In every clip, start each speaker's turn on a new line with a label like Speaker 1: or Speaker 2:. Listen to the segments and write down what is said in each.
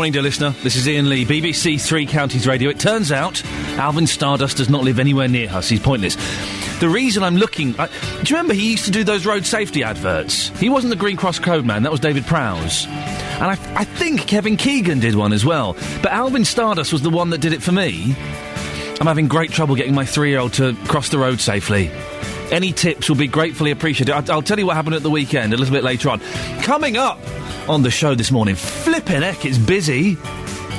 Speaker 1: morning, dear listener. This is Iain Lee, BBC Three Counties Radio. It turns out Alvin Stardust does not live anywhere near us. He's pointless. The reason I'm looking... do you remember he used to do those road safety adverts? He wasn't the Green Cross Code man. That was David Prowse. And I think Kevin Keegan did one as well. But Alvin Stardust was the one that did it for me. I'm having great trouble getting my 3-year-old to cross the road safely. Any tips will be gratefully appreciated. I'll tell you what happened at the weekend a little bit later on. Coming up on the show this morning, flippin' heck, it's busy.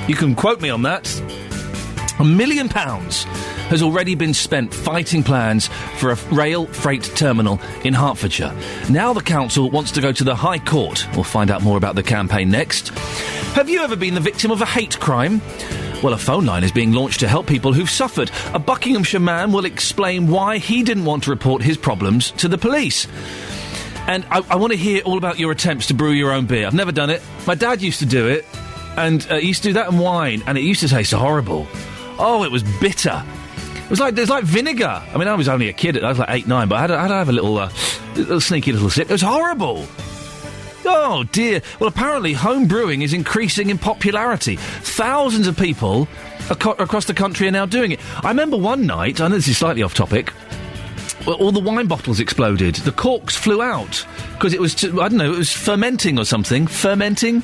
Speaker 1: You can quote me on that. £1 million has already been spent fighting plans for a rail freight terminal in Hertfordshire. Now the council wants to go to the High Court. We'll find out more about the campaign next. Have you ever been the victim of a hate crime? Well, a phone line is being launched to help people who've suffered. A Buckinghamshire man will explain why he didn't want to report his problems to the police. And I want to hear all about your attempts to brew your own beer. I've never done it. My dad used to do it, and he used to do that in wine, and it used to taste horrible. Oh, it was bitter. It was like vinegar. I mean, I was only a kid. I was like 8, 9, but I had to have a little sneaky little sip. It was horrible. Oh, dear. Well, apparently home brewing is increasing in popularity. Thousands of people across the country are now doing it. I remember one night, I know this is slightly off topic, all the wine bottles exploded. The corks flew out because it was, it was fermenting or something. Fermenting.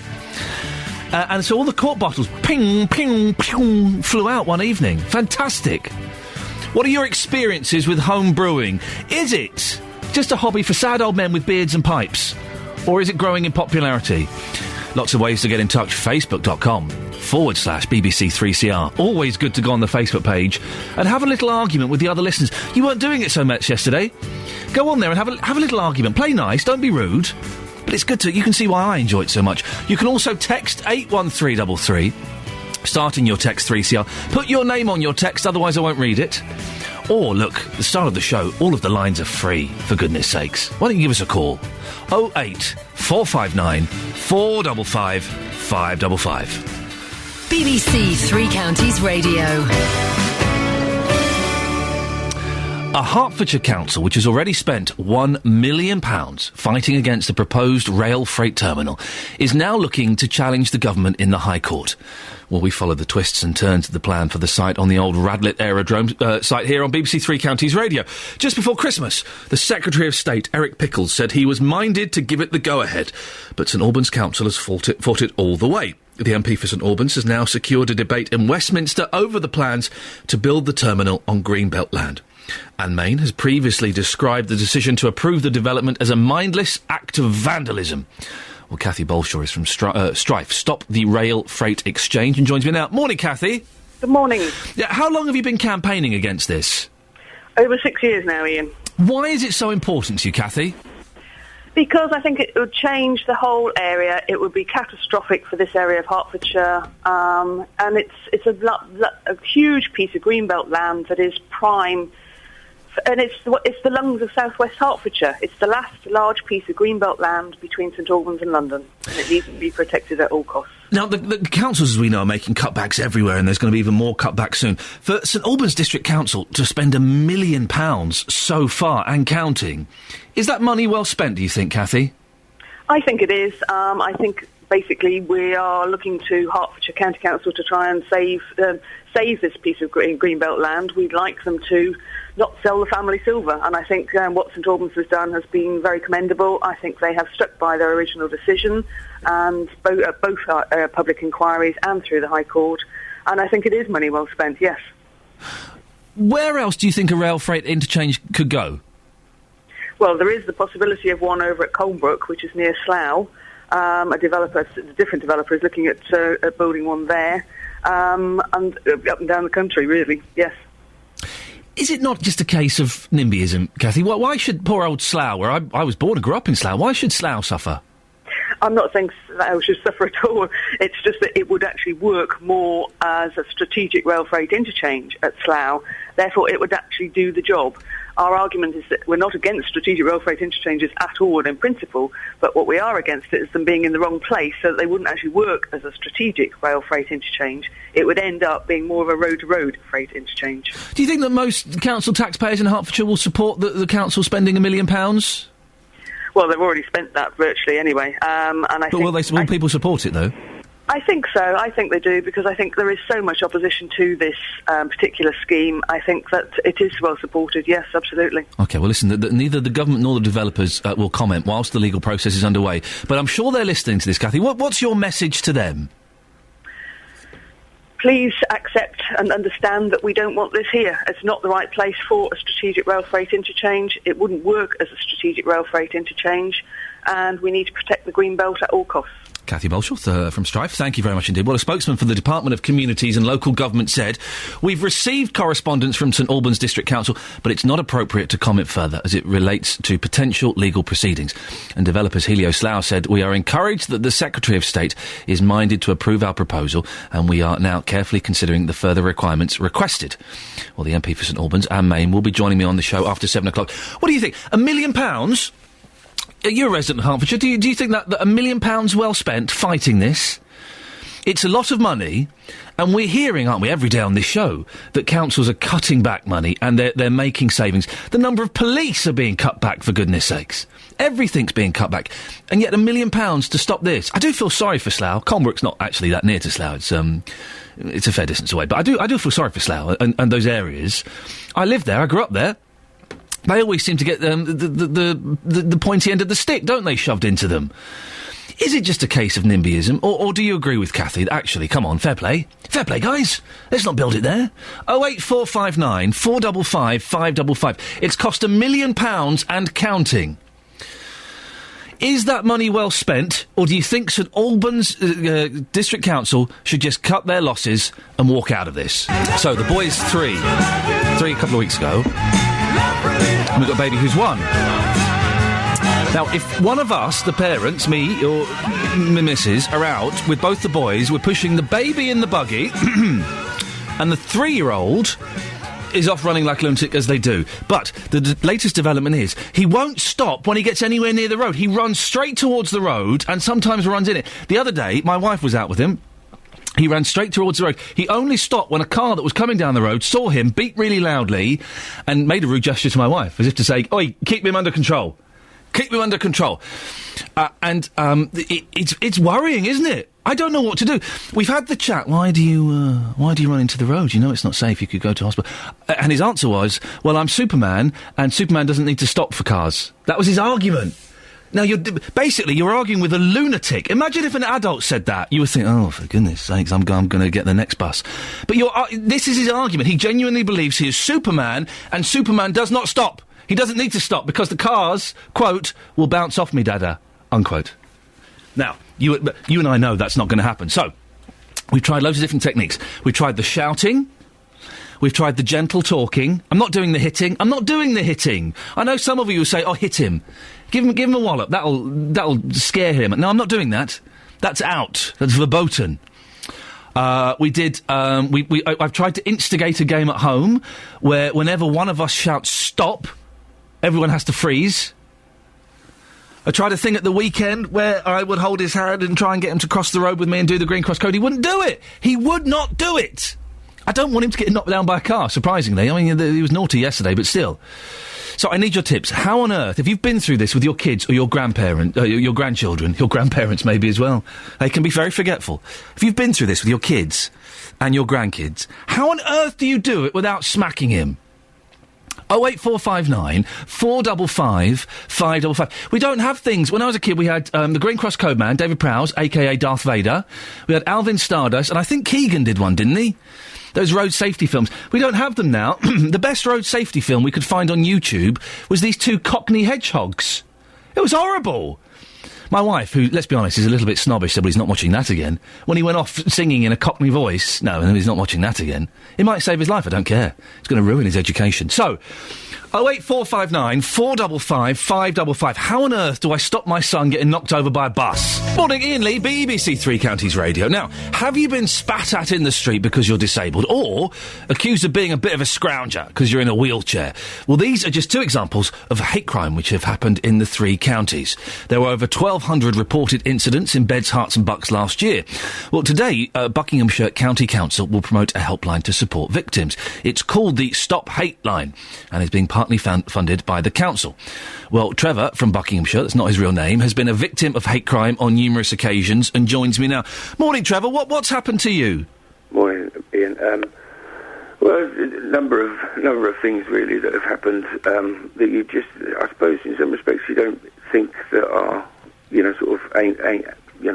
Speaker 1: And so all the cork bottles, ping, ping, ping, flew out one evening. Fantastic. What are your experiences with home brewing? Is it just a hobby for sad old men with beards and pipes? Or is it growing in popularity? Lots of ways to get in touch. Facebook.com/BBC3CR. Always good to go on the Facebook page and have a little argument with the other listeners. You weren't doing it so much yesterday. Go on there and have a little argument. Play nice, don't be rude. But it's good to... You can see why I enjoy it so much. You can also text 81333. Starting your text 3CR. Put your name on your text, otherwise I won't read it. Or, look, the start of the show, all of the lines are free, for goodness sakes. Why don't you give us a call? 08 459 455 555.
Speaker 2: BBC Three Counties Radio.
Speaker 1: A Hertfordshire council, which has already spent £1 million fighting against the proposed rail freight terminal, is now looking to challenge the government in the High Court. Well, we followed the twists and turns of the plan for the site on the old Radlett Aerodrome site here on BBC Three Counties Radio. Just before Christmas, the Secretary of State, Eric Pickles, said he was minded to give it the go-ahead, but St Albans Council has fought it all the way. The MP for St Albans has now secured a debate in Westminster over the plans to build the terminal on Greenbelt land. Anne Main has previously described the decision to approve the development as a mindless act of vandalism. Well, Kathy Bolshaw is from Strife, Stop the Rail Freight Exchange, and joins me now. Morning, Kathy.
Speaker 3: Good morning.
Speaker 1: Yeah, how long have you been campaigning against this?
Speaker 3: Over 6 years now, Ian.
Speaker 1: Why is it so important to you, Kathy?
Speaker 3: Because I think it would change the whole area. It would be catastrophic for this area of Hertfordshire. And it's a huge piece of greenbelt land that is prime. And it's the lungs of southwest Hertfordshire. It's the last large piece of greenbelt land between St Albans and London. And it needs to be protected at all costs.
Speaker 1: Now, the councils, as we know, are making cutbacks everywhere, and there's going to be even more cutbacks soon. For St Albans District Council to spend £1 million so far, and counting, is that money well spent, do you think, Kathy?
Speaker 3: I think it is. I think, basically, we are looking to Hertfordshire County Council to try and save this piece of greenbelt land. We'd like them to not sell the family silver, and I think what St Albans has done has been very commendable. I think they have stuck by their original decision, and both public inquiries and through the High Court, and I think it is money well spent, yes.
Speaker 1: Where else do you think a rail freight interchange could go?
Speaker 3: Well, there is the possibility of one over at Colebrook, which is near Slough. A different developer is looking at building one there, and up and down the country, really, yes.
Speaker 1: Is it not just a case of NIMBYism, Kathy? Why should poor old Slough, where I was born and grew up in Slough, why should Slough suffer?
Speaker 3: I'm not saying Slough should suffer at all. It's just that it would actually work more as a strategic rail freight interchange at Slough. Therefore, it would actually do the job. Our argument is that we're not against strategic rail freight interchanges at all in principle, but what we are against is them being in the wrong place so that they wouldn't actually work as a strategic rail freight interchange. It would end up being more of a road-to-road freight interchange. Do
Speaker 1: you think that most council taxpayers in Hertfordshire will support the council spending £1 million?
Speaker 3: Well, they've already spent that virtually anyway. And I think
Speaker 1: will people support it, though?
Speaker 3: I think so. I think they do, because I think there is so much opposition to this particular scheme. I think that it is well supported, yes, absolutely.
Speaker 1: OK, well, listen, neither the government nor the developers will comment whilst the legal process is underway. But I'm sure they're listening to this, Cathy. What's your message to them?
Speaker 3: Please accept and understand that we don't want this here. It's not the right place for a strategic rail freight interchange. It wouldn't work as a strategic rail freight interchange, and we need to protect the green belt at all costs.
Speaker 1: Cathy Bolshoff from Strife, thank you very much indeed. Well, a spokesman for the Department of Communities and Local Government said, "We've received correspondence from St Albans District Council, but it's not appropriate to comment further as it relates to potential legal proceedings." And developers Helio Slough said, "We are encouraged that the Secretary of State is minded to approve our proposal, and we are now carefully considering the further requirements requested." Well, the MP for St Albans, Anne Main, will be joining me on the show after 7 o'clock. What do you think? £1 million? You're a resident of Hertfordshire. Do you think that £1 million well spent fighting this? It's a lot of money, and we're hearing, aren't we, every day on this show, that councils are cutting back money and they're making savings. The number of police are being cut back, for goodness sakes. Everything's being cut back. And yet £1 million to stop this. I do feel sorry for Slough. Colnbrook's not actually that near to Slough. It's a fair distance away. But I do feel sorry for Slough and those areas. I lived there. I grew up there. They always seem to get the pointy end of the stick, don't they, shoved into them? Is it just a case of NIMBYism, or do you agree with Cathy? Actually, come on, fair play. Fair play, guys. Let's not build it there. 08459 455 555. It's cost £1 million and counting. Is that money well spent, or do you think St Albans District Council should just cut their losses and walk out of this? So, the boy's three a couple of weeks ago. And we've got a baby who's 1. Now, if one of us, the parents, me or my missus, are out with both the boys, we're pushing the baby in the buggy, and the 3-year-old is off running like a lunatic as they do. But the latest development is he won't stop when he gets anywhere near the road. He runs straight towards the road and sometimes runs in it. The other day, my wife was out with him. He ran straight towards the road. He only stopped when a car that was coming down the road saw him, beat really loudly, and made a rude gesture to my wife, as if to say, "Oi, keep him under control. Keep him under control." It's worrying, isn't it? I don't know what to do. We've had the chat. Why do you run into the road? You know it's not safe. You could go to hospital. And his answer was, "Well, I'm Superman, and Superman doesn't need to stop for cars." That was his argument. Now, you're arguing with a lunatic. Imagine if an adult said that. You would think, oh, for goodness sakes, I'm going to get the next bus. But this is his argument. He genuinely believes he is Superman, and Superman does not stop. He doesn't need to stop, because the cars, quote, will bounce off me, Dada, unquote. Now, you and I know that's not going to happen. So, we've tried loads of different techniques. We've tried the shouting. We've tried the gentle talking. I'm not doing the hitting. I know some of you will say, "Oh, hit him. Give him a wallop. That'll scare him." No, I'm not doing that. That's out. That's verboten. We did. I've tried to instigate a game at home where whenever one of us shouts "stop," everyone has to freeze. I tried a thing at the weekend where I would hold his hand and try and get him to cross the road with me and do the green cross code. He wouldn't do it. He would not do it. I don't want him to get knocked down by a car, surprisingly. I mean, he was naughty yesterday, but still. So I need your tips. How on earth, if you've been through this with your kids or your your grandchildren, your grandparents maybe as well, they can be very forgetful. If you've been through this with your kids and your grandkids, how on earth do you do it without smacking him? 08459 455 555. We don't have things. When I was a kid, we had the Green Cross Code Man, David Prowse, a.k.a. Darth Vader. We had Alvin Stardust, and I think Keegan did one, didn't he? Those road safety films. We don't have them now. The best road safety film we could find on YouTube was these 2 Cockney hedgehogs. It was horrible. My wife, who, let's be honest, is a little bit snobbish, said, "Well, he's not watching that again." When he went off singing in a Cockney voice, no, he's not watching that again. It might save his life, I don't care. It's going to ruin his education. So, 08459 455 555. How on earth do I stop my son getting knocked over by a bus? Morning, Iain Lee, BBC Three Counties Radio. Now, have you been spat at in the street because you're disabled, or accused of being a bit of a scrounger because you're in a wheelchair? Well, these are just 2 examples of hate crime which have happened in the 3 counties. There were over 1,200 1,200 reported incidents in beds, hearts and bucks last year. Well, today, Buckinghamshire County Council will promote a helpline to support victims. It's called the Stop Hate Line and is being partly funded by the council. Well, Trevor from Buckinghamshire, that's not his real name, has been a victim of hate crime on numerous occasions and joins me now. Morning, Trevor. What's happened to you?
Speaker 4: Morning, Ian. Well, a number of things really that have happened that you just, I suppose, in some respects, you don't think that are, sort of ain't, you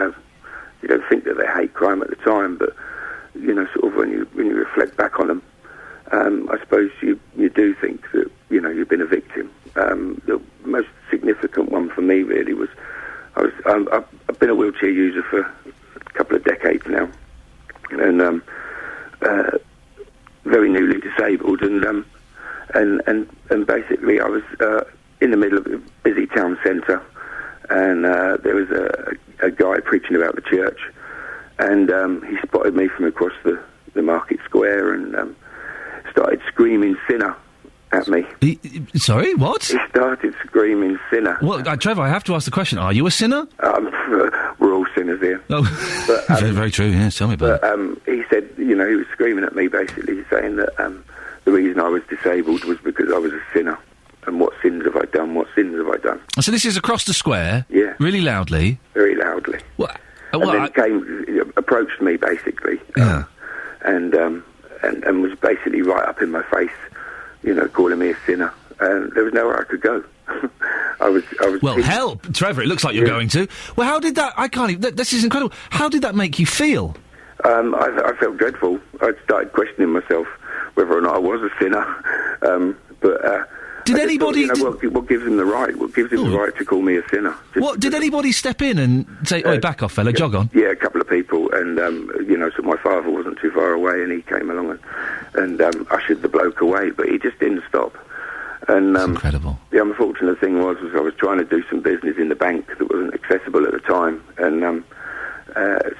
Speaker 4: don't think that they're hate crime at the time, but sort of when you reflect back on them, I suppose you do think that you've been a victim. The most significant one for me really was I've been a wheelchair user for a couple of decades now, and very newly disabled, and basically I was in the middle of a busy town centre, and there was a guy preaching about the church, and he spotted me from across the market square and started screaming "sinner" at me.
Speaker 1: Sorry, what?
Speaker 4: He started screaming "sinner."
Speaker 1: Well, Trevor, I have to ask the question: are you a sinner?
Speaker 4: We're all sinners here.
Speaker 1: Oh, but, very, very true. Yeah, tell me about
Speaker 4: it. He said, he was screaming at me, basically saying that the reason I was disabled was because I was a sinner. And what sins have I done? What sins have I done?
Speaker 1: So this is across the square?
Speaker 4: Yeah.
Speaker 1: Really loudly?
Speaker 4: Very loudly. And then approached me, basically.
Speaker 1: Yeah.
Speaker 4: And was basically right up in my face, calling me a sinner. And there was nowhere I could go. I was.
Speaker 1: Well, help, Trevor. It looks like you're going to. Well, how did that? I can't even. This is incredible. How did that make you feel?
Speaker 4: I felt dreadful. I started questioning myself whether or not I was a sinner.
Speaker 1: Did anybody?
Speaker 4: What gives him the right? What gives him the right to call me a sinner?
Speaker 1: Did anybody step in and say, "Oi, back off, fella, jog on"?
Speaker 4: Yeah, a couple of people, and so my father wasn't too far away, and he came along and ushered the bloke away, but he just didn't stop. And
Speaker 1: that's incredible.
Speaker 4: The unfortunate thing was I was trying to do some business in the bank that wasn't accessible at the time, and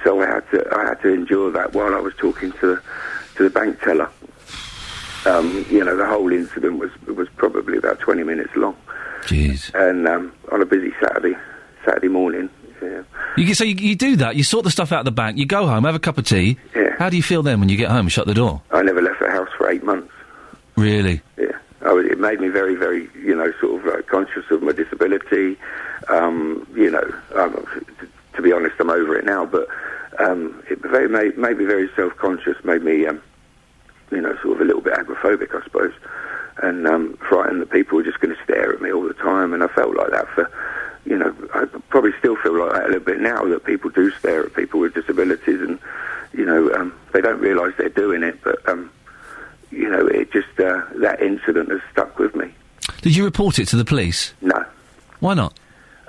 Speaker 4: so I had to endure that while I was talking to the bank teller. The whole incident was probably about 20 minutes long.
Speaker 1: Jeez.
Speaker 4: And on a busy Saturday morning. Yeah.
Speaker 1: So you do that. You sort the stuff out of the bank. You go home, have a cup of tea.
Speaker 4: Yeah.
Speaker 1: How do you feel then when you get home and shut the door?
Speaker 4: I never left the house for 8 months.
Speaker 1: Really?
Speaker 4: Yeah. It made me very, very, sort of conscious of my disability. To be honest, I'm over it now. But it made me very self-conscious. Made me, sort of a little bit agoraphobic, I suppose, and frightened that people were just going to stare at me all the time. And I felt like that for, I probably still feel like that a little bit now, that people do stare at people with disabilities, and they don't realise they're doing it, but. It just, that incident has stuck with me.
Speaker 1: Did you report it to the police?
Speaker 4: No.
Speaker 1: Why not?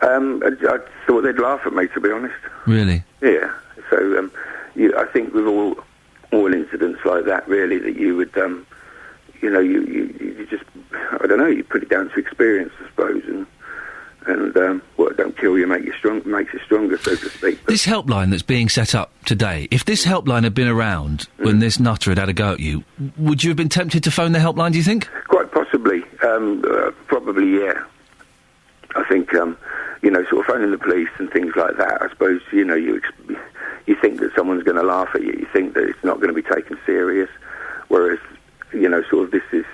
Speaker 4: I thought they'd laugh at me, to be honest.
Speaker 1: Really?
Speaker 4: Yeah. So, I think with all incidents like that, really, that you would, you just, I don't know, you put it down to experience, I suppose, and what don't kill you makes you stronger, so to speak. But
Speaker 1: this helpline that's being set up today, if this helpline had been around when this nutter had a go at you, would you have been tempted to phone the helpline, do you think?
Speaker 4: Quite possibly. Probably, yeah. I think, sort of phoning the police and things like that, I suppose, you think that someone's going to laugh at you. You think that it's not going to be taken serious, whereas, sort of this is,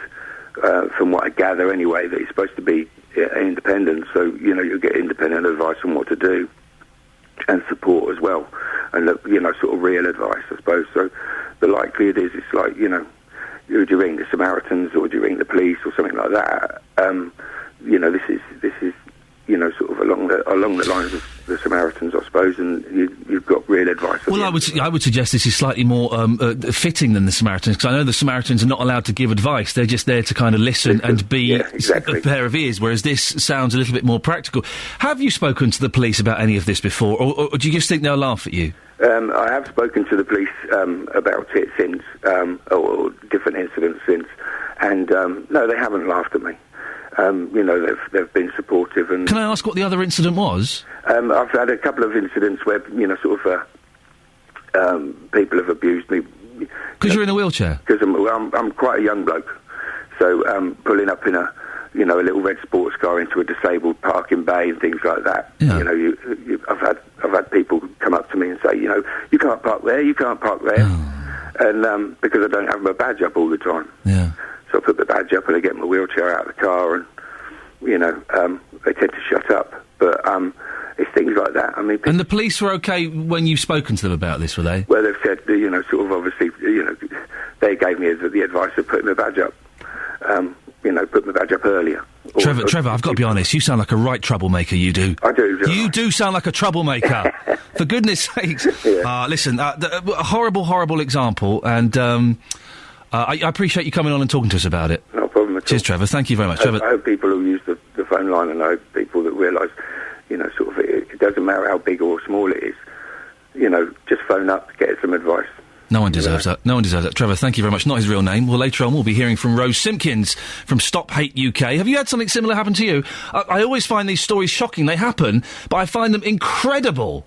Speaker 4: from what I gather anyway, that it's supposed to be independent, so you'll get independent advice on what to do and support as well, and sort of real advice, I suppose. So the likelihood is, it's like, would you ring the Samaritans or would you ring the police or something like that? This is sort of along the lines of the Samaritans, I suppose, and you've got real advice.
Speaker 1: Well, I would suggest this is slightly more fitting than the Samaritans, because I know the Samaritans are not allowed to give advice. They're just there to kind of listen and be
Speaker 4: exactly.
Speaker 1: a pair of ears, whereas this sounds a little bit more practical. Have you spoken to the police about any of this before, or do you just think they'll laugh at you?
Speaker 4: I have spoken to the police about it since, or different incidents since, and no, they haven't laughed at me. They've been supportive. And
Speaker 1: can I ask what the other incident was?
Speaker 4: I've had a couple of incidents where sort of people have abused me.
Speaker 1: Because you're in a wheelchair.
Speaker 4: Because I'm quite a young bloke, so pulling up in a a little red sports car into a disabled parking bay and things like that.
Speaker 1: Yeah.
Speaker 4: I've had people come up to me and say, you can't park there, you can't park there. And because I don't have my badge up all the time.
Speaker 1: Yeah.
Speaker 4: So I put the badge up and I get my wheelchair out of the car and, they tend to shut up. But it's things like that. I mean,
Speaker 1: and the police were okay when you've spoken to them about this, were they?
Speaker 4: Well, they've said, sort of obviously, they gave me the advice of putting my badge up, put my badge up earlier.
Speaker 1: Trevor, I've got to be honest, you sound like a right troublemaker, you do.
Speaker 4: I do.
Speaker 1: You do sound like a troublemaker. For goodness sakes.
Speaker 4: Yeah.
Speaker 1: Listen, a horrible, horrible example, and I appreciate you coming on and talking to us about it.
Speaker 4: No problem at all.
Speaker 1: Cheers, Trevor. Thank you very much. Trevor.
Speaker 4: I hope people who use the phone line, and I hope people that realise, sort of it doesn't matter how big or small it is, just phone up, get some advice.
Speaker 1: No one deserves that. No one deserves that. Trevor, thank you very much. Not his real name. Well, later on we'll be hearing from Rose Simpkins from Stop Hate UK. Have you had something similar happen to you? I always find these stories shocking. They happen, but I find them incredible.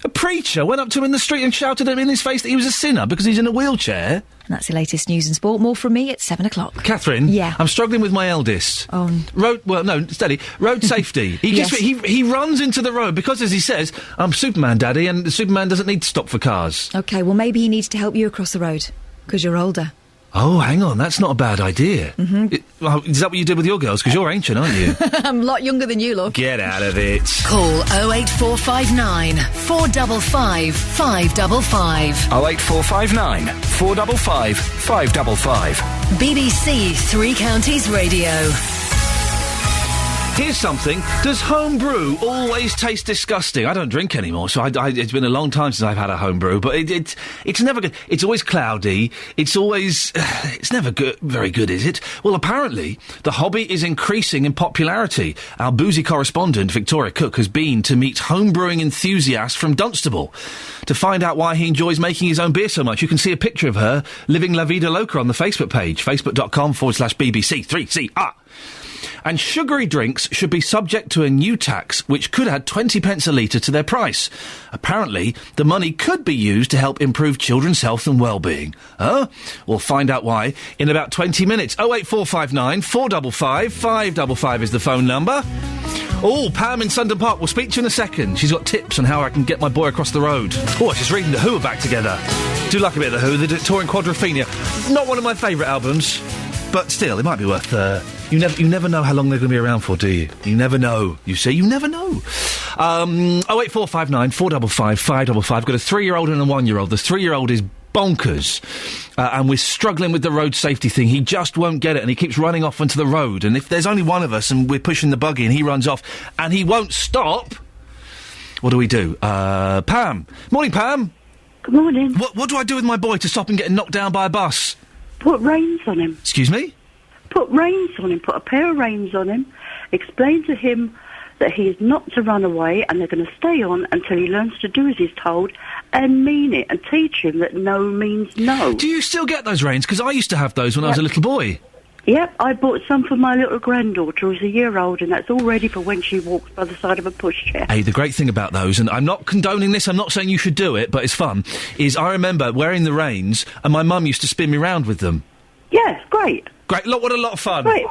Speaker 1: A preacher went up to him in the street and shouted at him in his face that he was a sinner because he's in a wheelchair.
Speaker 5: And that's the latest news and sport. More from me at 7 o'clock.
Speaker 1: Catherine?
Speaker 5: Yeah.
Speaker 1: I'm struggling with my eldest. Road safety. He runs into the road because, as he says, I'm Superman, Daddy, and Superman doesn't need to stop for cars.
Speaker 5: OK, well, maybe he needs to help you across the road because you're older.
Speaker 1: Oh, hang on, that's not a bad idea. Mm-hmm. Is that what you did with your girls? Because you're ancient, aren't you?
Speaker 5: I'm a lot younger than you, look.
Speaker 1: Get out of it.
Speaker 2: Call 08459 455 555.
Speaker 6: 08459 455 555.
Speaker 2: BBC Three Counties Radio.
Speaker 1: Here's something. Does home brew always taste disgusting? I don't drink anymore, so it's been a long time since I've had a home brew, but it's never good. It's always cloudy. It's always... it's never very good, is it? Well, apparently, the hobby is increasing in popularity. Our boozy correspondent, Victoria Cook, has been to meet home brewing enthusiasts from Dunstable to find out why he enjoys making his own beer so much. You can see a picture of her living La Vida Loca on the Facebook page, facebook.com/BBC3CR. And sugary drinks should be subject to a new tax which could add 20 pence a litre to their price. Apparently, the money could be used to help improve children's health and well-being. We'll find out why in about 20 minutes. 08459 455 555 is the phone number. Oh, Pam in Sundon Park. We'll speak to you in a second. She's got tips on how I can get my boy across the road. Oh, I was just reading The Who are back together. Do like a bit of The Who. They're touring Quadrophenia. Not one of my favourite albums, but still, it might be worth... You never know how long they're going to be around for, do you? You never know. You see, you never know. 08459 455 555. I've got a 3-year-old and a 1-year-old. The 3-year-old is bonkers, and we're struggling with the road safety thing. He just won't get it, and he keeps running off onto the road. And if there's only one of us and we're pushing the buggy and he runs off and he won't stop, what do we do? Pam. Morning, Pam.
Speaker 7: Good morning.
Speaker 1: What do I do with my boy to stop him getting knocked down by a bus?
Speaker 7: Put reins on him.
Speaker 1: Excuse me?
Speaker 7: Put reins on him. Put a pair of reins on him. Explain to him that he is not to run away and they're going to stay on until he learns to do as he's told and mean it, and teach him that no means no.
Speaker 1: Do you still get those reins? Because I used to have those when I was a little boy.
Speaker 7: Yep, I bought some for my little granddaughter who's a year old, and that's all ready for when she walks by the side of a pushchair.
Speaker 1: Hey, the great thing about those, and I'm not condoning this, I'm not saying you should do it, but it's fun, is I remember wearing the reins and my mum used to spin me round with them.
Speaker 7: Yes, great.
Speaker 1: Great, what a lot of fun.
Speaker 7: Right,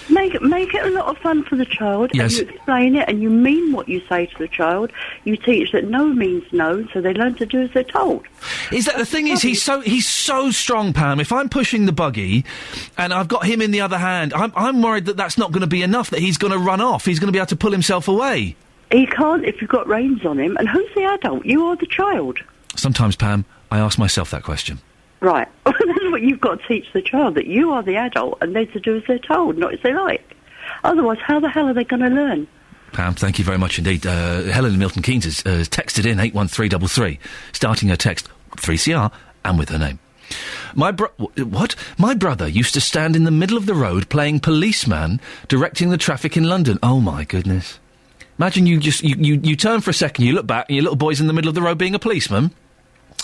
Speaker 7: make it a lot of fun for the child.
Speaker 1: Yes.
Speaker 7: And you explain it and you mean what you say to the child. You teach that no means no, so they learn to do as they're told.
Speaker 1: Is that the thing is, he's so strong, Pam. If I'm pushing the buggy and I've got him in the other hand, I'm worried that that's not going to be enough, that he's going to run off. He's going to be able to pull himself away.
Speaker 7: He can't if you've got reins on him. And who's the adult? You or the child?
Speaker 1: Sometimes, Pam, I ask myself that question.
Speaker 7: Right. That's what you've got to teach the child, that you are the adult and they're to do as they're told, not as they like. Otherwise, how the hell are they going to learn?
Speaker 1: Pam, thank you very much indeed. Helen in Milton Keynes has texted in 81333, starting her text 3CR and with her name. My brother used to stand in the middle of the road playing policeman, directing the traffic in London. Oh, my goodness. Imagine you turn for a second, you look back, and your little boy's in the middle of the road being a policeman.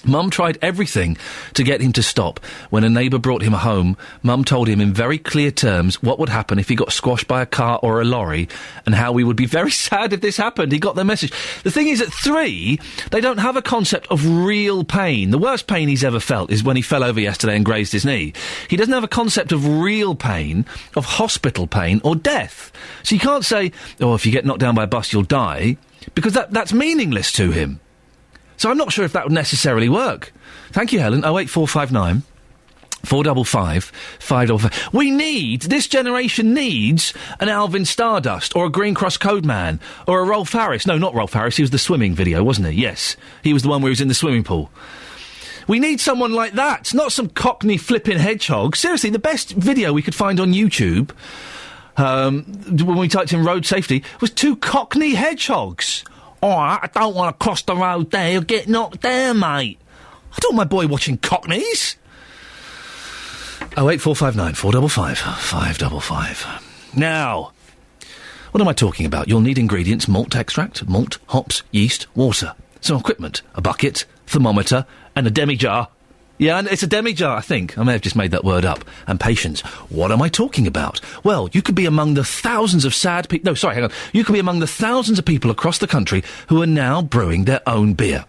Speaker 1: Mum tried everything to get him to stop. When a neighbour brought him home, Mum told him in very clear terms what would happen if he got squashed by a car or a lorry, and how we would be very sad if this happened. He got the message. The thing is, at 3, they don't have a concept of real pain. The worst pain he's ever felt is when he fell over yesterday and grazed his knee. He doesn't have a concept of real pain, of hospital pain, or death. So you can't say, oh, if you get knocked down by a bus, you'll die, because that's meaningless to him. So I'm not sure if that would necessarily work. Thank you, Helen. 08459 455 555. This generation needs an Alvin Stardust, or a Green Cross Code Man, or a Rolf Harris. No, not Rolf Harris, he was the swimming video, wasn't he? Yes. He was the one where he was in the swimming pool. We need someone like that, not some cockney flipping hedgehog. Seriously, the best video we could find on YouTube, when we typed in road safety, was 2 cockney hedgehogs. Oh, I don't want to cross the road there, you'll get knocked down, mate. I don't want my boy watching cockneys. 08459 455 555. Now, what am I talking about? You'll need ingredients: malt extract, malt, hops, yeast, water, some equipment, a bucket, thermometer, and a demi-jar. Yeah, it's a demi-jar, I think. I may have just made that word up. And patience. What am I talking about? Well, you could be among the thousands of sad people... No, sorry, hang on. You could be among the thousands of people across the country who are now brewing their own beer.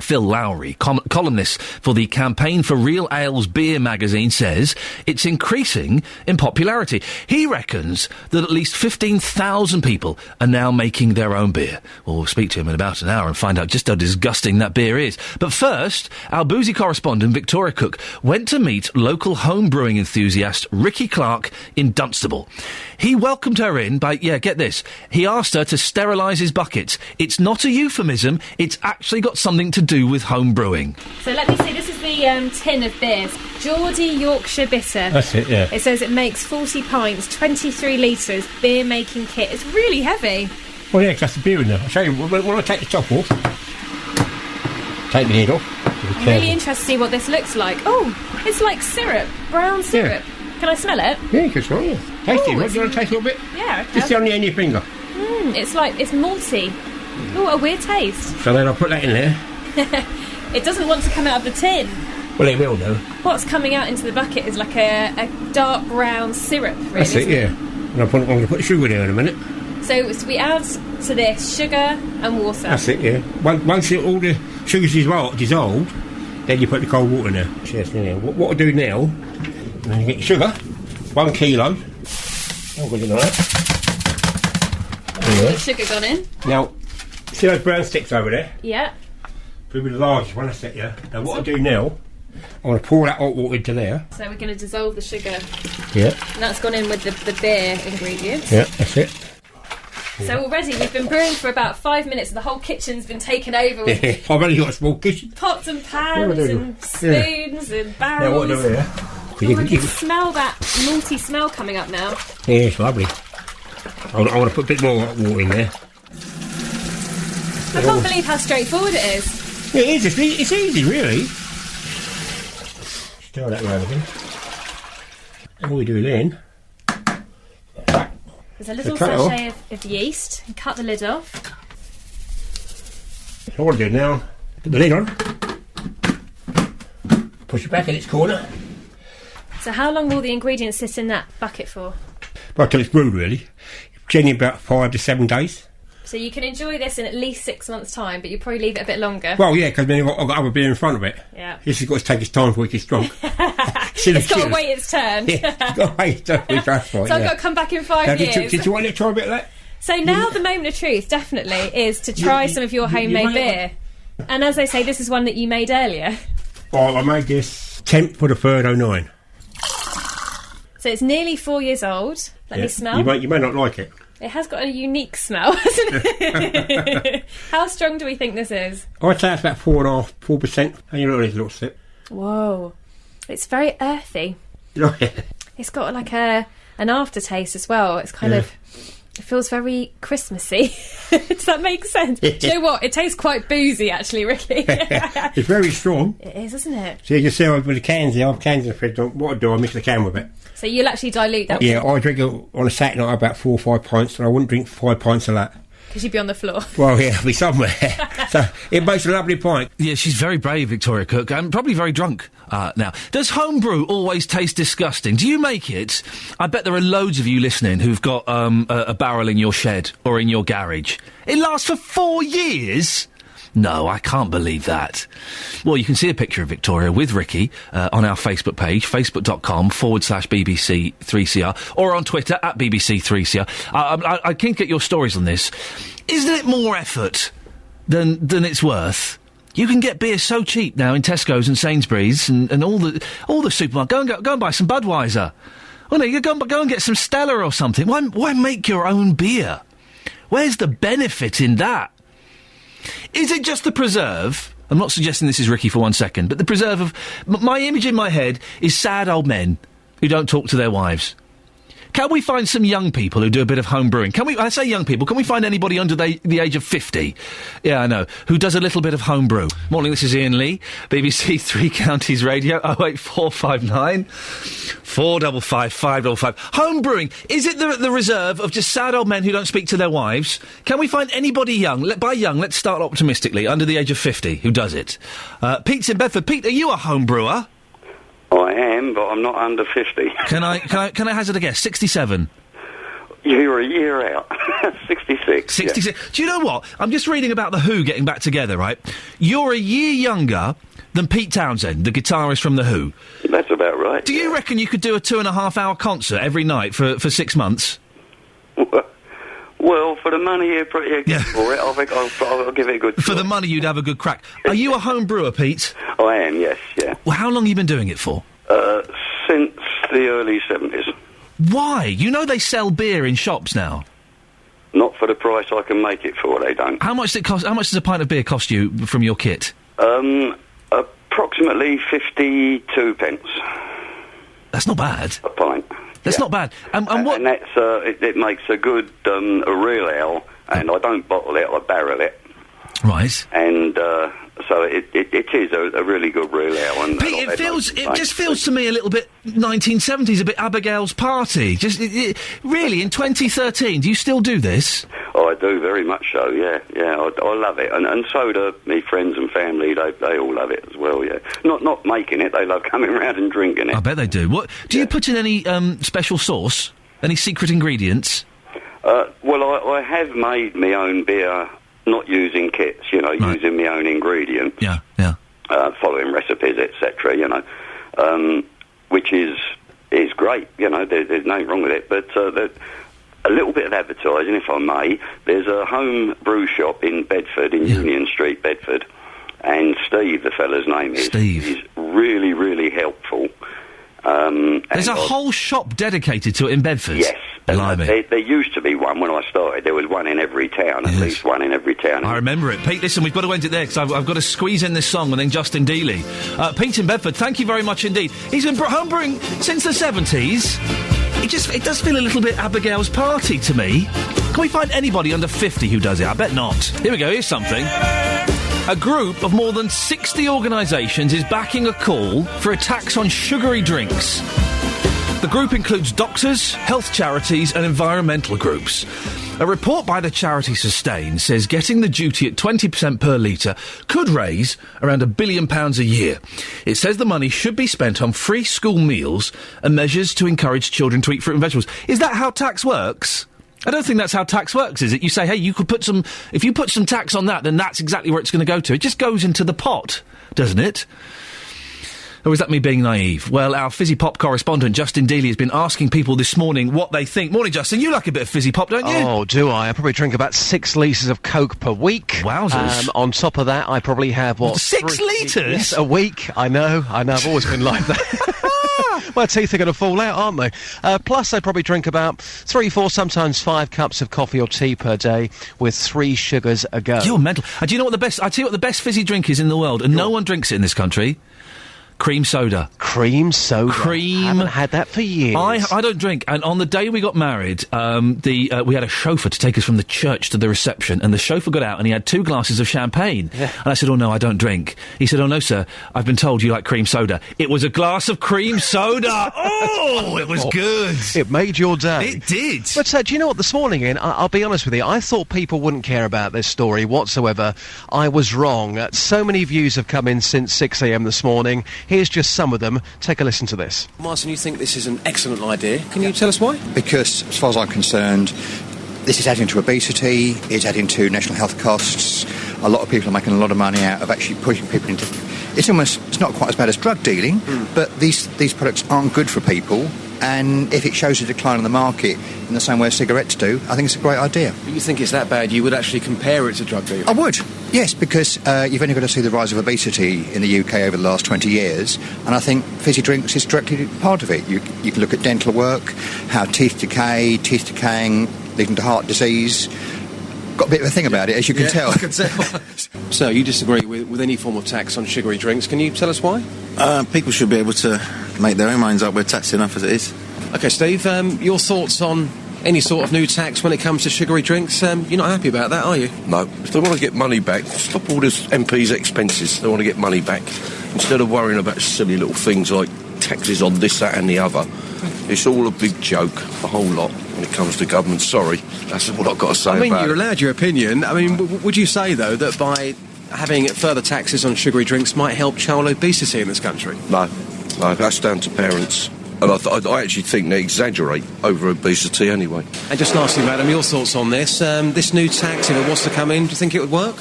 Speaker 1: Phil Lowry, columnist for the Campaign for Real Ales Beer magazine, says it's increasing in popularity. He reckons that at least 15,000 people are now making their own beer. Well, we'll speak to him in about an hour and find out just how disgusting that beer is. But first, our boozy correspondent, Victoria Cook, went to meet local home brewing enthusiast Ricky Clark in Dunstable. He welcomed her in by, get this, he asked her to sterilise his buckets. It's not a euphemism, it's actually got something to do with home brewing.
Speaker 8: So let me see, this is the tin of beers. Geordie Yorkshire Bitter.
Speaker 9: That's it, yeah.
Speaker 8: It says it makes 40 pints, 23 litres, beer making kit. It's really heavy.
Speaker 9: Well, yeah, 'cause that's the beer in there. I'll show you, when I take the top off, take the lid off.
Speaker 8: I'm really interested to see what this looks like. Oh, it's like syrup, brown syrup. Yeah. Can I smell it?
Speaker 9: Yeah, you can smell it. Taste it. Do you want to taste a little bit?
Speaker 8: Yeah,
Speaker 9: just on the end of your finger.
Speaker 8: It's malty. Oh, what a weird taste.
Speaker 9: So then I'll put that in there.
Speaker 8: It doesn't want to come out of the tin.
Speaker 9: Well, it will do.
Speaker 8: What's coming out into the bucket is like a dark brown syrup, really.
Speaker 9: That's it, yeah. And I'm going to put the sugar there in a minute.
Speaker 8: So we add to this sugar and water.
Speaker 9: That's it, yeah. Once all the sugar's dissolved, then you put the cold water in there. Yes, yeah. What I do now, then you get your sugar, 1 kilo. Oh, good enough.
Speaker 8: The sugar gone in.
Speaker 9: Now, see those brown sticks over there?
Speaker 8: Yeah.
Speaker 9: Probably the largest one, that's it, yeah. Now, what I do now, I'm going to pour that hot water into there.
Speaker 8: So we're going to dissolve the sugar.
Speaker 9: Yeah.
Speaker 8: And that's gone in with the beer ingredients.
Speaker 9: Yeah, that's it.
Speaker 8: So already we've been brewing for about 5 minutes and the whole kitchen's been taken over with
Speaker 9: I've only got a small kitchen.
Speaker 8: Pots and pans and spoons and barrels.
Speaker 9: Now what do I do here?
Speaker 8: I can smell that malty smell coming up now.
Speaker 9: Yeah, it's lovely. I want to put a bit more hot water in there.
Speaker 8: I can't believe how straightforward it is.
Speaker 9: Yeah, it is. It's easy, really. Stir that around again. And what we do then...
Speaker 8: There's a little sachet of yeast. And cut the lid off.
Speaker 9: So what I do now, put the lid on. Push it back in its corner.
Speaker 8: So how long will the ingredients sit in that bucket for?
Speaker 9: Well, till it's brewed, really. Generally about 5 to 7 days.
Speaker 8: So you can enjoy this in at least 6 months' time, but you probably leave it a bit longer.
Speaker 9: Well, yeah, because then I've got other beer in front of it.
Speaker 8: Yeah.
Speaker 9: This has got to take its time before it gets drunk.
Speaker 8: It's got to wait its turn.
Speaker 9: Yeah, it's got to wait its turn. That's right,
Speaker 8: so I've got to come back in 5 years.
Speaker 9: Did you want to try a bit of that?
Speaker 8: So now the moment of truth, definitely, is to try some of your homemade beer. And as I say, this is one that you made earlier.
Speaker 9: Oh, I made this 10th for the 3rd 09.
Speaker 8: So it's nearly 4 years old. Let me smell.
Speaker 9: You may not like it.
Speaker 8: It has got a unique smell, hasn't it? How strong do we think this is?
Speaker 9: I'd say it's about 4.5%. And you look at this little sip.
Speaker 8: Whoa. It's very earthy. It's got like an aftertaste as well. It's kind of... It feels very Christmassy. Does that make sense? Do you know what? It tastes quite boozy, actually, Ricky.
Speaker 9: It's very strong.
Speaker 8: It is, isn't it?
Speaker 9: So you can see with the cans there, I have cans in the fridge. What I do, I mix the can with it.
Speaker 8: So you'll actually dilute that?
Speaker 9: Yeah, I drink it on a Saturday night about 4 or 5 pints, and I wouldn't drink 5 pints of that.
Speaker 8: Because you'd be on the floor.
Speaker 9: Well, yeah, I'll be somewhere. So it makes a lovely point.
Speaker 1: Yeah, she's very brave, Victoria Cook, and probably very drunk now. Does homebrew always taste disgusting? Do you make it? I bet there are loads of you listening who've got a barrel in your shed or in your garage. It lasts for 4 years? No, I can't believe that. Well, you can see a picture of Victoria with Ricky on our Facebook page, facebook.com/BBC3CR, or on Twitter @BBC3CR. I can't get your stories on this. Isn't it more effort than it's worth? You can get beer so cheap now in Tesco's and Sainsbury's and all the supermarkets. Go and buy some Budweiser. Oh no, you go and get some Stella or something. Why make your own beer? Where's the benefit in that? Is it just the preserve? I'm not suggesting this is Ricky for 1 second, but the preserve of... my image in my head is sad old men who don't talk to their wives. Can we find some young people who do a bit of home brewing? I say young people, can we find anybody under the age of 50? Yeah, I know. Who does a little bit of home brew? Morning, this is Iain Lee, BBC Three Counties Radio, 08459 455 555. Home brewing, is it the reserve of just sad old men who don't speak to their wives? Can we find anybody young, by young, let's start optimistically, under the age of 50, who does it? Pete's in Bedford. Pete, are you a home brewer?
Speaker 10: I am, but I'm not under 50.
Speaker 1: Can I hazard a guess? 67?
Speaker 10: You're a year out. 66.
Speaker 1: 66.
Speaker 10: Yeah.
Speaker 1: Do you know what? I'm just reading about The Who getting back together, right? You're a year younger than Pete Townsend, the guitarist from The Who.
Speaker 10: That's about right.
Speaker 1: Do you reckon you could do a 2.5-hour concert every night for 6 months?
Speaker 10: Well, for the money you're pretty good for it, I think I'll give it a good try.
Speaker 1: For the money, you'd have a good crack. Are you a home brewer, Pete?
Speaker 10: I am, yes, yeah.
Speaker 1: Well, how long have you been doing it for?
Speaker 10: Since the early 70s.
Speaker 1: Why? You know they sell beer in shops now.
Speaker 10: Not for the price I can make it for, they don't.
Speaker 1: How much does it cost? How much does a pint of beer cost you from your kit?
Speaker 10: Approximately 52 pence.
Speaker 1: That's not bad.
Speaker 10: A pint.
Speaker 1: That's not bad. And what?
Speaker 10: And that's it makes a good a real ale, and I don't bottle it; I barrel it.
Speaker 1: Right.
Speaker 10: And so it is a really good real ale. And
Speaker 1: Pete, it just feels to me a little bit 1970s, a bit Abigail's Party. Really, in 2013, do you still do this?
Speaker 10: Oh, I do very much so. Yeah, I love it, and so do me friends and family. They all love it as well. Yeah, not making it, they love coming around and drinking it.
Speaker 1: I bet they do. What do you put in any special sauce? Any secret ingredients?
Speaker 10: Well, I have made my own beer, not using kits. Using my own ingredients.
Speaker 1: Yeah.
Speaker 10: Following recipes, etc. Which is great. There's nothing wrong with it, but. A little bit of advertising, if I may. There's a home brew shop in Bedford, in Union Street, Bedford, and Steve, the fella's name is.
Speaker 1: Steve.
Speaker 10: He's really, really helpful.
Speaker 1: There's a whole shop dedicated to it in Bedford?
Speaker 10: Yes.
Speaker 1: Blimey.
Speaker 10: There used to be one when I started. There was one in every town, at least one in every town.
Speaker 1: I remember it. Pete, listen, we've got to end it there, because I've got to squeeze in this song and then Justin Dealey. Pete in Bedford, thank you very much indeed. He's been homebrewing since the 70s. It does feel a little bit Abigail's Party to me. Can we find anybody under 50 who does it? I bet not. Here we go, here's something. A group of more than 60 organisations is backing a call for a tax on sugary drinks. The group includes doctors, health charities and environmental groups. A report by the charity Sustain says getting the duty at 20% per litre could raise around £1 billion a year. It says the money should be spent on free school meals and measures to encourage children to eat fruit and vegetables. Is that how tax works? I don't think that's how tax works, is it? You say, hey, if you put some tax on that, then that's exactly where it's going to go to. It just goes into the pot, doesn't it? Or is that me being naive? Well, our fizzy pop correspondent, Justin Dealey, has been asking people this morning what they think. Morning, Justin. You like a bit of fizzy pop, don't you?
Speaker 11: Oh, do I? I probably drink about 6 litres of Coke per week.
Speaker 1: Wowzers.
Speaker 11: On top of that, I probably have,
Speaker 1: 6 litres?
Speaker 11: Yes, a week. I know. I've always been like that. My teeth are going to fall out, aren't they? Plus, I probably drink about 3, 4, sometimes 5 cups of coffee or tea per day with 3 sugars a go.
Speaker 1: You're mental. Do you know what I tell you what the best fizzy drink is in the world, and no one drinks it in this country? cream soda.
Speaker 11: Cream soda. Haven't had that for years.
Speaker 1: I don't drink, and on the day we got married, we had a chauffeur to take us from the church to the reception, and the chauffeur got out and he had 2 glasses of champagne. Yeah. And I said, "Oh no, I don't drink." He said, "Oh no, sir, I've been told you like cream soda." It was a glass of cream soda. Oh, it was good.
Speaker 11: It made your day.
Speaker 1: It did.
Speaker 11: But do you know what? This morning, Ian, I'll be honest with you, I thought people wouldn't care about this story whatsoever. I was wrong. So many views have come in since 6 a.m. this morning. Here's just some of them. Take a listen to this.
Speaker 12: Martin, you think this is an excellent idea. Can you tell us why?
Speaker 13: Because, as far as I'm concerned, this is adding to obesity, it's adding to national health costs. A lot of people are making a lot of money out of actually pushing people into... It's not quite as bad as drug dealing, but these products aren't good for people. And if it shows a decline in the market in the same way as cigarettes do, I think it's a great idea.
Speaker 12: But you think it's that bad, you would actually compare it to drug dealing?
Speaker 13: I would, yes, because you've only got to see the rise of obesity in the UK over the last 20 years, and I think fizzy drinks is directly part of it. You can look at dental work, how teeth decaying, leading to heart disease. Got a bit of a thing about it, as you can tell.
Speaker 12: I can tell. So, you disagree with any form of tax on sugary drinks. Can you tell us why?
Speaker 14: People should be able to make their own minds up. We're taxed enough as it is.
Speaker 12: OK, Steve, your thoughts on any sort of new tax when it comes to sugary drinks? You're not happy about that, are you?
Speaker 15: No. If they want to get money back, stop all this MP's expenses. They want to get money back. Instead of worrying about silly little things like taxes on this, that and the other. It's all a big joke, the whole lot, when it comes to government. Sorry, that's what I've got to say about it.
Speaker 12: I mean, you're allowed your opinion. I mean, would you say, though, that by having further taxes on sugary drinks might help child obesity in this country?
Speaker 15: No, that's down to parents. And I actually think they exaggerate over obesity anyway.
Speaker 12: And just lastly, madam, your thoughts on this? This new tax, if it was to come in, do you think it would work?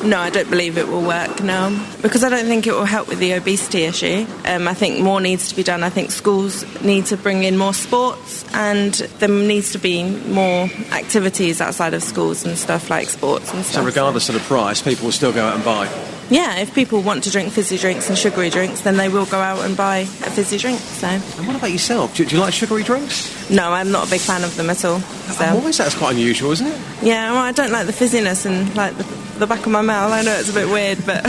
Speaker 16: No, I don't believe it will work, no. Because I don't think it will help with the obesity issue. I think more needs to be done. I think schools need to bring in more sports, and there needs to be more activities outside of schools and stuff like sports and stuff.
Speaker 12: So regardless of the price, people will still go out and buy?
Speaker 16: Yeah, if people want to drink fizzy drinks and sugary drinks, then they will go out and buy a fizzy drink, so...
Speaker 12: And what about yourself? Do you like sugary drinks?
Speaker 16: No, I'm not a big fan of them at all. So.
Speaker 12: Why is that? That's quite unusual, isn't it?
Speaker 16: Yeah, well, I don't like the fizziness and, like, the back of my mouth. I know it's a bit weird, but...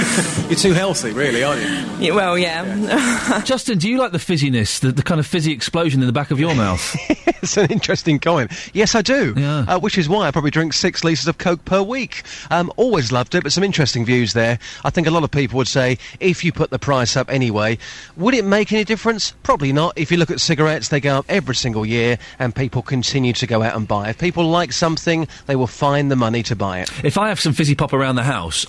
Speaker 12: You're too healthy, really, aren't you?
Speaker 16: Yeah, well, yeah.
Speaker 1: Justin, do you like the fizziness, the kind of fizzy explosion in the back of your mouth?
Speaker 11: It's an interesting comment. Yes, I do.
Speaker 1: Yeah.
Speaker 11: Which is why I probably drink 6 litres of Coke per week. Always loved it, but some interesting views there. I think a lot of people would say, if you put the price up anyway, would it make any difference? Probably not. If you look at cigarettes, they go up every single year, and people continue to go out and buy. If people like something, they will find the money to buy it.
Speaker 1: If I have some fizzy pop around the house,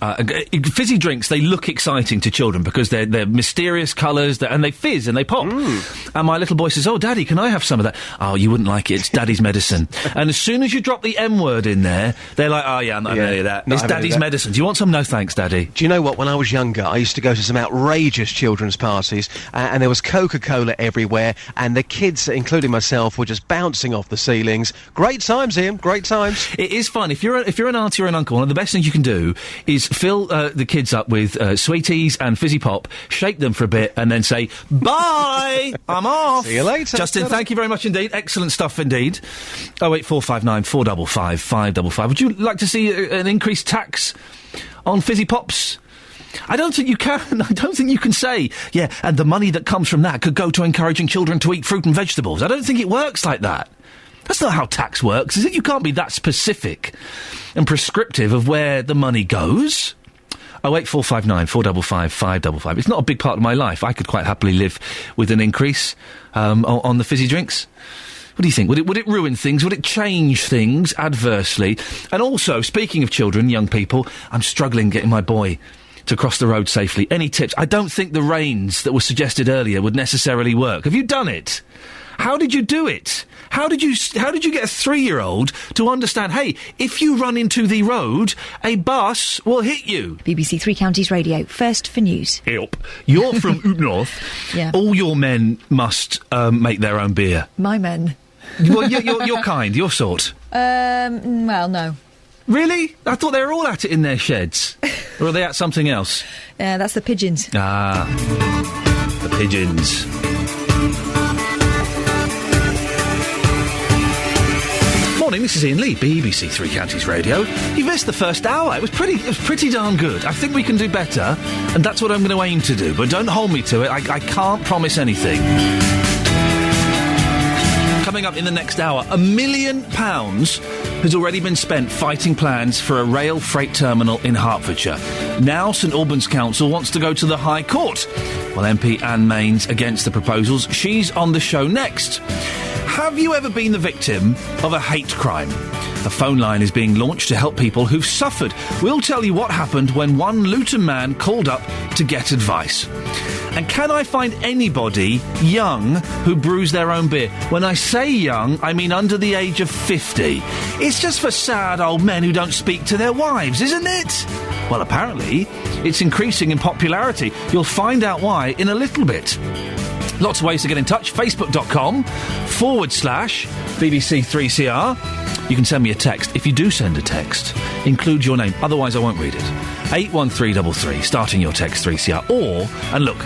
Speaker 1: fizzy drinks, they look exciting to children because they're mysterious colours, and they fizz and they pop. And my little boy says, "Oh, Daddy, can I have some of that?" "Oh, you wouldn't like it. It's Daddy's medicine." And as soon as you drop the M word in there, they're like, "Oh, yeah, I'm not having any of that. It's Daddy's medicine. Do you want some?" "No, thanks, Daddy."
Speaker 11: Do you know what? When I was younger, I used to go to some outrageous children's parties, and there was Coca-Cola everywhere, and the kids, including myself, were just bouncing off the ceilings. Great times, Ian. Great times.
Speaker 1: It is fun. If you're an auntie or an uncle, one of the best things you can do is fill the kids up with sweeties and fizzy pop, shake them for a bit, and then say, "Bye, I'm off."
Speaker 11: See you later.
Speaker 1: Justin, thank you very much indeed. Excellent stuff indeed. 08459 455 555. Would you like to see an increased tax on fizzy pops? I don't think you can. I don't think you can say, yeah, and the money that comes from that could go to encouraging children to eat fruit and vegetables. I don't think it works like that. That's not how tax works, is it? You can't be that specific and prescriptive of where the money goes. 08459 455 555. It's not a big part of my life. I could quite happily live with an increase on the fizzy drinks. What do you think? Would it ruin things? Would it change things adversely? And also, speaking of children, young people, I'm struggling getting my boy to cross the road safely. Any tips? I don't think the reins that were suggested earlier would necessarily work. Have you done it? How did you do it? How did you get a 3-year-old to understand, hey, if you run into the road, a bus will hit you?
Speaker 5: BBC Three Counties Radio, first for news.
Speaker 1: Help. You're from North.
Speaker 5: Yeah.
Speaker 1: All your men must make their own beer.
Speaker 5: My men.
Speaker 1: Well, you're kind, your sort.
Speaker 5: Well, no.
Speaker 1: Really? I thought they were all at it in their sheds. Or are they at something else?
Speaker 5: That's the pigeons.
Speaker 1: Ah, the pigeons. Morning, this is Iain Lee, BBC Three Counties Radio. You missed the first hour. It was pretty darn good. I think we can do better, and that's what I'm going to aim to do. But don't hold me to it. I can't promise anything. Coming up in the next hour, £1 million has already been spent fighting plans for a rail freight terminal in Hertfordshire. Now St Albans Council wants to go to the High Court. Well, MP Anne Main's against the proposals. She's on the show next. Have you ever been the victim of a hate crime? A phone line is being launched to help people who've suffered. We'll tell you what happened when one Luton man called up to get advice. And can I find anybody young who brews their own beer? When I say young, I mean under the age of 50. It's just for sad old men who don't speak to their wives, isn't it? Well, apparently, it's increasing in popularity. You'll find out why in a little bit. Lots of ways to get in touch. Facebook.com/BBC3CR. You can send me a text. If you do send a text, include your name. Otherwise, I won't read it. 81333, starting your text 3CR. Or, and look,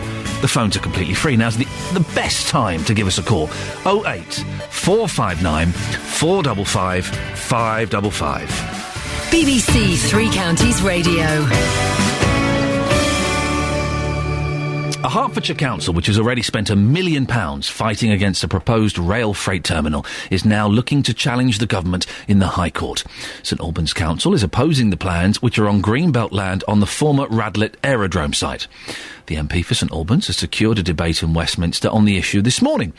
Speaker 1: the phones are completely free. Now's the best time to give us a call. 08 459 455 555.
Speaker 2: BBC Three Counties Radio.
Speaker 1: A Hertfordshire council, which has already spent £1 million fighting against a proposed rail freight terminal, is now looking to challenge the government in the High Court. St Albans Council is opposing the plans, which are on Greenbelt land on the former Radlett aerodrome site. The MP for St Albans has secured a debate in Westminster on the issue this morning.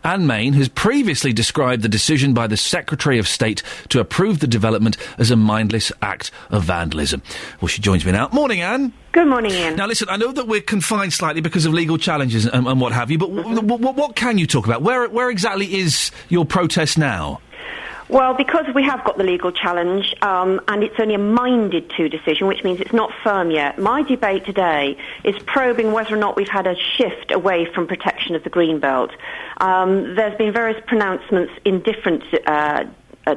Speaker 1: Anne Main has previously described the decision by the Secretary of State to approve the development as a mindless act of vandalism. Well, she joins me now. Morning, Anne.
Speaker 17: Good morning, Ian.
Speaker 1: Now, listen, I know that we're confined slightly because of legal challenges and what have you, but what can you talk about? Where exactly is your protest now?
Speaker 17: Well, because we have got the legal challenge, and it's only a minded to decision, which means it's not firm yet. My debate today is probing whether or not we've had a shift away from protection of the Greenbelt. There's been various pronouncements in different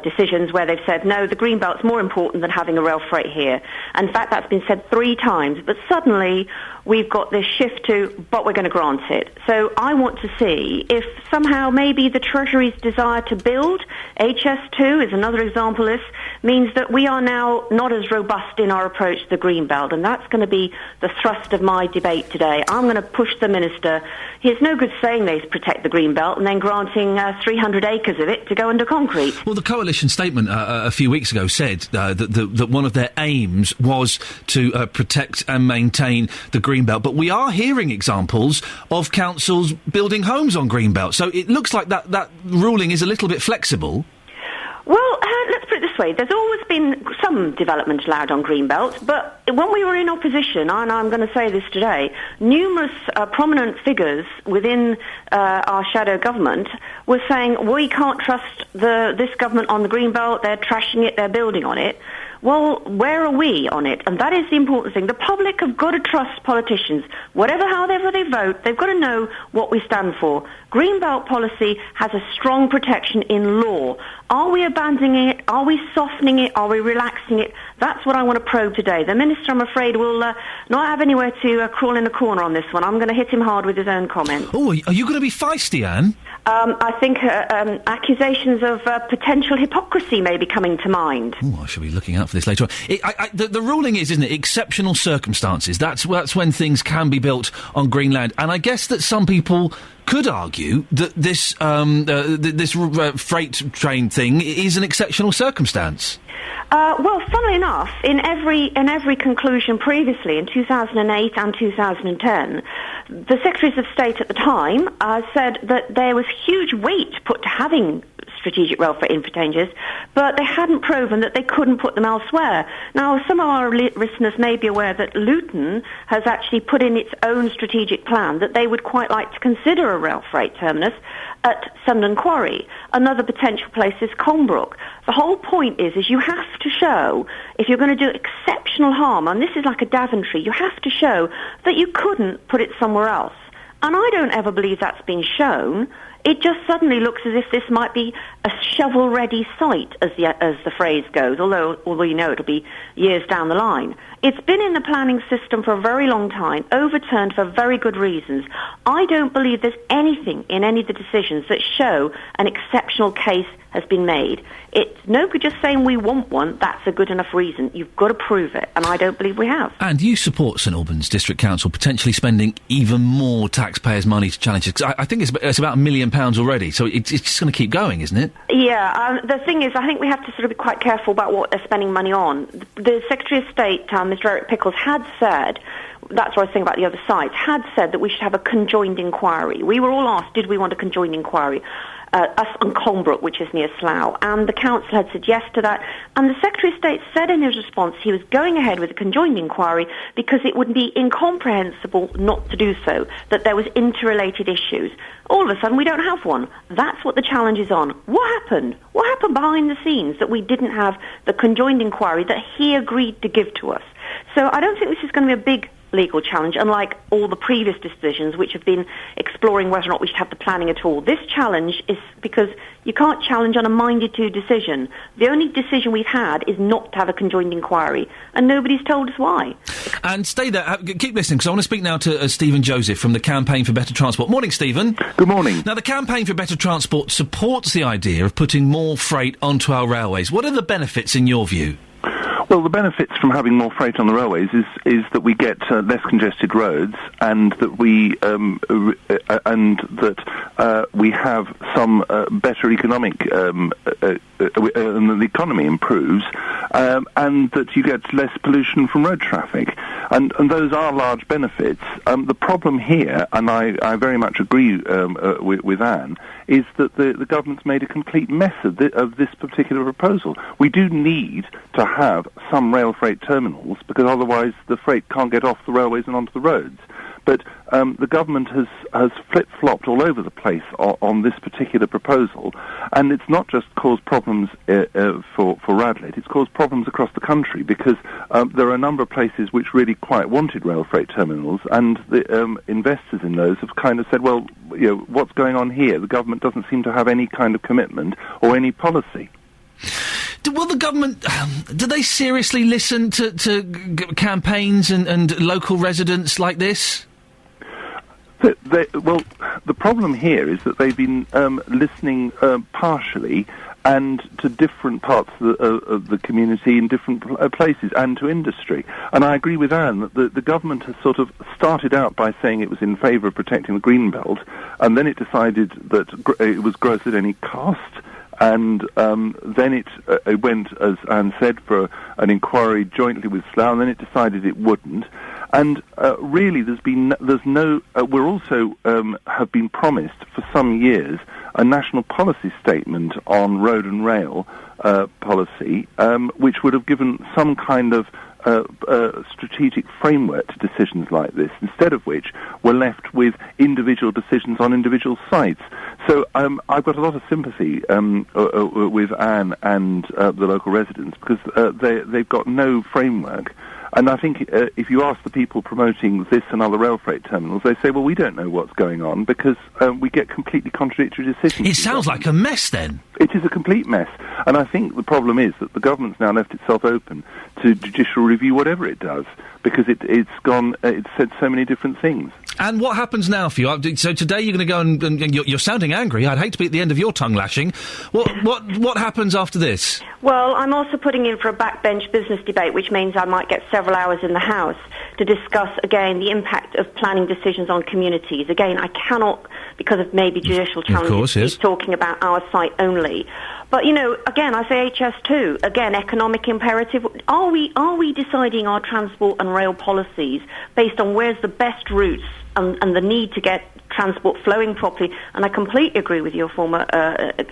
Speaker 17: decisions where they've said, no, the Greenbelt's more important than having a rail freight here. In fact, that's been said 3 times. But suddenly, we've got this shift to, but we're going to grant it. So I want to see if somehow maybe the Treasury's desire to build, HS2 is another example of this, means that we are now not as robust in our approach to the Greenbelt. And that's going to be the thrust of my debate today. I'm going to push the Minister. It's no good saying they protect the Greenbelt and then granting 300 acres of it to go under concrete.
Speaker 1: Well, the coalition statement a few weeks ago said that one of their aims was to protect and maintain the Greenbelt, but we are hearing examples of councils building homes on Greenbelt, so it looks like that ruling is a little bit flexible.
Speaker 17: Well, let's put it this way. There's always been some development allowed on Greenbelt, but when we were in opposition, and I'm going to say this today, numerous prominent figures within our shadow government were saying, we can't trust this government on the Greenbelt, they're trashing it, they're building on it. Well, where are we on it? And that is the important thing. The public have got to trust politicians. However they vote, they've got to know what we stand for. Greenbelt policy has a strong protection in law. Are we abandoning it? Are we softening it? Are we relaxing it? That's what I want to probe today. The Minister, I'm afraid, will not have anywhere to crawl in a corner on this one. I'm going to hit him hard with his own comments.
Speaker 1: Oh, are you going to be feisty, Anne?
Speaker 17: I think accusations of potential hypocrisy may be coming to mind.
Speaker 1: Oh, I shall be looking out for this later on. The ruling is, isn't it, exceptional circumstances. That's when things can be built on green land. And I guess that some people could argue that this freight train thing is an exceptional circumstance.
Speaker 17: Well, funnily enough, in every conclusion previously, in 2008 and 2010, the Secretaries of State at the time said that there was huge weight put to having strategic rail freight interchanges, but they hadn't proven that they couldn't put them elsewhere. Now, some of our listeners may be aware that Luton has actually put in its own strategic plan that they would quite like to consider a rail freight terminus at Sundon Quarry. Another potential place is Colnbrook. The whole point is you have to show, if you're going to do exceptional harm, and this is like a Daventry, you have to show that you couldn't put it somewhere else. And I don't ever believe that's been shown it just suddenly looks as if this might be a shovel-ready site, as the phrase goes, although you know it'll be years down the line. It's been in the planning system for a very long time, overturned for very good reasons. I don't believe there's anything in any of the decisions that show an exceptional case has been made. It's no good just saying we want one. That's a good enough reason. You've got to prove it, and I don't believe we have.
Speaker 1: And you support St Albans District Council potentially spending even more taxpayers' money to challenge it, 'cause I think it's about £1 million already, so it's just going to keep going, isn't it?
Speaker 17: Yeah, the thing is, I think we have to sort of be quite careful about what they're spending money on. The Secretary of State, Mr Eric Pickles, had said, that's what I was saying about the other sites, had said that we should have a conjoined inquiry. We were all asked, did we want a conjoined inquiry? Us on Colnbrook, which is near Slough, and the council had said yes to that, and the Secretary of State said in his response he was going ahead with a conjoined inquiry because it would be incomprehensible not to do so, that there was interrelated issues. All of a sudden we don't have one. That's what the challenge is on. What happened? What happened behind the scenes that we didn't have the conjoined inquiry that he agreed to give to us? So I don't think this is going to be a big legal challenge, unlike all the previous decisions which have been exploring whether or not we should have the planning at all. This challenge is because you can't challenge on a minded-to decision. The only decision we've had is not to have a conjoined inquiry, and nobody's told us why.
Speaker 1: And stay there, keep listening, because I want to speak now to Stephen Joseph from the Campaign for Better Transport. Morning, Stephen.
Speaker 18: Good morning.
Speaker 1: Now, the Campaign for Better Transport supports the idea of putting more freight onto our railways. What are the benefits in your view?
Speaker 18: Well, the benefits from having more freight on the railways is that we get less congested roads, and that we we have some better economic and the economy improves, and that you get less pollution from road traffic, and those are large benefits. The problem here, and I very much agree with Anne, is that the government's made a complete mess of this particular proposal. We do need to have some rail freight terminals, because otherwise the freight can't get off the railways and onto the roads. But the government has flip-flopped all over the place on this particular proposal, and it's not just caused problems for Radlett, it's caused problems across the country, because there are a number of places which really quite wanted rail freight terminals, and the investors in those have kind of said, well, you know, what's going on here? The government doesn't seem to have any kind of commitment or any policy.
Speaker 1: Will the government, do they seriously listen to campaigns and local residents like this?
Speaker 18: Well, the problem here is that they've been listening partially and to different parts of the community in different places, and to industry. And I agree with Anne that the government has sort of started out by saying it was in favour of protecting the green belt, and then it decided that it was growth at any cost. And then it went, as Anne said, for an inquiry jointly with Slough, and then it decided it wouldn't. And really, we're also have been promised for some years a national policy statement on road and rail policy, which would have given some kind of strategic framework to decisions like this, instead of which we're left with individual decisions on individual sites. So I've got a lot of sympathy with Anne and the local residents, because they've got no framework. And I think if you ask the people promoting this and other rail freight terminals, they say, well, we don't know what's going on, because we get completely contradictory decisions.
Speaker 1: It sounds like a mess, then.
Speaker 18: It is a complete mess. And I think the problem is that the government's now left itself open to judicial review, whatever it does, because it's said so many different things.
Speaker 1: And what happens now for you? So today you're going to go and you're sounding angry. I'd hate to be at the end of your tongue lashing. What happens after this?
Speaker 17: Well, I'm also putting in for a backbench business debate, which means I might get several hours in the House to discuss, again, the impact of planning decisions on communities. Again, I cannot, because of maybe judicial challenges,
Speaker 1: of course, yes,
Speaker 17: be talking about our site only. But, you know, again, I say HS2. Again, economic imperative. Are we deciding our transport and rail policies based on where's the best routes and the need to get transport flowing properly? And I completely agree with your former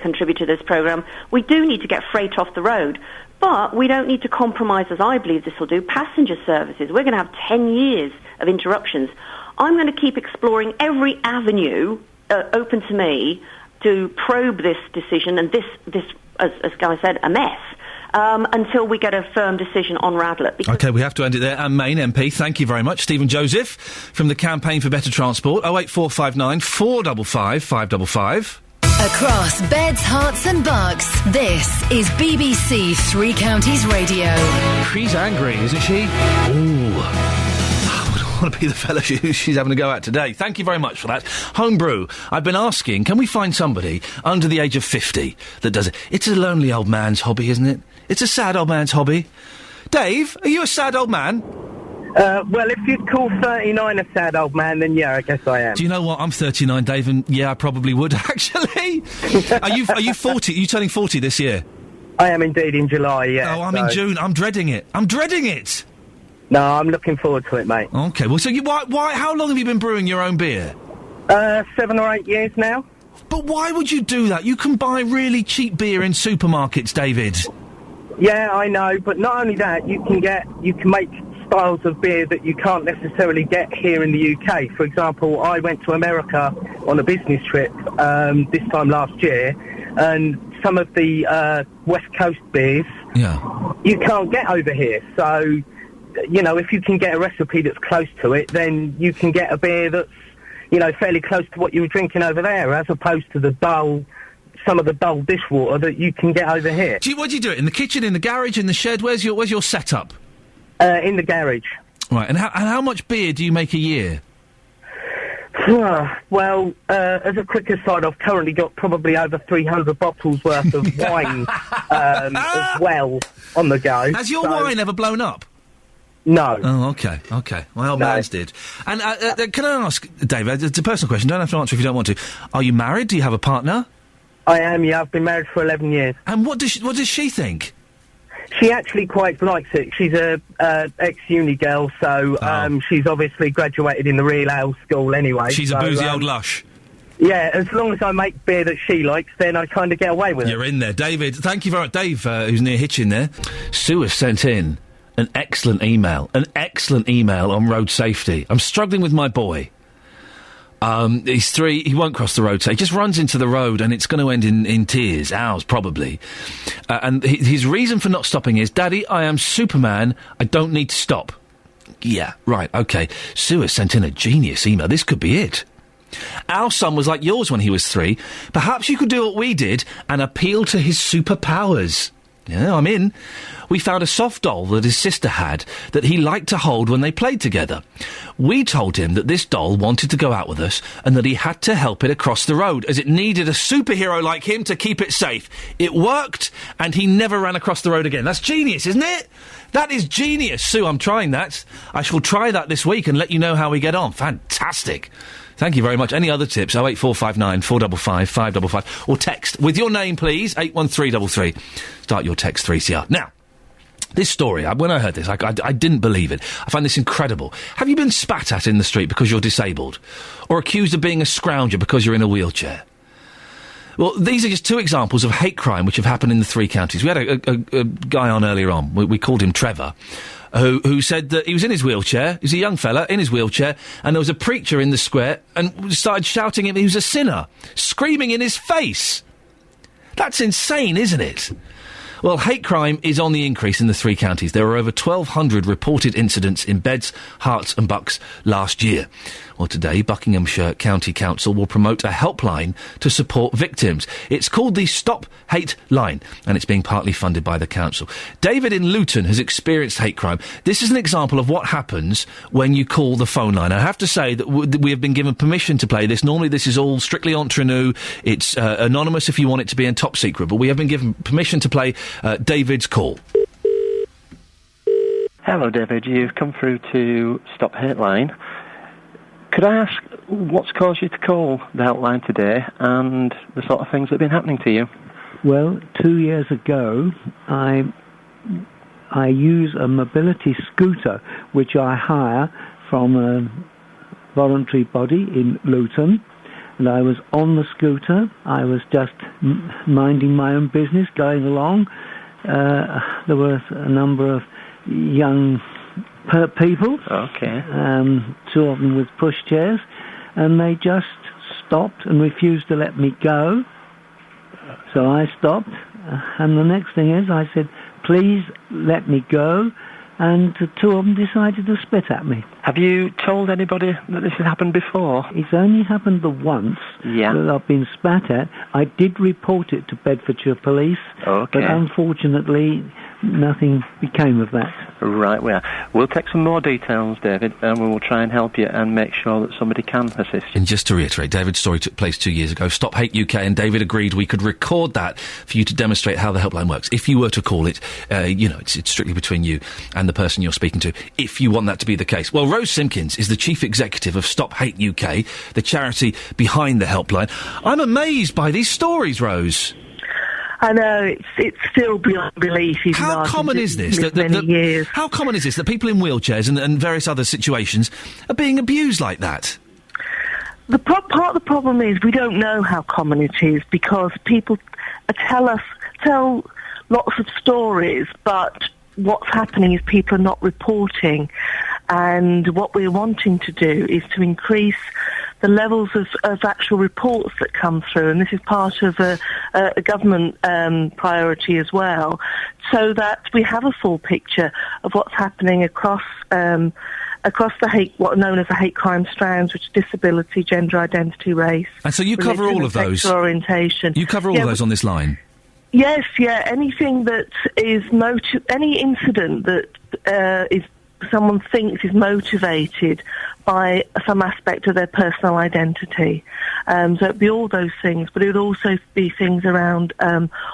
Speaker 17: contributor to this programme. We do need to get freight off the road. But we don't need to compromise, as I believe this will do, passenger services. We're going to have 10 years of interruptions. I'm going to keep exploring every avenue open to me to probe this decision, and this as Guy said, a mess, until we get a firm decision on Radlett.
Speaker 1: OK, we have to end it there. Anne Main, MP, thank you very much. Stephen Joseph from the Campaign for Better Transport, 08459 455 555.
Speaker 2: Across beds, hearts and bucks, this is BBC Three Counties Radio.
Speaker 1: She's angry, isn't she? Ooh. I want to be the fella she's having to go at today. Thank you very much for that. Homebrew. I've been asking, can we find somebody under the age of 50 that does it? It's a lonely old man's hobby, isn't it? It's a sad old man's hobby. Dave, are you a sad old man?
Speaker 19: Well, if you'd call 39 a sad old man, then yeah, I guess I am.
Speaker 1: Do you know what? I'm 39, Dave, and yeah, I probably would, actually. Are you 40? Are you turning 40 this year?
Speaker 19: I am indeed in July, yeah.
Speaker 1: Oh, I'm in June. I'm dreading it.
Speaker 19: No, I'm looking forward to it, mate.
Speaker 1: Okay, well, so how long have you been brewing your own beer?
Speaker 19: 7 or 8 years now.
Speaker 1: But why would you do that? You can buy really cheap beer in supermarkets, David.
Speaker 19: Yeah, I know, but not only that, you can make styles of beer that you can't necessarily get here in the UK. For example, I went to America on a business trip this time last year, and some of the West Coast beers you can't get over here. So, you know, if you can get a recipe that's close to it, then you can get a beer that's, you know, fairly close to what you were drinking over there, as opposed to some of the dull dishwater that you can get over here.
Speaker 1: What do you do it? In the kitchen, in the garage, in the shed? Where's your setup?
Speaker 19: In the garage.
Speaker 1: Right, and how much beer do you make a year?
Speaker 19: Well, as a quick aside, I've currently got probably over 300 bottles worth of wine as well on the go.
Speaker 1: Has your wine ever blown up?
Speaker 19: No.
Speaker 1: Oh, okay. My old man's did. And can I ask, David, it's a personal question, don't have to answer if you don't want to. Are you married? Do you have a partner?
Speaker 19: I am, yeah. I've been married for 11 years.
Speaker 1: And what does she think?
Speaker 19: She actually quite likes it. She's a ex-uni girl, so she's obviously graduated in the real ale school anyway.
Speaker 1: She's a boozy old lush.
Speaker 19: Yeah, as long as I make beer that she likes, then I kind of get away with it.
Speaker 1: You're in there. David, thank you very much. Dave, who's near Hitchin there. Sue has sent in an excellent email on road safety. I'm struggling with my boy. He's 3, he won't cross the road, so he just runs into the road and it's going to end in tears, ours probably. And his reason for not stopping is, Daddy, I am Superman, I don't need to stop. Yeah, right, okay. Sue has sent in a genius email, this could be it. Our son was like yours when he was 3. Perhaps you could do what we did and appeal to his superpowers. Yeah, I'm in. We found a soft doll that his sister had that he liked to hold when they played together. We told him that this doll wanted to go out with us and that he had to help it across the road as it needed a superhero like him to keep it safe. It worked and he never ran across the road again. That's genius, isn't it? That is genius. Sue, I'm trying that. I shall try that this week and let you know how we get on. Fantastic. Thank you very much. Any other tips? 08459 455 555. Or text with your name, please, 81333. Start your text 3CR. Now, this story, when I heard this, I didn't believe it. I find this incredible. Have you been spat at in the street because you're disabled? Or accused of being a scrounger because you're in a wheelchair? Well, these are just 2 examples of hate crime which have happened in the 3 counties. We had a guy on earlier on, we called him Trevor, who said that he was in his wheelchair, he's a young fella, in his wheelchair, and there was a preacher in the square and started shouting at him he was a sinner, screaming in his face. That's insane, isn't it? Well, hate crime is on the increase in the 3 counties. There were over 1,200 reported incidents in Beds, Herts and Bucks last year. Well, today, Buckinghamshire County Council will promote a helpline to support victims. It's called the Stop Hate Line, and it's being partly funded by the council. David in Luton has experienced hate crime. This is an example of what happens when you call the phone line. I have to say that we have been given permission to play this. Normally, this is all strictly entre nous. It's anonymous if you want it to be, and top secret. But we have been given permission to play David's call.
Speaker 20: Hello, David. You've come through to Stop Hate Line. Could I ask what's caused you to call the helpline today and the sort of things that have been happening to you?
Speaker 21: Well, 2 years ago, I use a mobility scooter which I hire from a voluntary body in Luton. And I was on the scooter. I was just minding my own business, going along. There was a number of young people.
Speaker 20: Okay.
Speaker 21: 2 of them with pushchairs, and they just stopped and refused to let me go. So I stopped, and the next thing is I said, please let me go. and the two of them decided to spit at me.
Speaker 20: Have you told anybody that this has happened before?
Speaker 21: It's only happened the once that I've been spat at. I did report it to Bedfordshire Police, but unfortunately nothing became of that.
Speaker 20: Right, we'll take some more details, David, and we will try and help you and make sure that somebody can assist you.
Speaker 1: And just to reiterate, David's story took place 2 years ago. Stop Hate UK, and David agreed we could record that for you to demonstrate how the helpline works. If you were to call it, it's strictly between you and the person you're speaking to, if you want that to be the case. Well, Rose Simpkins is the Chief Executive of Stop Hate UK, the charity behind the helpline. I'm amazed by these stories, Rose.
Speaker 3: I know, it's still beyond belief.
Speaker 1: How common is this?
Speaker 3: Years.
Speaker 1: How common is this that people in wheelchairs and various other situations are being abused like that?
Speaker 3: Part of the problem is we don't know how common it is because people tell lots of stories, but what's happening is people are not reporting. And what we're wanting to do is to increase the levels of actual reports that come through, and this is part of a government priority as well, so that we have a full picture of what's happening across the what are known as the hate crime strands, which are disability, gender identity, race.
Speaker 1: And so you cover all of those.
Speaker 3: Sexual orientation.
Speaker 1: You cover all of those on this line.
Speaker 3: Yes, anything that is any incident that is someone thinks is motivated by some aspect of their personal identity. So it'd be all those things, but it would also be things around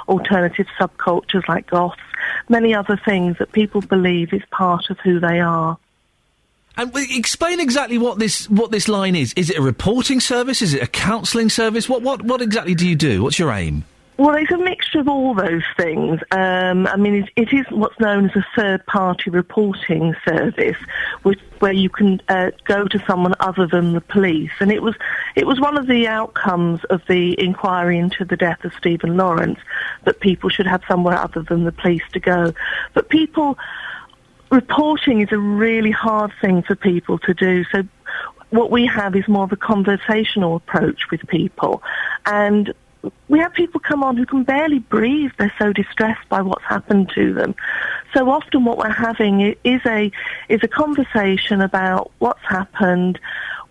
Speaker 3: alternative subcultures like goths, many other things that people believe is part of who they are.
Speaker 1: And explain exactly what this line is. Is it a reporting service? Is it a counselling service? What exactly do you do? What's your aim?
Speaker 3: Well, it's a mixture of all those things. It is what's known as a third-party reporting service, where you can go to someone other than the police. And it was one of the outcomes of the inquiry into the death of Stephen Lawrence that people should have somewhere other than the police to go. But reporting is a really hard thing for people to do. So what we have is more of a conversational approach with people, and we have people come on who can barely breathe. They're so distressed by what's happened to them. So often what we're having is a conversation about what's happened,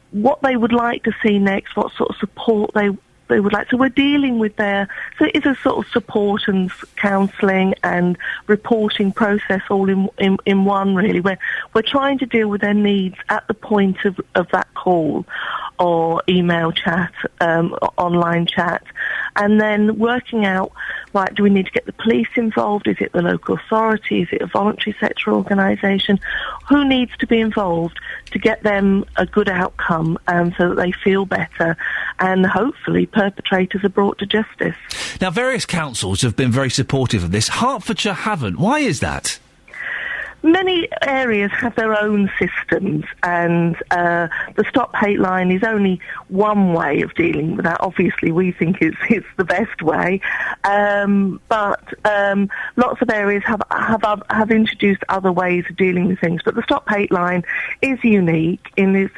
Speaker 3: what they would like to see next, what sort of support they would like. So we're dealing with so it is a sort of support and counselling and reporting process all in one, really. We're trying to deal with their needs at the point of that call or email chat, online chat, and then working out, right, do we need to get the police involved? Is it the local authority? Is it a voluntary sector organisation? Who needs to be involved to get them a good outcome so that they feel better, and hopefully perpetrators are brought to justice?
Speaker 1: Now, various councils have been very supportive of this. Hertfordshire haven't. Why is that?
Speaker 3: Many areas have their own systems, and the Stop Hate line is only one way of dealing with that. Obviously, we think it's the best way, but lots of areas have introduced other ways of dealing with things. But the Stop Hate line is unique in this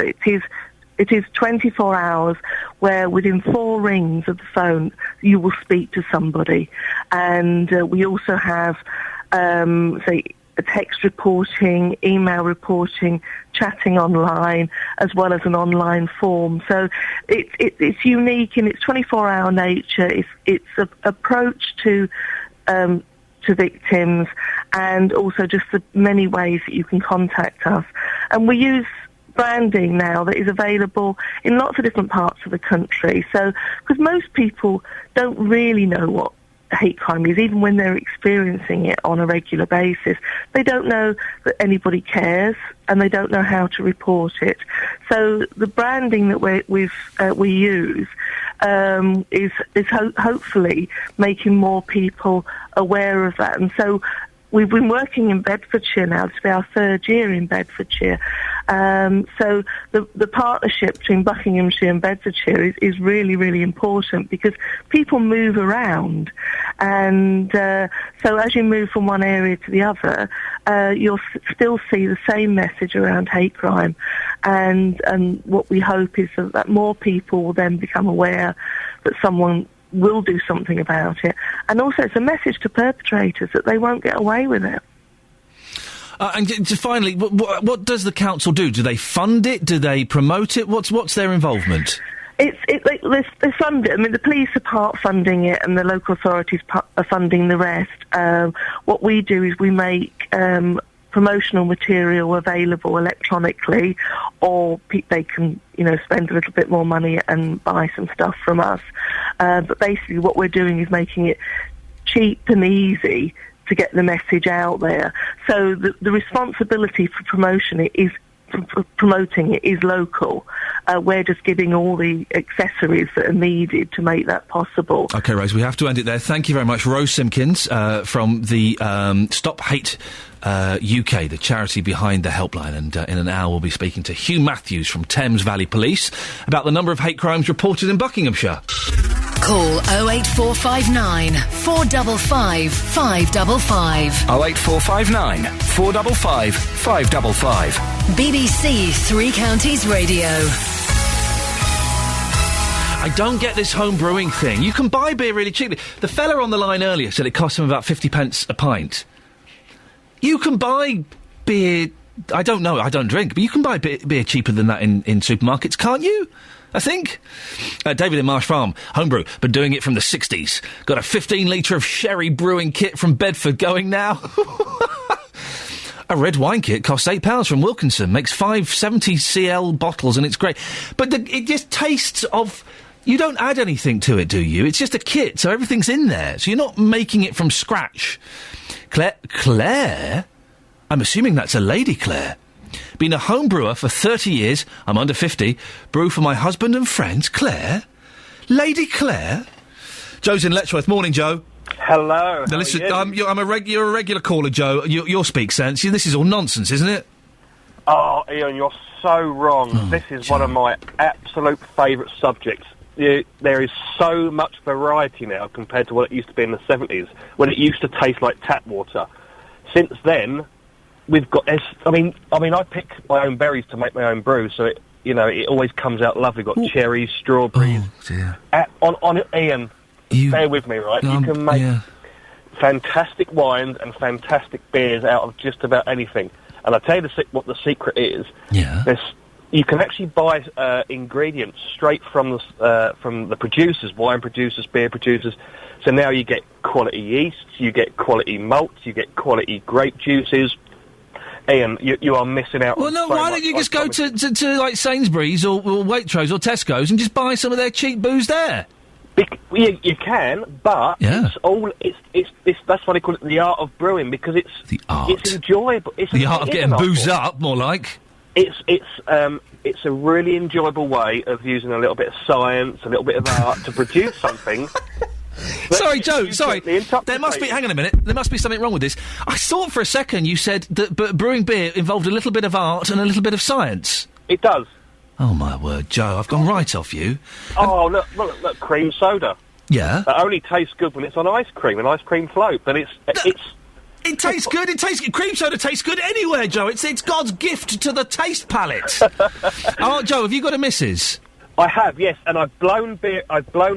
Speaker 3: it is 24 hours where within 4 rings of the phone you will speak to somebody, and we also have text reporting, email reporting, chatting online, as well as an online form. So it's unique in its 24-hour nature. It's an approach to victims, and also just the many ways that you can contact us. And we use branding now that is available in lots of different parts of the country. So, because most people don't really know what hate crime is, even when they're experiencing it on a regular basis. They don't know that anybody cares, and they don't know how to report it. So the branding that we use is hopefully making more people aware of that. And so we've been working in Bedfordshire now. This will be our 3rd year in Bedfordshire. So the partnership between Buckinghamshire and Bedfordshire is really, really important, because people move around. And so as you move from one area to the other, you'll still see the same message around hate crime. And what we hope is that more people will then become aware that someone will do something about it. And also it's a message to perpetrators that they won't get away with it.
Speaker 1: And just finally, what does the council do? Do they fund it? Do they promote it? What's their involvement?
Speaker 3: They fund it. I mean, the police are part funding it, and the local authorities are funding the rest. What we do is we make promotional material available electronically, or they can, spend a little bit more money and buy some stuff from us. But basically, what we're doing is making it cheap and easy to get the message out there. So the responsibility for promoting it is local. We're just giving all the accessories that are needed to make that possible.
Speaker 1: OK, Rose, we have to end it there. Thank you very much. Rose Simpkins from the Stop Hate UK, the charity behind the helpline. And in an hour we'll be speaking to Hugh Matthews from Thames Valley Police about the number of hate crimes reported in Buckinghamshire.
Speaker 2: Call 08459 455 555.
Speaker 6: 08459 455 555.
Speaker 2: BBC Three Counties Radio.
Speaker 1: I don't get this home brewing thing. You can buy beer really cheaply. The fella on the line earlier said it costs him about 50 pence a pint. You can buy beer... I don't know, I don't drink, but you can buy beer cheaper than that in supermarkets, can't you? I think. David in Marsh Farm, homebrew, been doing it from the 60s. Got a 15 litre of sherry brewing kit from Bedford going now. A red wine kit costs £8 from Wilkinson. Makes 570cl bottles and it's great. But it just tastes of... You don't add anything to it, do you? It's just a kit, so everything's in there. So you're not making it from scratch. Claire? I'm assuming that's a lady, Claire. Been a home brewer for 30 years. I'm under 50. Brew for my husband and friends. Claire? Lady Claire? Joe's in Letchworth. Morning, Joe.
Speaker 4: Hello.
Speaker 1: Now listen, you're a regular caller, Joe. You'll speak sense. This is all nonsense, isn't it?
Speaker 4: Oh, Iain, you're so wrong. This is one of my absolute favourite subjects. There is so much variety now compared to what it used to be in the 70s, when it used to taste like tap water. Since then, we've got... I mean, I pick my own berries to make my own brew, so it always comes out lovely. We've got cherries, strawberries...
Speaker 1: Oh, dear.
Speaker 4: On Iain, bear with me, right? You can make fantastic wines and fantastic beers out of just about anything. And I'll tell you what the secret is.
Speaker 1: Yeah.
Speaker 4: You can actually buy ingredients straight from the producers, wine producers, beer producers. So now you get quality yeasts, you get quality malts, you get quality grape juices. Iain, you are missing out.
Speaker 1: Well, no, why don't you just go to like Sainsbury's or Waitrose or Tesco's and just buy some of their cheap booze there?
Speaker 4: You can, but it's that's why they call it the art of brewing, because it's the art. It's enjoyable. It's
Speaker 1: the art of getting boozed up, more like.
Speaker 4: It's a really enjoyable way of using a little bit of science, a little bit of art to produce something.
Speaker 1: Sorry, Joe, sorry. There must be... Hang on a minute. There must be something wrong with this. I thought for a second you said that brewing beer involved a little bit of art and a little bit of science.
Speaker 4: It does.
Speaker 1: Oh, my word, Joe, I've gone right off you.
Speaker 4: Oh, look, cream soda.
Speaker 1: Yeah?
Speaker 4: That only tastes good when it's on ice cream, an ice cream float, but it's...
Speaker 1: It tastes good. Cream soda tastes good anywhere, Joe. It's God's gift to the taste palate. Oh, Joe, have you got a missus?
Speaker 4: I have, yes, and I've blown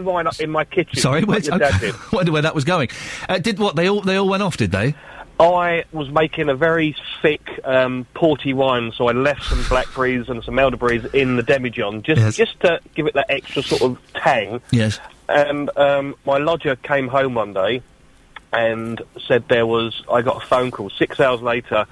Speaker 4: wine up in my kitchen.
Speaker 1: Sorry,
Speaker 4: like your dad did.
Speaker 1: I wonder where that was going. They all went off, did they?
Speaker 4: I was making a very thick, porty wine, so I left some blackberries and some elderberries in the demijohn, just to give it that extra sort of tang.
Speaker 1: Yes.
Speaker 4: And my lodger came home one day and said I got a phone call. 6 hours later,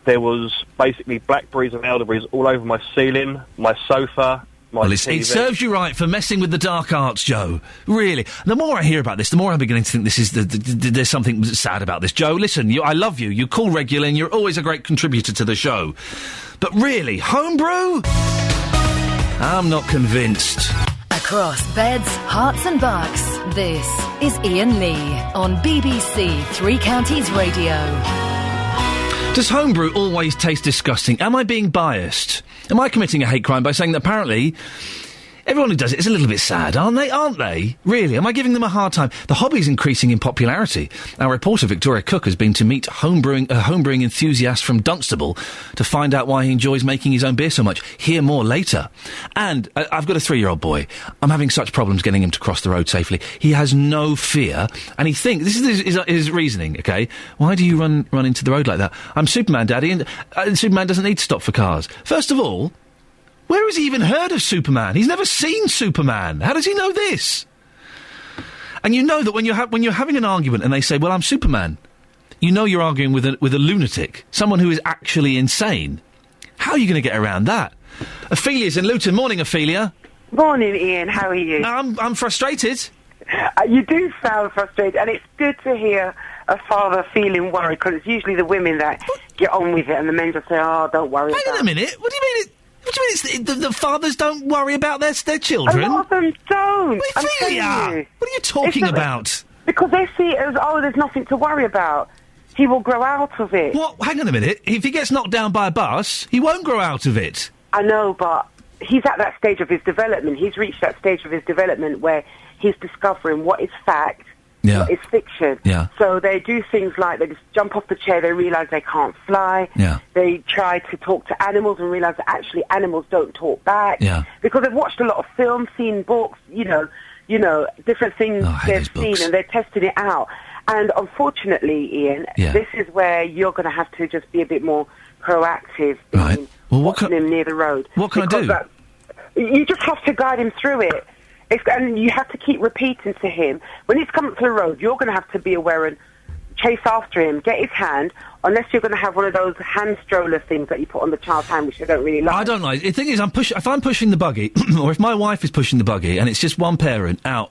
Speaker 4: there was basically blackberries and elderberries all over my ceiling, my sofa, my TV.
Speaker 1: It serves you right for messing with the dark arts, Joe. Really. The more I hear about this, the more I'm beginning to think this is there's something sad about this. Joe, listen, I love you. You call regularly and you're always a great contributor to the show. But really, homebrew? I'm not convinced.
Speaker 2: Across beds, hearts and bucks, this is Iain Lee on BBC Three Counties Radio.
Speaker 1: Does homebrew always taste disgusting? Am I being biased? Am I committing a hate crime by saying that apparently Everyone who does it is a little bit sad, aren't they? Really? Am I giving them a hard time? The hobby's increasing in popularity. Our reporter, Victoria Cook, has been to meet a homebrewing enthusiast from Dunstable to find out why he enjoys making his own beer so much. Hear more later. And I've got a 3-year-old boy. I'm having such problems getting him to cross the road safely. He has no fear, and he thinks... This is his reasoning, OK? Why do you run into the road like that? I'm Superman, Daddy, and Superman doesn't need to stop for cars. First of all... Where has he even heard of Superman? He's never seen Superman. How does he know this? And you know that when you're having an argument and they say, well, I'm Superman, you know you're arguing with a lunatic, someone who is actually insane. How are you going to get around that? Ophelia's in Luton. Morning, Ophelia.
Speaker 7: Morning, Ian. How are you?
Speaker 1: I'm frustrated.
Speaker 7: You do sound frustrated, and it's good to hear a father feeling worried, because it's usually the women that get on with it, and the men just say, oh, don't worry
Speaker 1: Hang on a minute. What do you mean What do you mean the fathers don't worry about their children?
Speaker 7: A lot of them don't.
Speaker 1: Ophelia! What are you talking about?
Speaker 7: Because they see it as, there's nothing to worry about. He will grow out of it.
Speaker 1: What? Hang on a minute. If he gets knocked down by a bus, he won't grow out of it.
Speaker 7: I know, but he's at that stage of his development. He's reached that stage of his development where he's discovering what is fact, what is fiction.
Speaker 1: Yeah.
Speaker 7: So they do things like they just jump off the chair, they realise they can't fly.
Speaker 1: Yeah.
Speaker 7: They try to talk to animals and realise that actually animals don't talk back.
Speaker 1: Yeah.
Speaker 7: Because they've watched a lot of films, seen books, you know, different things they've seen, and they're testing it out. And unfortunately, Ian, this is where you're going to have to just be a bit more proactive in watching him near the road.
Speaker 1: What can I do?
Speaker 7: You just have to guide him through it. And you have to keep repeating to him, when he's coming to the road, you're going to have to be aware and chase after him, get his hand, unless you're going to have one of those hand stroller things that you put on the child's hand, which I don't really like.
Speaker 1: I don't like. The thing is, if I'm pushing the buggy, or if my wife is pushing the buggy, and it's just one parent out,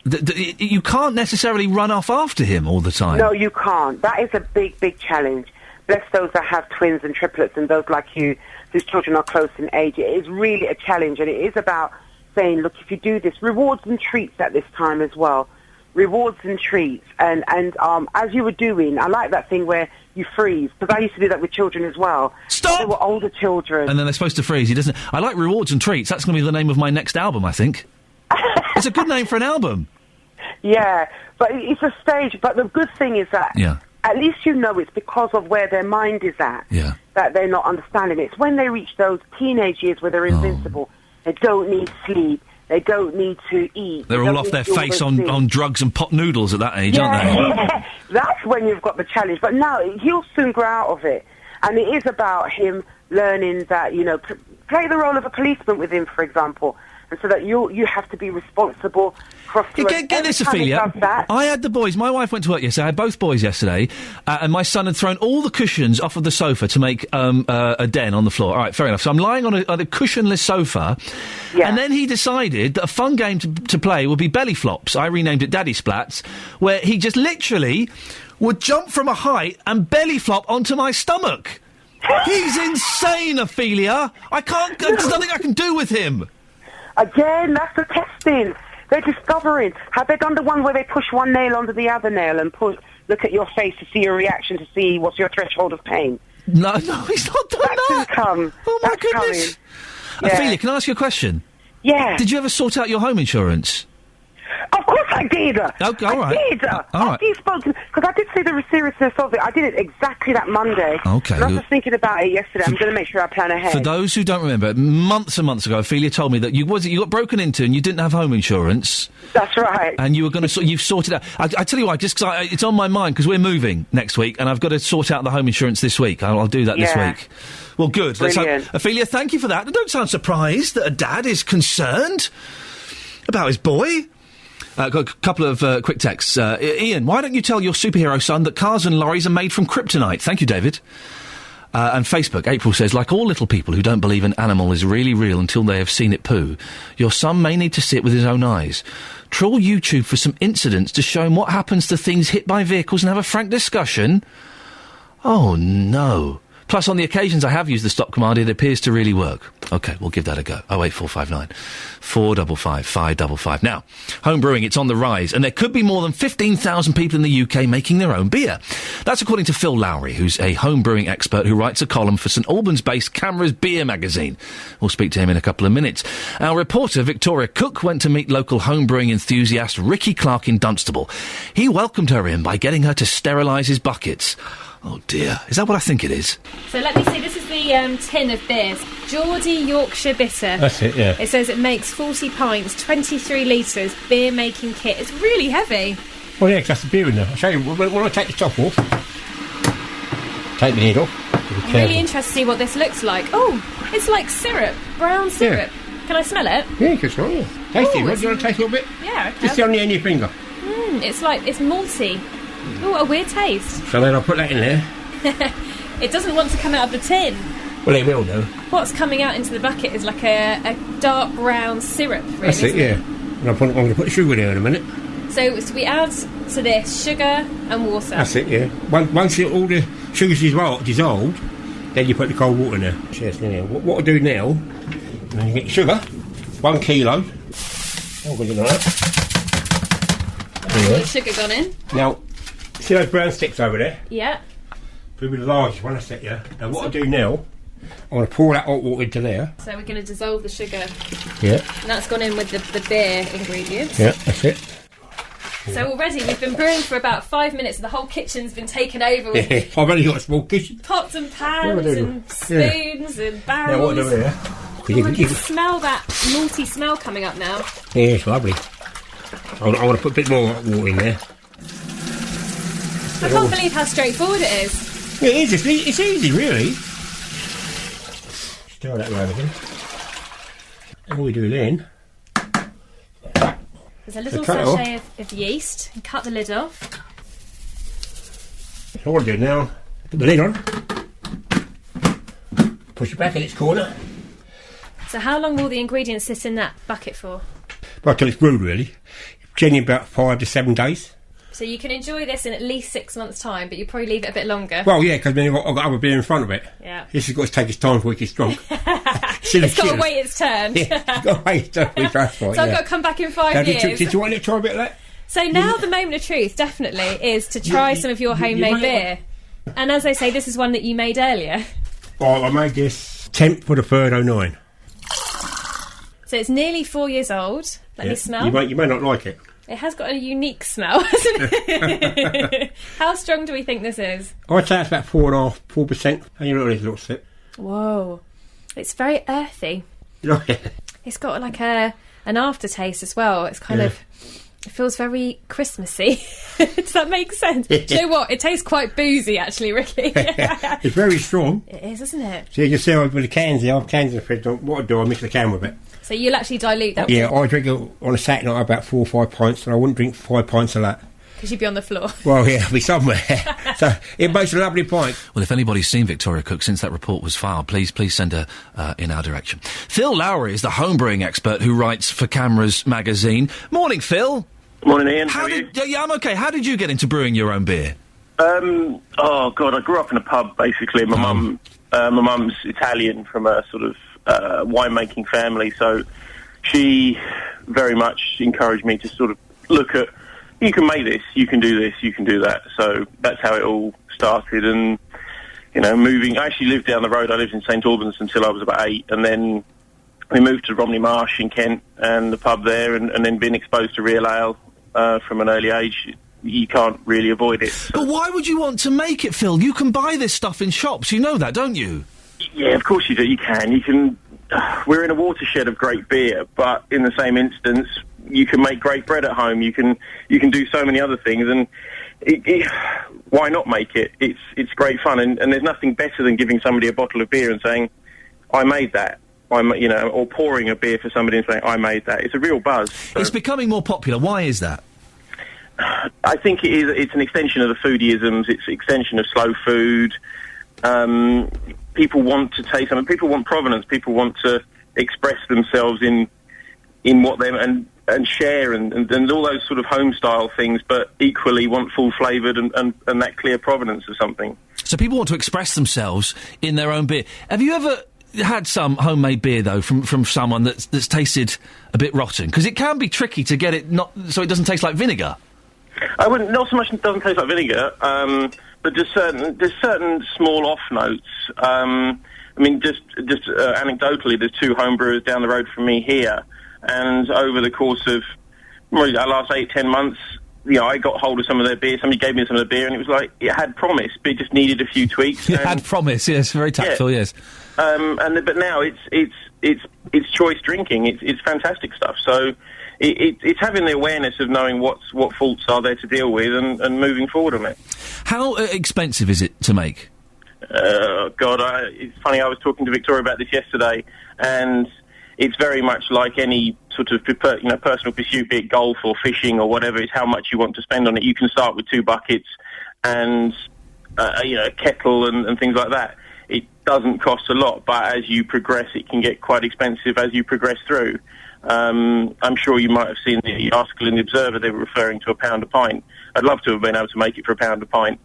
Speaker 1: you can't necessarily run off after him all the time.
Speaker 7: No, you can't. That is a big, big challenge. Bless those that have twins and triplets and those like you, whose children are close in age. It is really a challenge, and it is about saying, look, if you do this, rewards and treats at this time as well. Rewards and treats. And as you were doing, I like that thing where you freeze, because I used to do that with children as well.
Speaker 1: Stop!
Speaker 7: They were older children.
Speaker 1: And then they're supposed to freeze. He doesn't. I like rewards and treats. That's going to be the name of my next album, I think. It's a good name for an album.
Speaker 7: Yeah, but it's a stage. But the good thing is that at least you know it's because of where their mind is at that they're not understanding it. It's when they reach those teenage years where they're invincible. They don't need sleep. They don't need to eat.
Speaker 1: They're all off their face on drugs and pot noodles at that age, aren't they?
Speaker 7: Yeah, that's when you've got the challenge. But no, he'll soon grow out of it. And it is about him learning that, play the role of a policeman with him, for example. And so that you have to be responsible.
Speaker 1: Get this, Ophelia. I had the boys. My wife went to work yesterday. I had both boys yesterday, and my son had thrown all the cushions off of the sofa to make a den on the floor. All right, fair enough. So I'm lying on a cushionless sofa, and then he decided that a fun game to play would be belly flops. I renamed it Daddy Splats, where he just literally would jump from a height and belly flop onto my stomach. He's insane, Ophelia. There's nothing I can do with him.
Speaker 7: Again, that's the testing. They're discovering. Have they done the one where they push one nail onto the other nail and look at your face to see your reaction, to see what's your threshold of pain?
Speaker 1: No, he's not done that.
Speaker 7: Come.
Speaker 1: Oh, my goodness. Ophelia, can I ask you a question?
Speaker 7: Yeah.
Speaker 1: Did you ever sort out your home insurance?
Speaker 7: Of course I did.
Speaker 1: Okay, all right.
Speaker 7: I did. After you spoke to me, because I did see the seriousness of it. I did it exactly that Monday.
Speaker 1: Okay.
Speaker 7: And I was just thinking about it yesterday. I'm going to make sure I plan ahead.
Speaker 1: For those who don't remember, months and months ago, Ophelia told me that you got broken into and you didn't have home insurance.
Speaker 7: That's right.
Speaker 1: And you were going to you've sorted out. I tell you why, just because it's on my mind, because we're moving next week, and I've got to sort out the home insurance this week. I'll do that this week. Well, good.
Speaker 7: Brilliant.
Speaker 1: Ophelia, thank you for that. Don't sound surprised that a dad is concerned about his boy. Got a couple of quick texts. Ian, why don't you tell your superhero son that cars and lorries are made from kryptonite? Thank you, David. And Facebook, April says, like all little people who don't believe an animal is really real until they have seen it poo, your son may need to see it with his own eyes. Trawl YouTube for some incidents to show him what happens to things hit by vehicles and have a frank discussion. Oh, no. Plus, on the occasions I have used the stop command, it appears to really work. OK, we'll give that a go. 08459 455 555. Now, home brewing, it's on the rise, and there could be more than 15,000 people in the UK making their own beer. That's according to Phil Lowry, who's a home brewing expert who writes a column for St Albans-based Camera's Beer magazine. We'll speak to him in a couple of minutes. Our reporter, Victoria Cook, went to meet local home brewing enthusiast Ricky Clark in Dunstable. He welcomed her in by getting her to sterilise his buckets. Oh dear, is that what I think it is?
Speaker 8: So let me see, this is the tin of beers. Geordie Yorkshire Bitter.
Speaker 9: That's it, yeah.
Speaker 8: It says it makes 40 pints, 23 litres, beer making kit. It's really heavy.
Speaker 9: Well, yeah, 'cause that's the beer in there. I'll show you, when I take the top off, take the lid off.
Speaker 8: I'm really interested to see what this looks like. Oh, it's like syrup, brown syrup. Yeah. Can I smell it?
Speaker 9: Yeah, you can smell it. Taste it, do you want to taste a little bit?
Speaker 8: Yeah, okay.
Speaker 9: Just on the end of your finger.
Speaker 8: It's malty. Oh, a weird taste.
Speaker 9: So then I'll put that in there.
Speaker 8: It doesn't want to come out of the tin.
Speaker 9: Well, it will do.
Speaker 8: What's coming out into the bucket is like a dark brown syrup, really.
Speaker 9: That's it, yeah. And I'm going to put sugar there in a minute.
Speaker 8: So we add to this sugar and water.
Speaker 9: That's it, yeah. Once all the sugar's dissolved, then you put the cold water in there. Cheers, now. What I'll do now, then you get your sugar, 1 kilo. Oh, good enough.
Speaker 8: Anyway. Sugar gone in.
Speaker 9: Now, see those brown sticks over there?
Speaker 8: Yeah.
Speaker 9: Probably the largest one, that's it, yeah. Now what I do now, I'm going to pour that hot water into there.
Speaker 8: So we're going to dissolve the sugar.
Speaker 9: Yeah.
Speaker 8: And that's gone in with the beer ingredients.
Speaker 9: Yeah, that's it.
Speaker 8: So already we've been brewing for about 5 minutes and the whole kitchen's been taken over with
Speaker 9: I've only got a small kitchen.
Speaker 8: pots and pans and spoons and barrels.
Speaker 9: Now what I do here...
Speaker 8: I can smell that malty smell coming up now.
Speaker 9: Yeah, it's lovely. I want to put a bit more water in there.
Speaker 8: I can't believe how straightforward it is.
Speaker 9: It is, it's easy, really. Stir that around again. And all we do then...
Speaker 8: There's a little sachet of yeast, and cut the lid off.
Speaker 9: So what I do now, put the lid on, push it back in its corner.
Speaker 8: So how long will the ingredients sit in that bucket for?
Speaker 9: Well, till it's brewed, really. Generally about 5 to 7 days.
Speaker 8: So you can enjoy this in at least 6 months' time, but you probably leave it a bit longer.
Speaker 9: Well, yeah, because then I've got other beer in front of it.
Speaker 8: Yeah.
Speaker 9: This has got to take its time before it gets drunk.
Speaker 8: It's got to wait its turn.
Speaker 9: Yeah, it's got to wait its turn. That's right,
Speaker 8: so I've got to come back in 5 years.
Speaker 9: Did you want to try a bit of that?
Speaker 8: So now the moment of truth, definitely, is to try some of your homemade beer. And as I say, this is one that you made earlier.
Speaker 9: Well, I made this 10th for the 3rd 09.
Speaker 8: So it's nearly 4 years old. Let me smell.
Speaker 9: You may not like it.
Speaker 8: It has got a unique smell, hasn't it? How strong do we think this is?
Speaker 9: I'd say it's about 4.5%. And you look at this little sip.
Speaker 8: Whoa. It's very earthy.
Speaker 9: You like it?
Speaker 8: It's got like an aftertaste as well. It's kind of... It feels very Christmassy. Does that make sense? Do you know what? It tastes quite boozy, actually, Ricky.
Speaker 9: It's very strong.
Speaker 8: It is, isn't it?
Speaker 9: So you can see with the cans there, I have cans in the fridge. What I do, I mix the can with it.
Speaker 8: So you'll actually dilute that?
Speaker 9: Yeah, I drink it on a Saturday night about 4 or 5 pints, and I wouldn't drink 5 pints of that.
Speaker 8: Because you'd be on the floor.
Speaker 9: Well, yeah, I'd be somewhere. So it makes a lovely pint.
Speaker 1: Well, if anybody's seen Victoria Cook since that report was filed, please send her in our direction. Phil Lowry is the homebrewing expert who writes for Camera's magazine. Morning, Phil.
Speaker 22: Morning, Ian. How are you?
Speaker 1: Yeah, I'm okay. How did you get into brewing your own beer?
Speaker 22: Oh, God, I grew up in a pub, basically. My mum's Italian from a sort of winemaking family, so she very much encouraged me to sort of look at, you can make this, you can do this, you can do that. So that's how it all started. And, you know, moving, I actually lived down the road. I lived in St Albans until I was about 8, and then we moved to Romney Marsh in Kent and the pub there, and then being exposed to real ale from an early age, you can't really avoid it. So.
Speaker 1: But why would you want to make it, Phil? You can buy this stuff in shops. You know that, don't you?
Speaker 22: Yeah, of course you do. You can. We're in a watershed of great beer, but in the same instance, you can make great bread at home. You can do so many other things, and why not make it? It's great fun, and there's nothing better than giving somebody a bottle of beer and saying, "I made that." Or pouring a beer for somebody and saying, "I made that." It's a real buzz. So.
Speaker 1: It's becoming more popular. Why is that?
Speaker 22: I think it is. It's an extension of the foodieisms. It's an extension of slow food. People want to taste something. People want provenance. People want to express themselves in what they and share and all those sort of home style things, but equally want full flavoured and that clear provenance of something.
Speaker 1: So people want to express themselves in their own beer. Have you ever had some homemade beer, though, from someone that's tasted a bit rotten? Because it can be tricky to get it not so it doesn't taste like vinegar.
Speaker 22: I wouldn't, not so much it doesn't taste like vinegar, but there's certain small off notes. I mean, just anecdotally, there's 2 homebrewers down the road from me here, and over the course of the last 8-10 months, I got hold of some of their beer. Somebody gave me some of the beer, and it was like it had promise, but it just needed a few tweaks.
Speaker 1: It had promise, yes, very tactful, yes.
Speaker 22: But now it's choice drinking. It's fantastic stuff. So it's having the awareness of knowing what faults are there to deal with and moving forward on it.
Speaker 1: How expensive is it to make?
Speaker 22: It's funny. I was talking to Victoria about this yesterday, and it's very much like any sort of personal pursuit, be it golf or fishing or whatever. It's how much you want to spend on it. You can start with 2 buckets and a kettle and things like that. It doesn't cost a lot, but as you progress, it can get quite expensive as you progress through. I'm sure you might have seen the article in the Observer. They were referring to £1 a pint. I'd love to have been able to make it for £1 a pint.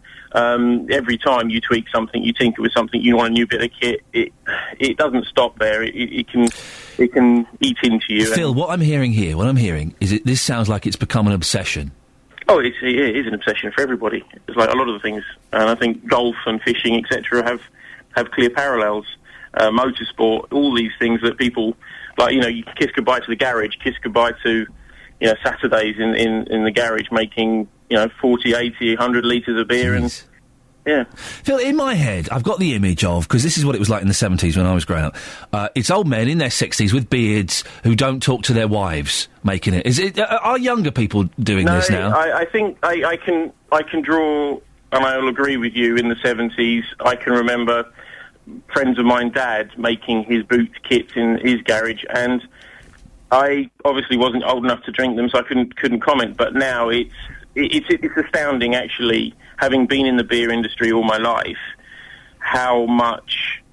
Speaker 22: Every time you tweak something, you tinker with something, you want a new bit of kit. It doesn't stop there. It can eat into you.
Speaker 1: Phil, what I'm hearing is this sounds like it's become an obsession.
Speaker 22: Oh, it is an obsession for everybody. It's like a lot of the things, and I think golf and fishing, etc., have clear parallels. Motorsport, all these things that people like. You kiss goodbye to the garage, kiss goodbye to Saturdays in the garage making 40, 80, 100 litres of beer.
Speaker 1: Jeez.
Speaker 22: And yeah.
Speaker 1: Phil, in my head, I've got the image of, because this is what it was like in the 70s when I was growing up, it's old men in their 60s with beards who don't talk to their wives making it. Is it? Are younger people doing this now?
Speaker 22: I think I can draw, and I will agree with you, in the 70s, I can remember friends of mine, Dad, making his boot kits in his garage, and I obviously wasn't old enough to drink them, so I couldn't comment, but now it's astounding, actually, having been in the beer industry all my life, how much,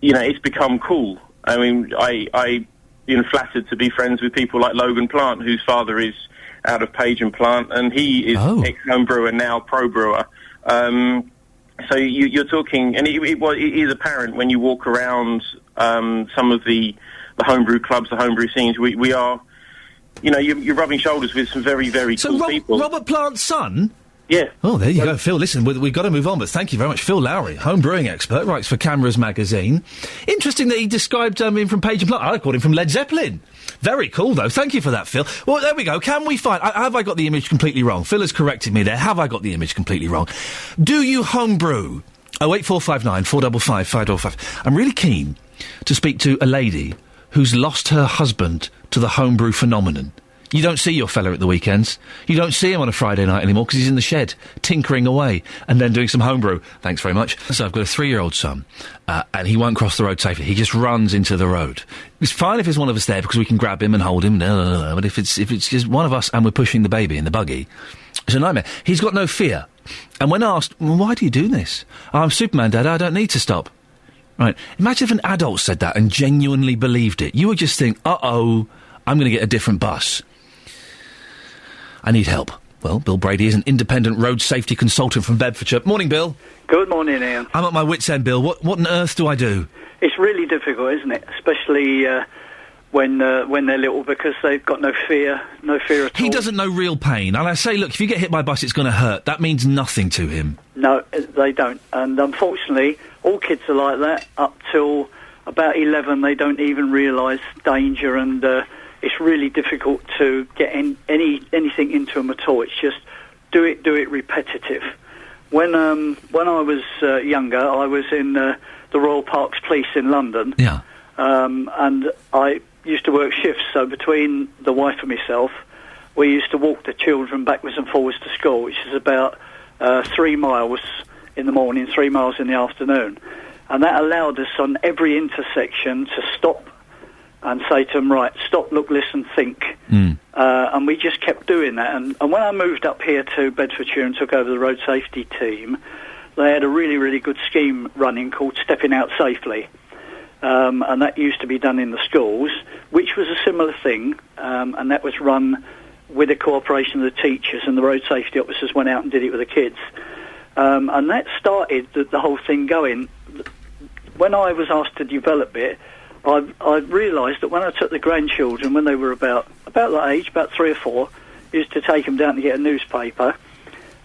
Speaker 22: it's become cool. I mean, I've been flattered to be friends with people like Logan Plant, whose father is out of Page and Plant, and he is ex-home brewer, now pro brewer. So you're talking, and it is apparent when you walk around some of the homebrew clubs, the homebrew scenes, we are, you're rubbing shoulders with some very, very cool people.
Speaker 1: Robert Plant's son?
Speaker 22: Yeah.
Speaker 1: Oh, there you go. Phil, listen, we've got to move on, but thank you very much. Phil Lowry, home brewing expert, writes for Cameras magazine. Interesting that he described him from Page and Plant. I called him from Led Zeppelin. Very cool, though. Thank you for that, Phil. Well, there we go. Can we find... have I got the image completely wrong? Phil has corrected me there. Have I got the image completely wrong? Do you homebrew? 08459 455 555. I'm really keen to speak to a lady who's lost her husband to the homebrew phenomenon. You don't see your fella at the weekends. You don't see him on a Friday night anymore because he's in the shed, tinkering away, and then doing some homebrew. Thanks very much. So I've got a 3-year-old son, and he won't cross the road safely. He just runs into the road. It's fine if there's one of us there because we can grab him and hold him, but if it's just one of us and we're pushing the baby in the buggy, it's a nightmare. He's got no fear. And when asked, well, why do you do this? I'm Superman, Dad, I don't need to stop. Right. Imagine if an adult said that and genuinely believed it. You would just think, uh-oh, I'm going to get a different bus. I need help. Well, Bill Brady is an independent road safety consultant from Bedfordshire. Morning, Bill.
Speaker 10: Good morning, Ian.
Speaker 1: I'm at my wit's end, Bill. What on earth do I do?
Speaker 10: It's really difficult, isn't it? Especially when they're little, because they've got no fear at all.
Speaker 1: He doesn't know real pain. And I say, look, if you get hit by a bus, it's going to hurt. That means nothing to him.
Speaker 10: No, they don't. And unfortunately, all kids are like that up till about 11. They don't even realise danger, and it's really difficult to get anything into them at all. It's just do it repetitive. When I was younger, I was in the Royal Parks Police in London.
Speaker 1: Yeah.
Speaker 10: And I used to work shifts, so between the wife and myself, we used to walk the children backwards and forwards to school, which is about 3 miles in the morning, 3 miles in the afternoon. And that allowed us on every intersection to stop and say to them, right, stop, look, listen, think. And we just kept doing that. And when I moved up here to Bedfordshire and took over the road safety team, they had a really, really good scheme running called Stepping Out Safely. And that used to be done in the schools, which was a similar thing, and that was run with the cooperation of the teachers, and the road safety officers went out and did it with the kids. And that started the whole thing going. When I was asked to develop it, I realised that when I took the grandchildren, when they were about that age, about 3 or 4, used to take them down to get a newspaper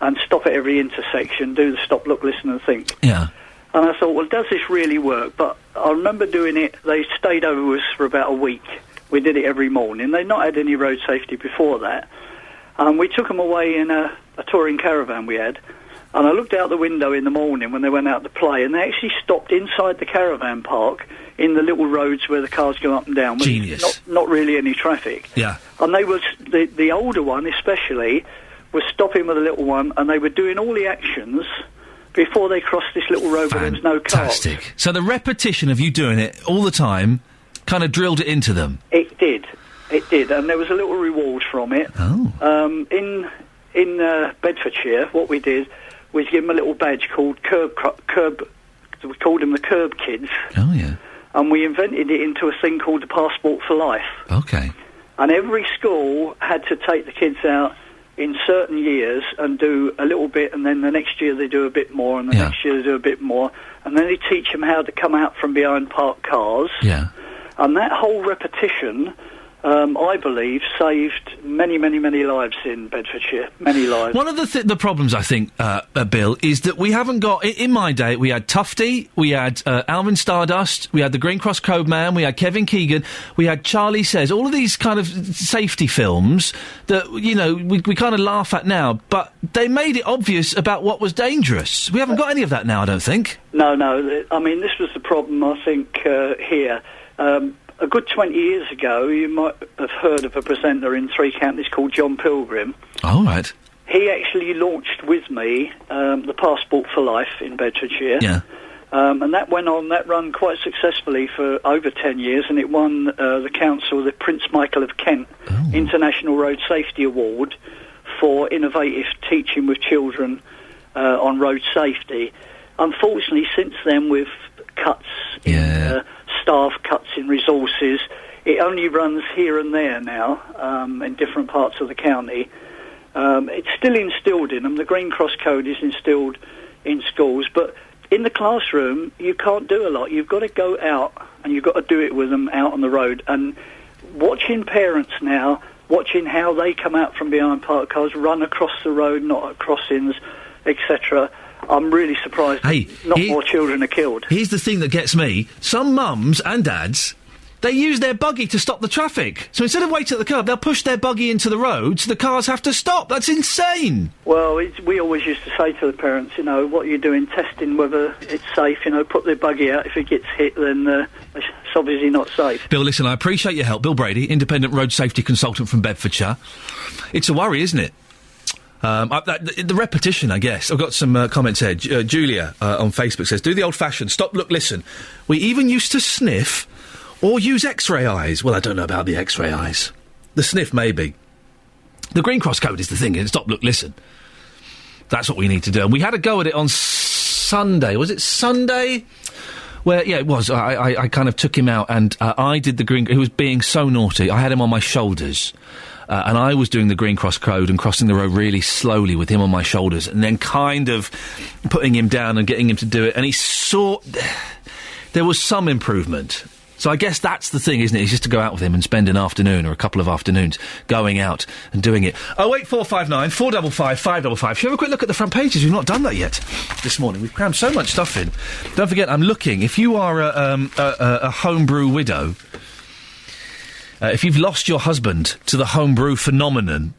Speaker 10: and stop at every intersection, do the stop, look, listen and think.
Speaker 1: Yeah.
Speaker 10: And I thought, well, does this really work? But I remember doing it. They stayed over with us for about a week. We did it every morning. They'd not had any road safety before that. And we took them away in a touring caravan we had. And I looked out the window in the morning when they went out to play, and they actually stopped inside the caravan park in the little roads where the cars go up and down.
Speaker 1: Genius.
Speaker 10: Not really any traffic.
Speaker 1: Yeah.
Speaker 10: And they was the older one especially was stopping with the little one, and they were doing all the actions before they crossed this little road where there was no cars.
Speaker 1: Fantastic. So the repetition of you doing it all the time kind of drilled it into them.
Speaker 10: It did, and there was a little reward from it.
Speaker 1: Oh.
Speaker 10: In Bedfordshire, what we did was give them a little badge called Curb. We called them the Curb Kids.
Speaker 1: Oh yeah.
Speaker 10: And we invented it into a thing called the Passport for Life.
Speaker 1: Okay.
Speaker 10: And every school had to take the kids out in certain years and do a little bit, and then the next year they do a bit more, and the next year they do a bit more, and then they teach them how to come out from behind parked cars.
Speaker 1: Yeah.
Speaker 10: And that whole repetition, I believe, saved many, many, many lives in Bedfordshire. Many lives.
Speaker 1: One of the problems, I think, Bill, is that we haven't got... In my day, we had Tufty, we had Alvin Stardust, we had the Green Cross Code Man, we had Kevin Keegan, we had Charlie Says, all of these kind of safety films that, you know, we kind of laugh at now, but they made it obvious about what was dangerous. We haven't got any of that now, I don't think.
Speaker 10: No. I mean, this was the problem, I think, here. A good 20 years ago, you might have heard of a presenter in 3 counties called John Pilgrim.
Speaker 1: Oh, right.
Speaker 10: He actually launched with me the Passport for Life in Bedfordshire.
Speaker 1: Yeah.
Speaker 10: And that run quite successfully for over 10 years, and it won the council the Prince Michael of Kent International Road Safety Award for innovative teaching with children on road safety. Unfortunately, since then, with cuts in staff, cuts in resources, it only runs here and there now in different parts of the county. It's still instilled in them. The Green Cross Code is instilled in schools, but in the classroom you can't do a lot. You've got to go out and you've got to do it with them out on the road. And watching parents now, watching how they come out from behind parked cars, run across the road, not at crossings, etc., I'm really surprised more children are killed.
Speaker 1: Here's the thing that gets me. Some mums and dads, they use their buggy to stop the traffic. So instead of waiting at the curb, they'll push their buggy into the road so the cars have to stop. That's insane.
Speaker 10: Well, we always used to say to the parents, you know, what you're doing, testing whether it's safe, you know, put their buggy out. If it gets hit, then it's obviously not safe.
Speaker 1: Bill, listen, I appreciate your help. Bill Brady, independent road safety consultant from Bedfordshire. It's a worry, isn't it? The repetition, I guess. I've got some comments here. Julia on Facebook says, do the old-fashioned stop, look, listen. We even used to sniff or use X-ray eyes. Well, I don't know about the X-ray eyes. The sniff, maybe. The Green Cross Code is the thing. Stop, look, listen. That's what we need to do. And we had a go at it on Sunday. Was it Sunday? Where, yeah, it was. I kind of took him out and I did the Green... He was being so naughty. I had him on my shoulders. And I was doing the Green Cross Code and crossing the road really slowly with him on my shoulders and then kind of putting him down and getting him to do it. And he saw... There was some improvement. So I guess that's the thing, isn't it? Is just to go out with him and spend an afternoon or a couple of afternoons going out and doing it. 08459 455 555. Shall we have a quick look at the front pages? We've not done that yet this morning. We've crammed so much stuff in. Don't forget, I'm looking. If you are a homebrew widow... if you've lost your husband to the homebrew phenomenon,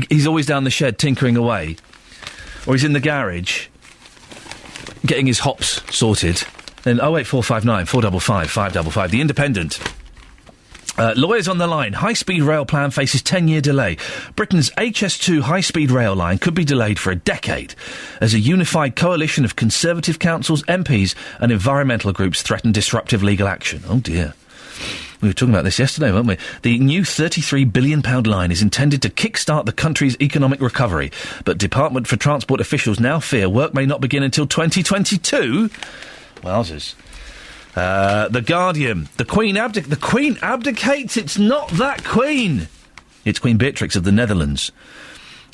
Speaker 1: he's always down the shed tinkering away, or he's in the garage getting his hops sorted, then 08459 455 555. The Independent. Lawyers on the line. High-speed rail plan faces 10-year delay. Britain's HS2 high-speed rail line could be delayed for a decade as a unified coalition of Conservative councils, MPs and environmental groups threaten disruptive legal action. Oh, dear. We were talking about this yesterday, weren't we? The new £33 billion line is intended to kickstart the country's economic recovery, but Department for Transport officials now fear work may not begin until 2022. Wowzers. The Guardian. The Queen abdicates. It's not that Queen. It's Queen Beatrix of the Netherlands.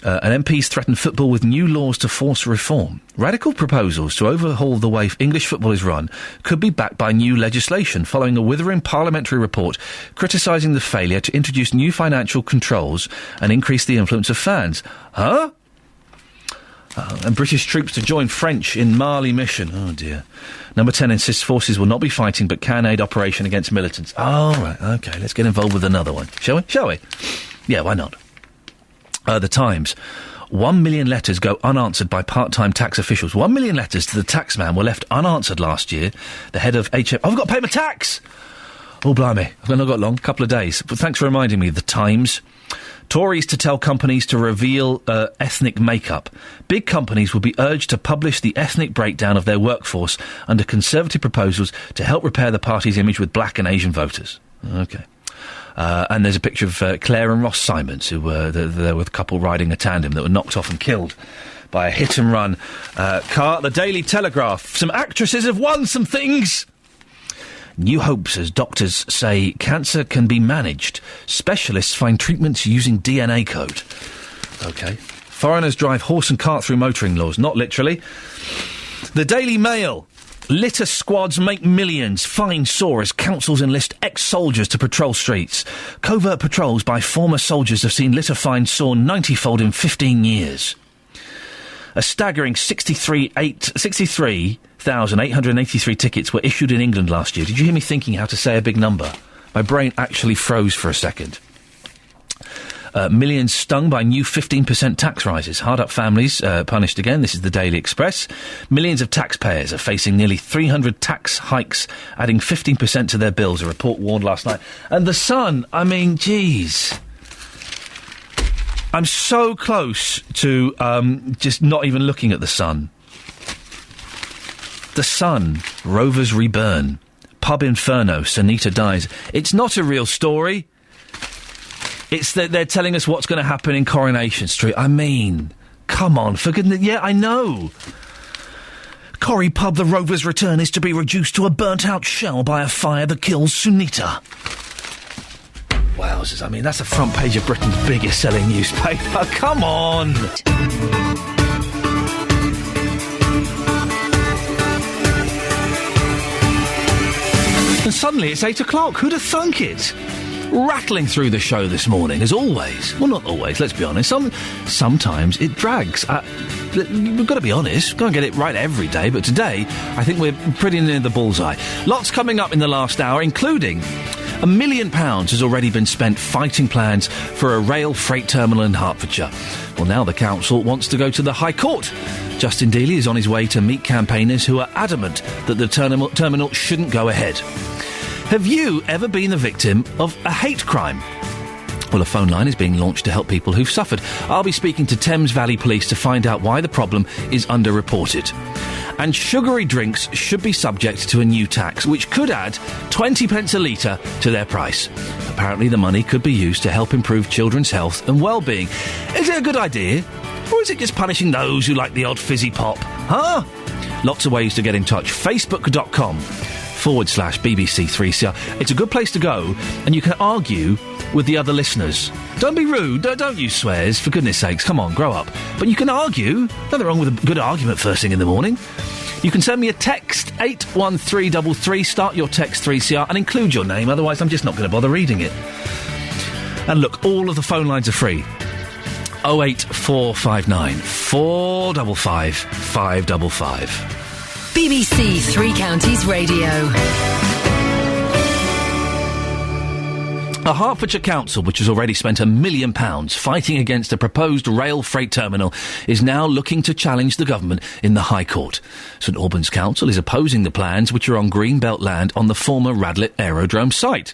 Speaker 1: And MPs threaten football with new laws to force reform. Radical proposals to overhaul the way English football is run could be backed by new legislation following a withering parliamentary report criticising the failure to introduce new financial controls and increase the influence of fans. Huh? And British troops to join French in Mali mission. Oh, dear. Number 10 insists forces will not be fighting but can aid operation against militants. Oh, right, OK, let's get involved with another one. Shall we? Yeah, why not? The Times. 1 million letters go unanswered by part-time tax officials. 1 million letters to the taxman were left unanswered last year. The head of HM... I've got to pay my tax! Oh, blimey. I've not got long. A couple of days. But thanks for reminding me. The Times. Tories to tell companies to reveal ethnic makeup. Big companies will be urged to publish the ethnic breakdown of their workforce under Conservative proposals to help repair the party's image with black and Asian voters. OK. And there's a picture of Claire and Ross Simons, who were there with a couple riding a tandem that were knocked off and killed by a hit-and-run car. The Daily Telegraph. Some actresses have won some things. New hopes as doctors say cancer can be managed. Specialists find treatments using DNA code. OK. Foreigners drive horse and cart through motoring laws. Not literally. The Daily Mail. Litter squads make millions. Fine soar as councils enlist ex-soldiers to patrol streets. Covert patrols by former soldiers have seen litter fines soar 90-fold in 15 years. A staggering 63,883 tickets were issued in England last year. Did you hear me thinking how to say a big number? My brain actually froze for a second. Millions stung by new 15% tax rises. Hard-up families punished again. This is the Daily Express. Millions of taxpayers are facing nearly 300 tax hikes, adding 15% to their bills, a report warned last night. And The Sun, I mean, geez. I'm so close to just not even looking at The Sun. The Sun, Rovers reburn. Pub inferno, Sunita dies. It's not a real story. It's that they're telling us what's going to happen in Coronation Street. I mean, come on, for goodness... Yeah, I know. Corrie Pub, the Rovers' return is to be reduced to a burnt-out shell by a fire that kills Sunita. Wowzers, I mean, that's the front page of Britain's biggest-selling newspaper. Come on! And suddenly it's 8 o'clock. Who'd have thunk it? Rattling through the show this morning, as always. Well, not always, let's be honest. Sometimes it drags. We've got to be honest. Can't get it right every day, but today, I think we're pretty near the bullseye. Lots coming up in the last hour, including £1 million has already been spent fighting plans for a rail freight terminal in Hertfordshire. Well, now the council wants to go to the High Court. Justin Dealey is on his way to meet campaigners who are adamant that the terminal shouldn't go ahead. Have you ever been the victim of a hate crime? Well, a phone line is being launched to help people who've suffered. I'll be speaking to Thames Valley Police to find out why the problem is underreported. And sugary drinks should be subject to a new tax, which could add 20 pence a litre to their price. Apparently the money could be used to help improve children's health and well-being. Is it a good idea? Or is it just punishing those who like the odd fizzy pop? Huh? Lots of ways to get in touch. Facebook.com/BBC3CR. It's a good place to go, and you can argue with the other listeners. Don't be rude, don't use swears, for goodness sakes, come on, grow up. But you can argue, nothing wrong with a good argument first thing in the morning. You can send me a text, 81333, start your text 3CR, and include your name, otherwise I'm just not going to bother reading it. And look, all of the phone lines are free. 08459 455 555.
Speaker 2: BBC Three Counties Radio.
Speaker 1: A Hertfordshire council, which has already spent £1 million fighting against a proposed rail freight terminal, is now looking to challenge the government in the High Court. St Albans Council is opposing the plans, which are on Greenbelt land on the former Radlett Aerodrome site.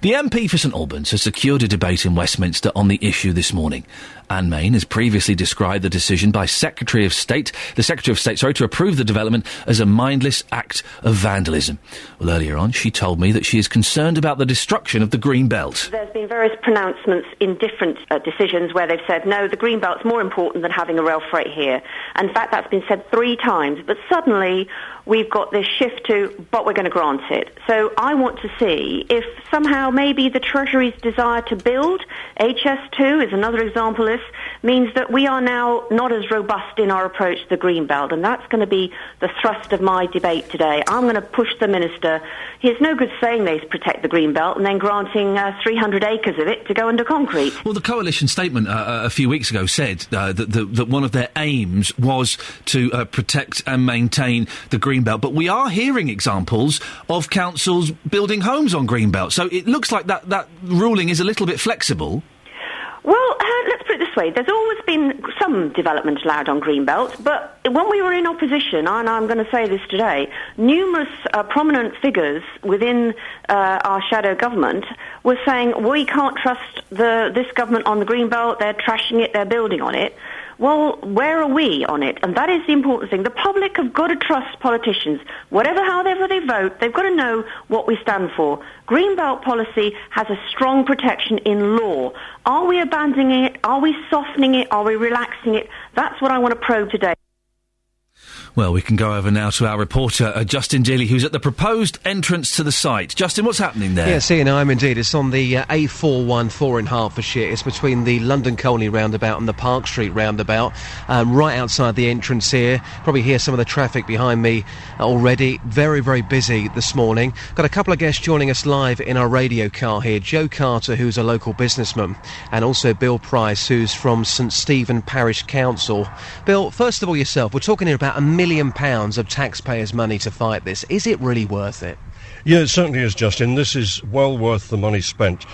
Speaker 1: The MP for St Albans has secured a debate in Westminster on the issue this morning. Anne Main has previously described the decision by the Secretary of State to approve the development as a mindless act of vandalism. Well, earlier on, she told me that she is concerned about the destruction of the Green Belt.
Speaker 17: There's been various pronouncements in different decisions where they've said, no, the Green Belt's more important than having a rail freight here. In fact, that's been said 3 times. But suddenly, we've got this shift to, but we're going to grant it. So I want to see if somehow maybe the Treasury's desire to build, HS2 is another example of this, means that we are now not as robust in our approach to the Greenbelt, and that's going to be the thrust of my debate today. I'm going to push the Minister. It's no good saying they protect the Greenbelt and then granting 300 acres of it to go under concrete.
Speaker 1: Well, the Coalition statement a few weeks ago said that one of their aims was to protect and maintain the Greenbelt, but we are hearing examples of councils building homes on Greenbelt, so it looks like that ruling is a little bit flexible.
Speaker 17: Well, let's put it this way. There's always been some development allowed on Greenbelt, but when we were in opposition, and I'm going to say this today, numerous prominent figures within our shadow government were saying, we can't trust this government on the Greenbelt, they're trashing it, they're building on it. Well, where are we on it? And that is the important thing. The public have got to trust politicians. However they vote, they've got to know what we stand for. Greenbelt policy has a strong protection in law. Are we abandoning it? Are we softening it? Are we relaxing it? That's what I want to probe today.
Speaker 1: Well, we can go over now to our reporter, Justin Dealey, who's at the proposed entrance to the site. Justin, what's happening there?
Speaker 11: Yes, Ian, I am indeed. It's on the A414 in Hertfordshire. It's between the London Colney roundabout and the Park Street roundabout, right outside the entrance here. Probably hear some of the traffic behind me already. Very, very busy this morning. Got a couple of guests joining us live in our radio car here. Joe Carter, who's a local businessman, and also Bill Price, who's from St Stephen Parish Council. Bill, first of all yourself, we're talking here about £1 million of taxpayers' money to fight this. Is it really worth it?
Speaker 13: Yeah, it certainly is, Justin. This is well worth the money spent.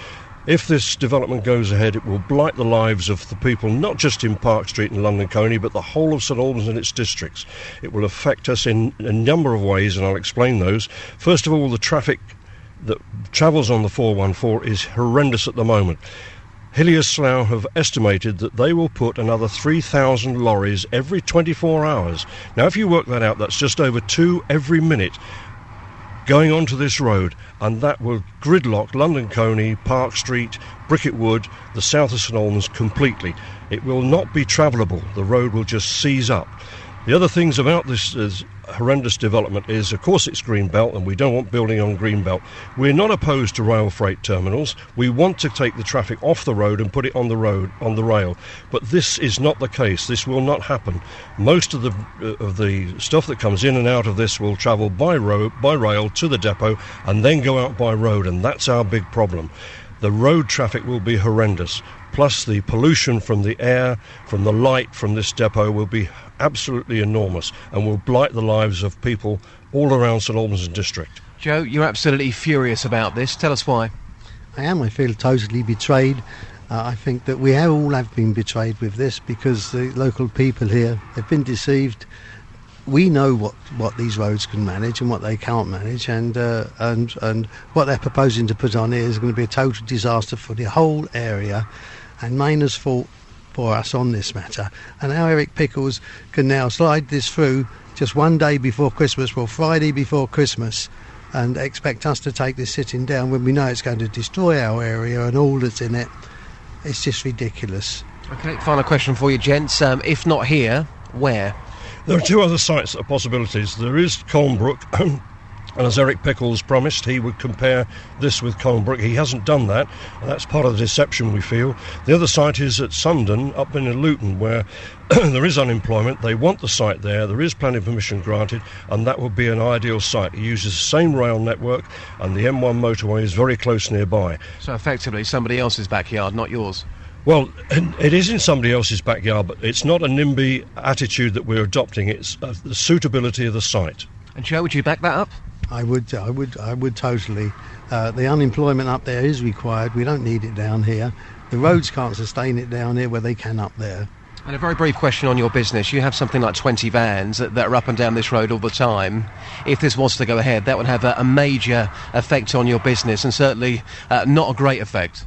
Speaker 13: If this development goes ahead, it will blight the lives of the people, not just in Park Street and London Colney, but the whole of St Albans and its districts. It will affect us in a number of ways, and I'll explain those. First of all, the traffic that travels on the 414 is horrendous at the moment. Hillier Slough have estimated that they will put another 3,000 lorries every 24 hours. Now, if you work that out, that's just over 2 every minute going onto this road, and that will gridlock London Colney, Park Street, Bricket Wood, the south of St Albans completely. It will not be travelable. The road will just seize up. The other things about this horrendous development is, of course, it's Greenbelt, and we don't want building on Greenbelt. We're not opposed to rail freight terminals. We want to take the traffic off the road and put it on the road, on the rail. But this is not the case. This will not happen. Most of the stuff that comes in and out of this will travel by rail to the depot and then go out by road, and that's our big problem. The road traffic will be horrendous. Plus the pollution from the air, from the light from this depot will be absolutely enormous and will blight the lives of people all around St Albans district.
Speaker 11: Joe, you're absolutely furious about this. Tell us why.
Speaker 14: I am. I feel totally betrayed. I think that we all have been betrayed with this because the local people here have been deceived. We know what these roads can manage and what they can't manage, and what they're proposing to put on here is going to be a total disaster for the whole area, and Maynard's fault for us on this matter. And how Eric Pickles can now slide this through just one day before Christmas, well, Friday before Christmas, and expect us to take this sitting down when we know it's going to destroy our area and all that's in it. It's just ridiculous.
Speaker 11: OK, final question for you, gents. If not here, where?
Speaker 13: There are 2 other sites that are possibilities. There is Colnbrook, and as Eric Pickles promised, he would compare this with Colnbrook. He hasn't done that, and that's part of the deception, we feel. The other site is at Sundon, up in Luton, where there is unemployment. They want the site there. There is planning permission granted, and that would be an ideal site. It uses the same rail network, and the M1 motorway is very close nearby.
Speaker 11: So effectively somebody else's backyard, not yours?
Speaker 13: Well, it is in somebody else's backyard, but it's not a NIMBY attitude that we're adopting. It's the suitability of the site.
Speaker 11: And Joe, would you back that up?
Speaker 14: I would totally. The unemployment up there is required. We don't need it down here. The roads can't sustain it down here where they can up there.
Speaker 11: And a very brief question on your business. You have something like 20 vans that are up and down this road all the time. If this was to go ahead, that would have a major effect on your business, and certainly not a great effect.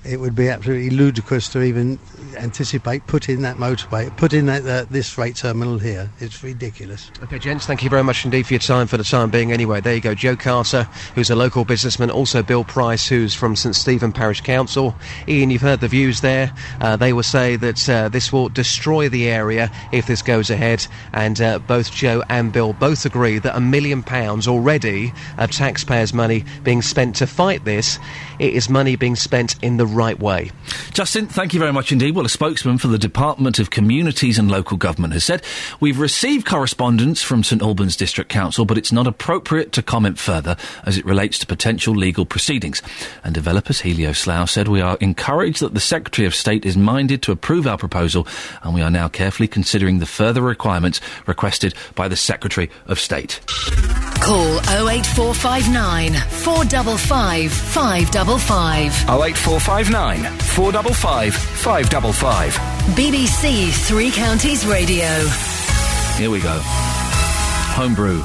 Speaker 14: it would be absolutely ludicrous to even anticipate putting that motorway, putting this freight terminal here. It's ridiculous.
Speaker 11: OK, gents, thank you very much indeed for your time for the time being. Anyway, there you go. Joe Carter, who's a local businessman, also Bill Price, who's from St Stephen Parish Council. Ian, you've heard the views there. They will say that this will destroy the area if this goes ahead, and both Joe and Bill both agree that £1 million already of taxpayers' money being spent to fight this, it is money being spent in the right way.
Speaker 1: Justin, thank you very much indeed. Well, a spokesman for the Department of Communities and Local Government has said, we've received correspondence from St Albans District Council, but it's not appropriate to comment further as it relates to potential legal proceedings. And developers Helio Slough said, we are encouraged that the Secretary of State is minded to approve our proposal, and we are now carefully considering the further requirements requested by the Secretary of State.
Speaker 2: Call 08459 455 555.
Speaker 6: 08459 455 555.
Speaker 2: BBC Three Counties Radio.
Speaker 1: Here we go. Homebrew.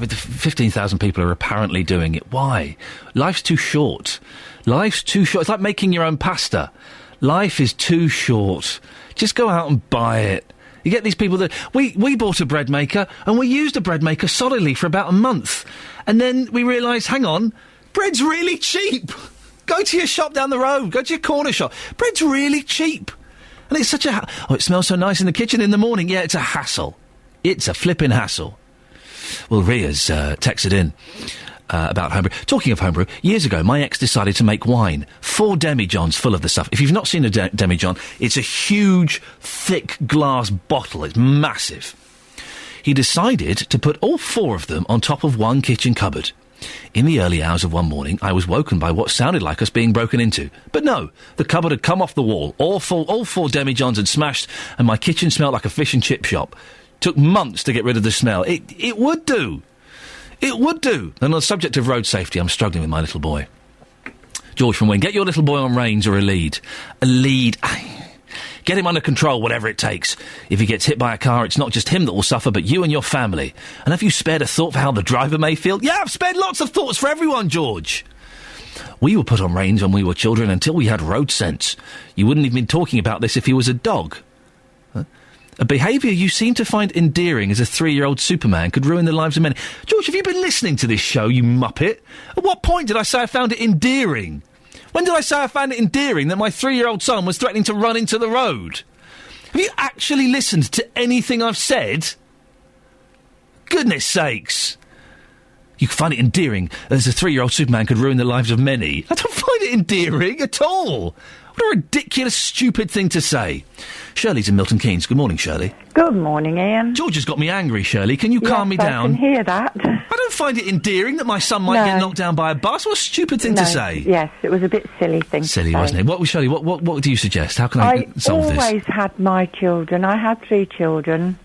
Speaker 1: 15,000 people are apparently doing it. Why? Life's too short. Life's too short. It's like making your own pasta. Life is too short. Just go out and buy it. You get these people that... We bought a bread maker, and we used a bread maker solidly for about a month. And then we realised, hang on, bread's really cheap. Go to your shop down the road. Go to your corner shop. Bread's really cheap. And it's such a... it smells so nice in the kitchen in the morning. Yeah, it's a hassle. It's a flipping hassle. Well, Ria's texted in about homebrew. Talking of homebrew, years ago, my ex decided to make wine. 4 demijohns full of the stuff. If you've not seen a demijohn, it's a huge, thick glass bottle. It's massive. He decided to put all 4 of them on top of one kitchen cupboard. In the early hours of one morning, I was woken by what sounded like us being broken into. But no, the cupboard had come off the wall. All 4 demijohns had smashed, and my kitchen smelled like a fish and chip shop. Took months to get rid of the smell. It would do. It would do. And on the subject of road safety, I'm struggling with my little boy. George from Wayne, get your little boy on reins or a lead. A lead. Get him under control, whatever it takes. If he gets hit by a car, it's not just him that will suffer, but you and your family. And have you spared a thought for how the driver may feel? Yeah, I've spared lots of thoughts for everyone, George. We were put on reins when we were children until we had road sense. You wouldn't have been talking about this if he was a dog. A behaviour you seem to find endearing as a 3-year-old Superman could ruin the lives of many. George, have you been listening to this show, you muppet? At what point did I say I found it endearing? When did I say I found it endearing that my 3-year-old son was threatening to run into the road? Have you actually listened to anything I've said? Goodness sakes. You can find it endearing as a 3-year-old Superman could ruin the lives of many. I don't find it endearing at all. What a ridiculous, stupid thing to say. Shirley's in Milton Keynes. Good morning, Shirley.
Speaker 12: Good morning, Ian.
Speaker 1: George has got me angry, Shirley. Can you calm me down?
Speaker 12: I can hear that.
Speaker 1: I don't find it endearing that my son might get knocked down by a bus. What a stupid thing to say.
Speaker 12: Yes, it was a bit silly thing
Speaker 1: Silly,
Speaker 12: to say.
Speaker 1: wasn't it? What, Shirley, what do you suggest? How can I solve this?
Speaker 12: I always had my children. I had 3 children.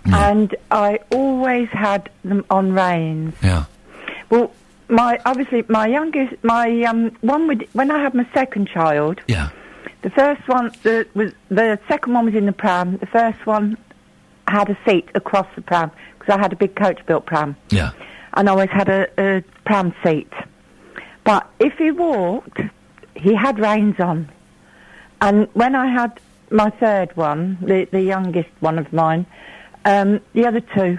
Speaker 12: And I always had them on reins.
Speaker 1: Yeah.
Speaker 12: Well, obviously my youngest, when I had my second child.
Speaker 1: Yeah.
Speaker 12: The first one, the second one was in the pram. The first one had a seat across the pram because I had a big coach-built pram.
Speaker 1: Yeah.
Speaker 12: And I always had a pram seat. But if he walked, he had reins on. And when I had my third one, the youngest one of mine, the other 2,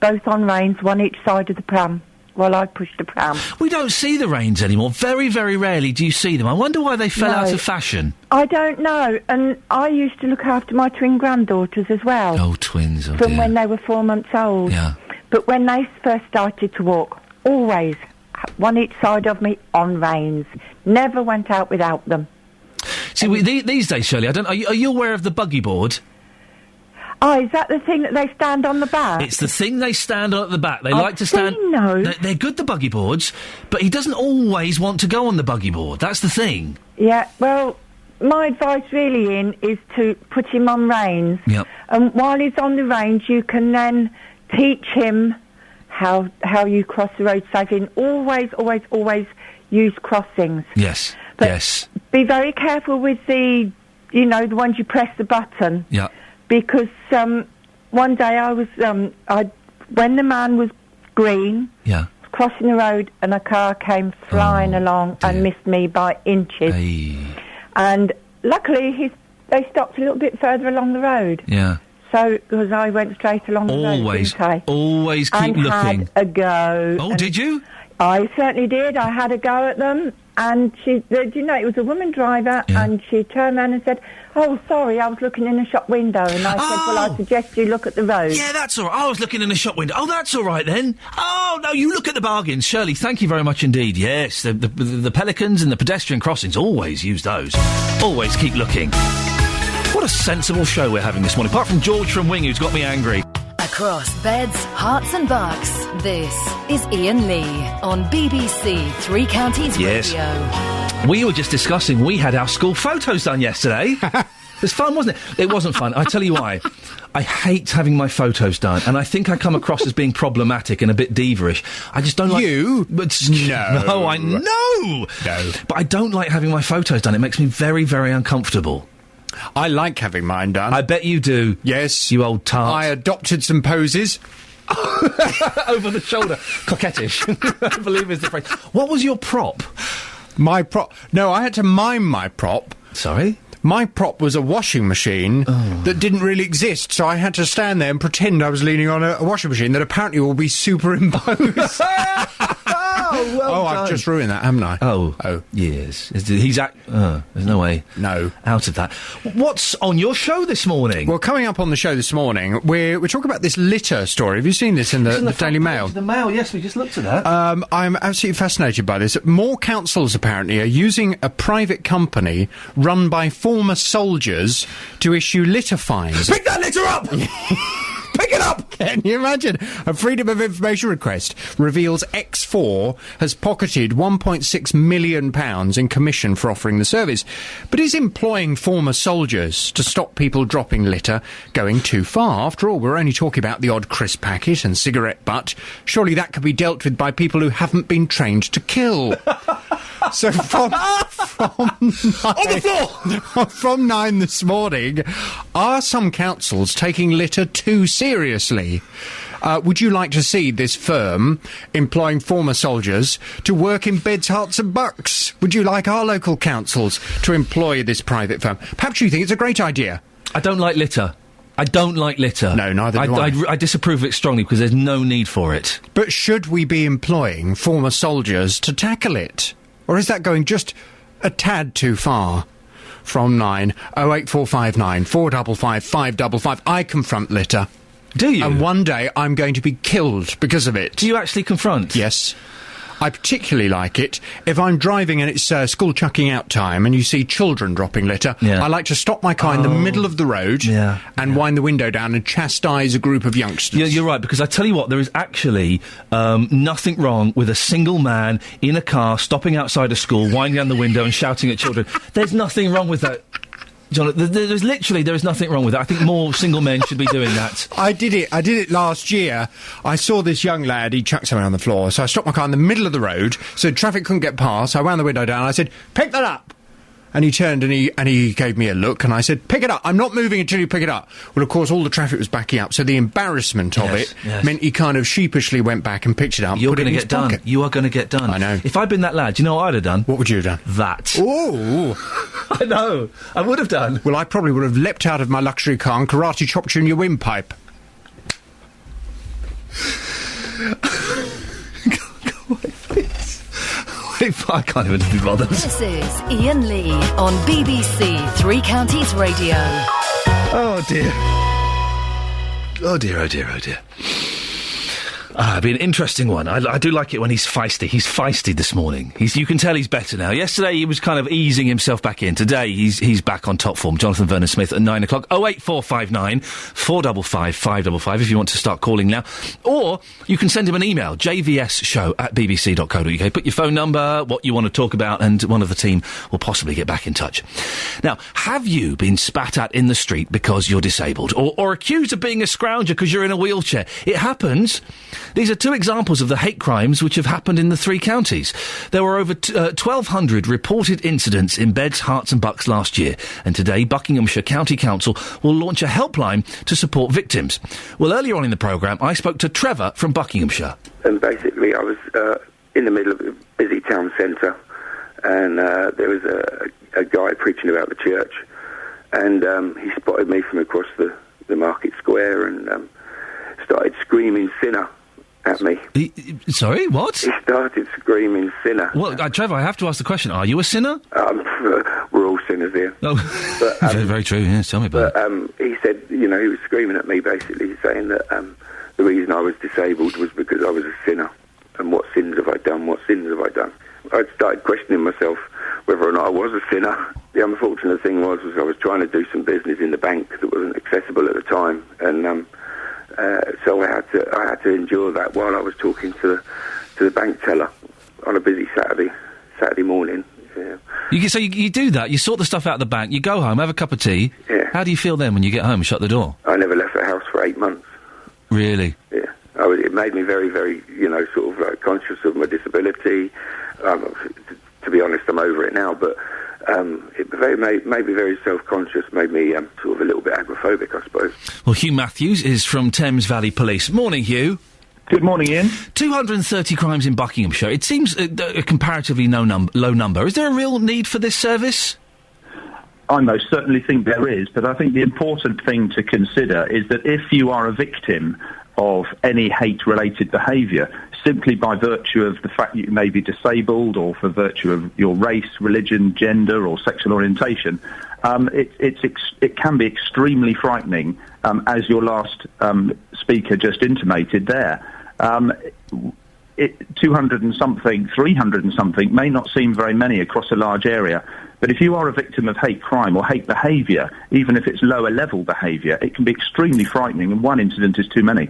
Speaker 12: both on reins, one each side of the pram. While I pushed the pram.
Speaker 1: We don't see the reins anymore. Very, very rarely do you see them. I wonder why they fell out of fashion.
Speaker 12: I don't know. And I used to look after my twin granddaughters as well.
Speaker 1: Oh, twins, oh
Speaker 12: From
Speaker 1: dear.
Speaker 12: when they were 4 months old.
Speaker 1: Yeah.
Speaker 12: But when they first started to walk, always, one each side of me on reins. Never went out without them.
Speaker 1: See, these days, Shirley, are you aware of the buggy board?
Speaker 12: Oh, is that the thing that they stand on the back?
Speaker 1: It's the thing they stand on at the back. They
Speaker 12: I've
Speaker 1: like to stand...
Speaker 12: seen those.
Speaker 1: They're good, the buggy boards, but he doesn't always want to go on the buggy board. That's the thing.
Speaker 12: Yeah, well, my advice really, Ian, is to put him on reins.
Speaker 1: Yep.
Speaker 12: And while he's on the reins, you can then teach him how you cross the road safely. And always use crossings.
Speaker 1: Yes,
Speaker 12: but
Speaker 1: yes.
Speaker 12: Be very careful with the ones you press the button.
Speaker 1: Yeah.
Speaker 12: Because one day I was, when the man was green, crossing the road and a car came flying along and missed me by inches. And luckily they stopped a little bit further along the road.
Speaker 1: Yeah.
Speaker 12: So, because I went straight along the road, didn't I?
Speaker 1: Always keep
Speaker 12: and
Speaker 1: looking.
Speaker 12: Had a go.
Speaker 1: Oh, did you?
Speaker 12: I certainly did. I had a go at them. And do you know, it was a woman driver, and she turned around and said, "Oh, sorry, I was looking in a shop window." And I said, "Well, I suggest you look at the road."
Speaker 1: Yeah, that's all right. I was looking in a shop window. Oh, that's all right then. Oh, no, you look at the bargains. Shirley, thank you very much indeed. Yes, the pelicans and the pedestrian crossings, always use those. Always keep looking. What a sensible show we're having this morning. Apart from George from Wing, who's got me angry.
Speaker 2: Across beds, hearts and bucks, this is Iain Lee on BBC Three Counties Radio.
Speaker 1: We were just discussing, we had our school photos done yesterday. It was fun, wasn't it? It wasn't fun. I tell you why. I hate having my photos done, and I think I come across as being problematic and a bit diva-ish. I just don't like...
Speaker 15: You?
Speaker 1: No, I know! No. But I don't like having my photos done. It makes me very, very uncomfortable.
Speaker 15: I like having mine done.
Speaker 1: I bet you do.
Speaker 15: Yes.
Speaker 1: You old tart.
Speaker 15: I adopted some poses.
Speaker 1: Over the shoulder. Coquettish. I believe is the phrase. What was your prop?
Speaker 15: My prop? No, I had to mime my prop.
Speaker 1: Sorry?
Speaker 15: My prop was a washing machine that didn't really exist, so I had to stand there and pretend I was leaning on a washing machine that apparently will be superimposed.
Speaker 1: Well
Speaker 15: I've just ruined that, haven't I?
Speaker 1: Oh. Yes. There's no way.
Speaker 15: No.
Speaker 1: Out of that. What's on your show this morning?
Speaker 15: Well, coming up on the show this morning, we're talking about this litter story. Have you seen this in the Daily Mail?
Speaker 1: The Mail, yes, we just looked at that.
Speaker 15: I'm absolutely fascinated by this. More councils, apparently, are using a private company run by former soldiers to issue litter fines.
Speaker 1: Pick that litter up! Pick it up!
Speaker 15: Can you imagine? A Freedom of Information request reveals X4 has pocketed £1.6 million in commission for offering the service, but is employing former soldiers to stop people dropping litter going too far. After all, we're only talking about the odd crisp packet and cigarette butt. Surely that could be dealt with by people who haven't been trained to kill. So from 9, on the floor! From 9 this morning, are some councils taking litter too seriously? Would you like to see this firm employing former soldiers to work in beds, hearts and bucks? Would you like our local councils to employ this private firm? Perhaps you think it's a great idea.
Speaker 1: I don't like litter. I don't like litter.
Speaker 15: No, neither do I.
Speaker 1: I disapprove of it strongly because there's no need for it.
Speaker 15: But should we be employing former soldiers to tackle it? Or is that going just a tad too far? From 9, 08459 455 555. I confront litter.
Speaker 1: Do you?
Speaker 15: And one day I'm going to be killed because of it.
Speaker 1: Do you actually confront?
Speaker 15: Yes. I particularly like it if I'm driving and it's school chucking out time and you see children dropping litter.
Speaker 1: Yeah.
Speaker 15: I like to stop my car in the middle of the road and wind the window down and chastise a group of youngsters.
Speaker 1: Yeah, you're right, because I tell you what, there is actually nothing wrong with a single man in a car stopping outside a school, winding down the window and shouting at children. There's nothing wrong with that. John, there is nothing wrong with it. I think more single men should be doing that.
Speaker 15: I did it last year. I saw this young lad, he chucked something on the floor, so I stopped my car in the middle of the road, so traffic couldn't get past. I wound the window down, and I said, "Pick that up!" And he turned and he gave me a look, and I said, "Pick it up. I'm not moving until you pick it up." Well, of course, all the traffic was backing up, so the embarrassment of it meant he kind of sheepishly went back and picked it up.
Speaker 1: You're going to get done. You are going to get done.
Speaker 15: I know.
Speaker 1: If I'd been that lad, do you know what I'd have done?
Speaker 15: What would you have done?
Speaker 1: That.
Speaker 15: Ooh.
Speaker 1: I know. I would have done.
Speaker 15: Well, I probably would have leapt out of my luxury car and karate chopped you in your windpipe.
Speaker 1: I can't even be bothered.
Speaker 2: This is Iain Lee on BBC Three Counties Radio.
Speaker 1: Oh dear. Oh dear, oh dear, oh dear. It'll be an interesting one. I do like it when he's feisty. He's feisty this morning. You can tell he's better now. Yesterday he was kind of easing himself back in. Today he's back on top form. Jonathan Vernon-Smith at 9 o'clock. 08459 455 555 if you want to start calling now. Or you can send him an email, jvsshow@bbc.co.uk. Put your phone number, what you want to talk about, and one of the team will possibly get back in touch. Now, have you been spat at in the street because you're disabled? Or accused of being a scrounger because you're in a wheelchair? It happens. These are two examples of the hate crimes which have happened in the three counties. There were over 1,200 reported incidents in Beds, Herts and Bucks last year, and today Buckinghamshire County Council will launch a helpline to support victims. Well, earlier on in the programme, I spoke to Trevor from Buckinghamshire.
Speaker 5: And basically, I was in the middle of a busy town centre, and there was a guy preaching about the church, and he spotted me from across the market square and started screaming "sinner" at me.
Speaker 1: Sorry, what?
Speaker 5: He started screaming "sinner."
Speaker 1: Well, Trevor, I have to ask the question, are you a sinner?
Speaker 5: We're all sinners here.
Speaker 1: Oh,
Speaker 5: but,
Speaker 1: very, very true, yes, tell me about it.
Speaker 5: He said, he was screaming at me, basically saying that the reason I was disabled was because I was a sinner. And what sins have I done? What sins have I done? I started questioning myself whether or not I was a sinner. The unfortunate thing was I was trying to do some business in the bank that wasn't accessible at the time, and so I had to endure that while I was talking to the bank teller on a busy Saturday morning. Yeah.
Speaker 1: So you do that, you sort the stuff out of the bank, you go home, have a cup of tea.
Speaker 5: Yeah.
Speaker 1: How do you feel then when you get home and shut the door?
Speaker 5: I never left the house for 8 months.
Speaker 1: Really?
Speaker 5: Yeah. It made me very, very, sort of like conscious of my disability. To be honest, I'm over it now, but it made me very self-conscious, made me sort of a little bit agoraphobic, I suppose.
Speaker 1: Well, Hugh Matthews is from Thames Valley Police. Morning, Hugh.
Speaker 16: Good morning, Ian.
Speaker 1: 230 crimes in Buckinghamshire. It seems a comparatively low number. Is there a real need for this service?
Speaker 16: I most certainly think there is, but I think the important thing to consider is that if you are a victim of any hate-related behaviour, simply by virtue of the fact that you may be disabled or for virtue of your race, religion, gender or sexual orientation, it can be extremely frightening, as your last speaker just intimated there. 200 and something, 300 and something may not seem very many across a large area, but if you are a victim of hate crime or hate behaviour, even if it's lower level behaviour, it can be extremely frightening, and one incident is too many.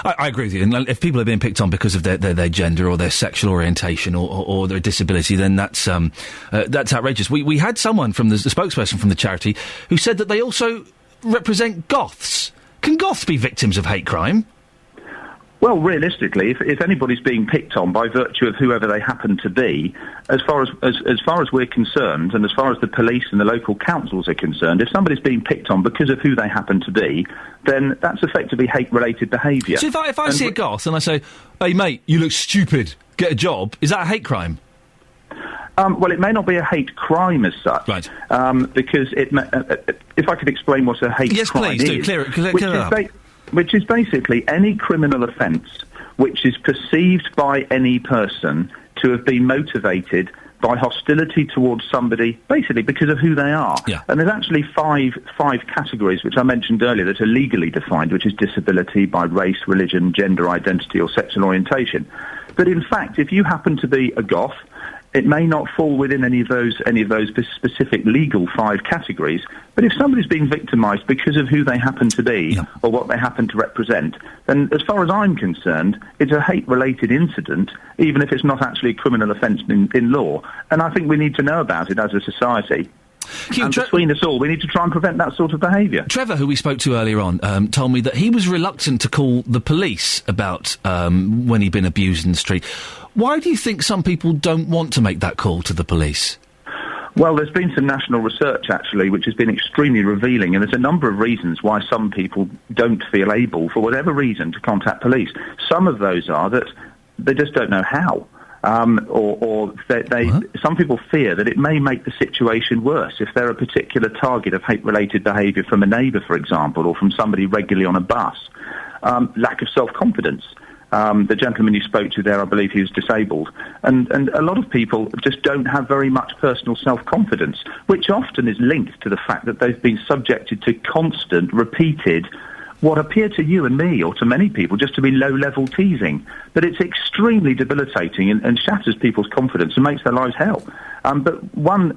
Speaker 1: I agree with you. And if people are being picked on because of their gender or their sexual orientation or their disability, then that's outrageous. We had someone from the spokesperson from the charity who said that they also represent goths. Can goths be victims of hate crime?
Speaker 16: Well, realistically, if anybody's being picked on by virtue of whoever they happen to be, as far as we're concerned, and as far as the police and the local councils are concerned, if somebody's being picked on because of who they happen to be, then that's effectively hate-related behaviour.
Speaker 1: So if I see a goth and I say, "Hey mate, you look stupid, get a job," is that a hate crime?
Speaker 16: Well, it may not be a hate crime as such,
Speaker 1: right?
Speaker 16: Because if I could explain what a hate crime is,
Speaker 1: yes, please do. Clear it up.
Speaker 16: Which is basically any criminal offence which is perceived by any person to have been motivated by hostility towards somebody, basically because of who they are.
Speaker 1: Yeah.
Speaker 16: And there's actually five categories, which I mentioned earlier, that are legally defined, which is disability, by race, religion, gender identity or sexual orientation. But in fact, if you happen to be a goth, it may not fall within any of those specific legal 5 categories, but if somebody's being victimised because of who they happen to be or what they happen to represent, then as far as I'm concerned, it's a hate-related incident, even if it's not actually a criminal offence in law. And I think we need to know about it as a society. And between us all, we need to try and prevent that sort of behaviour.
Speaker 1: Trevor, who we spoke to earlier on, told me that he was reluctant to call the police about when he'd been abused in the street. Why do you think some people don't want to make that call to the police?
Speaker 16: Well, there's been some national research, actually, which has been extremely revealing, and there's a number of reasons why some people don't feel able, for whatever reason, to contact police. Some of those are that they just don't know how. Some people fear that it may make the situation worse if they're a particular target of hate-related behaviour from a neighbour, for example, or from somebody regularly on a bus. Lack of self-confidence. The gentleman you spoke to there, I believe he was disabled. And a lot of people just don't have very much personal self-confidence, which often is linked to the fact that they've been subjected to constant, repeated, what appear to you and me, or to many people, just to be low-level teasing. But it's extremely debilitating and shatters people's confidence and makes their lives hell. But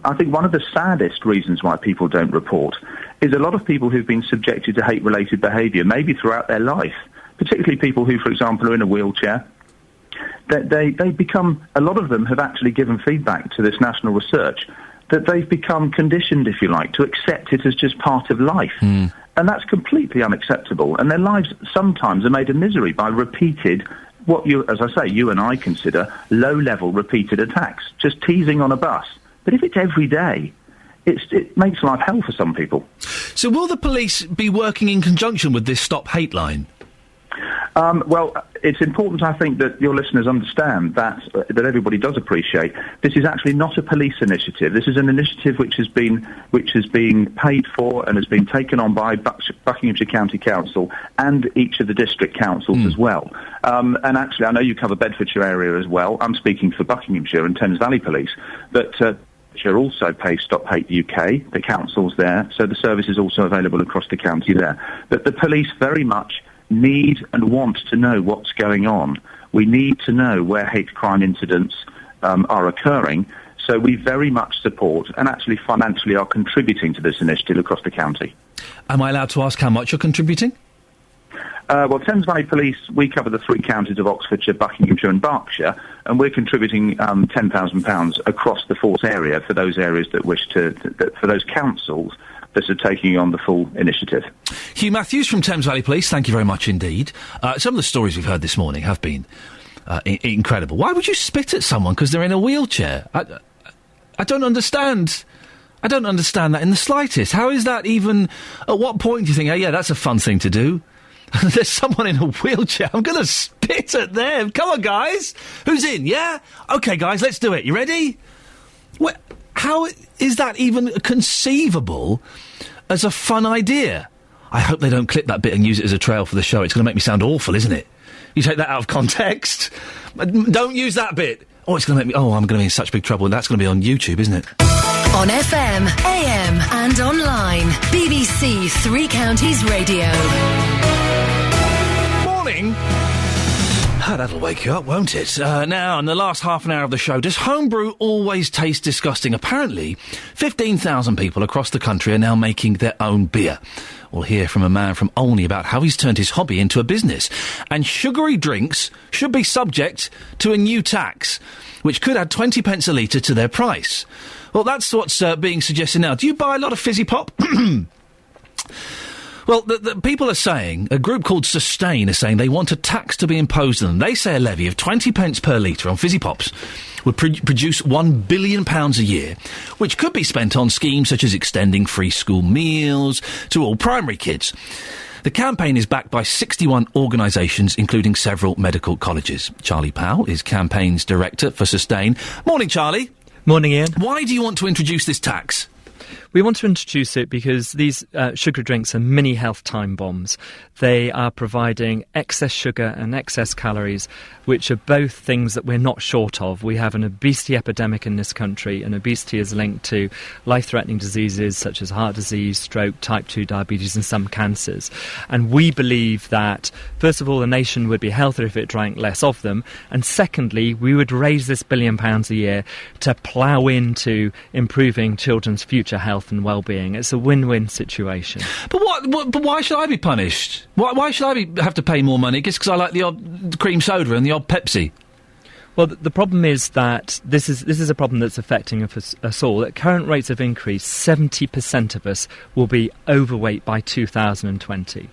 Speaker 16: I think one of the saddest reasons why people don't report is a lot of people who've been subjected to hate-related behaviour, maybe throughout their life, particularly people who, for example, are in a wheelchair. They become, a lot of them have actually given feedback to this national research, that they've become conditioned, if you like, to accept it as just part of life. And that's completely unacceptable. And their lives sometimes are made a misery by repeated, what you, as I say, you and I consider low-level repeated attacks, just teasing on a bus. But if it's every day, it makes life hell for some people.
Speaker 1: So will the police be working in conjunction with this Stop Hate line?
Speaker 16: Well, it's important, I think, that your listeners understand that everybody does appreciate this is actually not a police initiative. This is an initiative which is being paid for and has been taken on by Buckinghamshire County Council and each of the district councils as well. And actually, I know you cover Bedfordshire area as well. I'm speaking for Buckinghamshire and Thames Valley Police, but also pay Stop Hate UK, the councils there, so the service is also available across the county there. But the police very much need and want to know what's going on. We need to know where hate crime incidents are occurring, so we very much support and actually financially are contributing to this initiative across the county.
Speaker 1: Am I allowed to ask how much you're contributing?
Speaker 16: Well, Thames Valley Police, we cover the 3 counties of Oxfordshire, Buckinghamshire and Berkshire, and we're contributing £10,000 across the force area for those areas that wish to, for those councils that are taking on the full initiative.
Speaker 1: Hugh Matthews from Thames Valley Police, thank you very much indeed. Some of the stories we've heard this morning have been incredible. Why would you spit at someone because they're in a wheelchair? I don't understand. I don't understand that in the slightest. How is that even... At what point do you think, oh, yeah, that's a fun thing to do? There's someone in a wheelchair. I'm going to spit at them. Come on, guys. Who's in, yeah? OK, guys, let's do it. You ready? How is that even conceivable as a fun idea? I hope they don't clip that bit and use it as a trail for the show. It's going to make me sound awful, isn't it? You take that out of context. Don't use that bit. Oh, it's going to make me... Oh, I'm going to be in such big trouble. That's going to be on YouTube, isn't it?
Speaker 2: On FM, AM and online. BBC Three Counties Radio.
Speaker 1: Morning. That'll wake you up, won't it? Now, in the last half an hour of the show, does homebrew always taste disgusting? Apparently, 15,000 people across the country are now making their own beer. We'll hear from a man from Olney about how he's turned his hobby into a business. And sugary drinks should be subject to a new tax, which could add 20 pence a litre to their price. Well, that's what's being suggested now. Do you buy a lot of fizzy pop? Well, the people are saying, a group called Sustain are saying they want a tax to be imposed on them. They say a levy of 20 pence per litre on fizzy pops would produce £1 billion a year, which could be spent on schemes such as extending free school meals to all primary kids. The campaign is backed by 61 organisations, including several medical colleges. Charlie Powell is campaign's director for Sustain. Morning, Charlie.
Speaker 18: Morning, Ian.
Speaker 1: Why do you want to introduce this tax?
Speaker 18: We want to introduce it because these sugar drinks are mini health time bombs. They are providing excess sugar and excess calories, which are both things that we're not short of. We have an obesity epidemic in this country, and obesity is linked to life-threatening diseases such as heart disease, stroke, type 2 diabetes and some cancers. And we believe that, first of all, the nation would be healthier if it drank less of them, and secondly, we would raise this £1 billion a year to plough into improving children's future health and well-being. It's a win-win situation.
Speaker 1: But but why should I be punished? Why should I have to pay more money just because I like the odd cream soda and the odd Pepsi?
Speaker 18: Well, the problem is that this is a problem that's affecting us all. At current rates of increase, 70% of us will be overweight by 2020.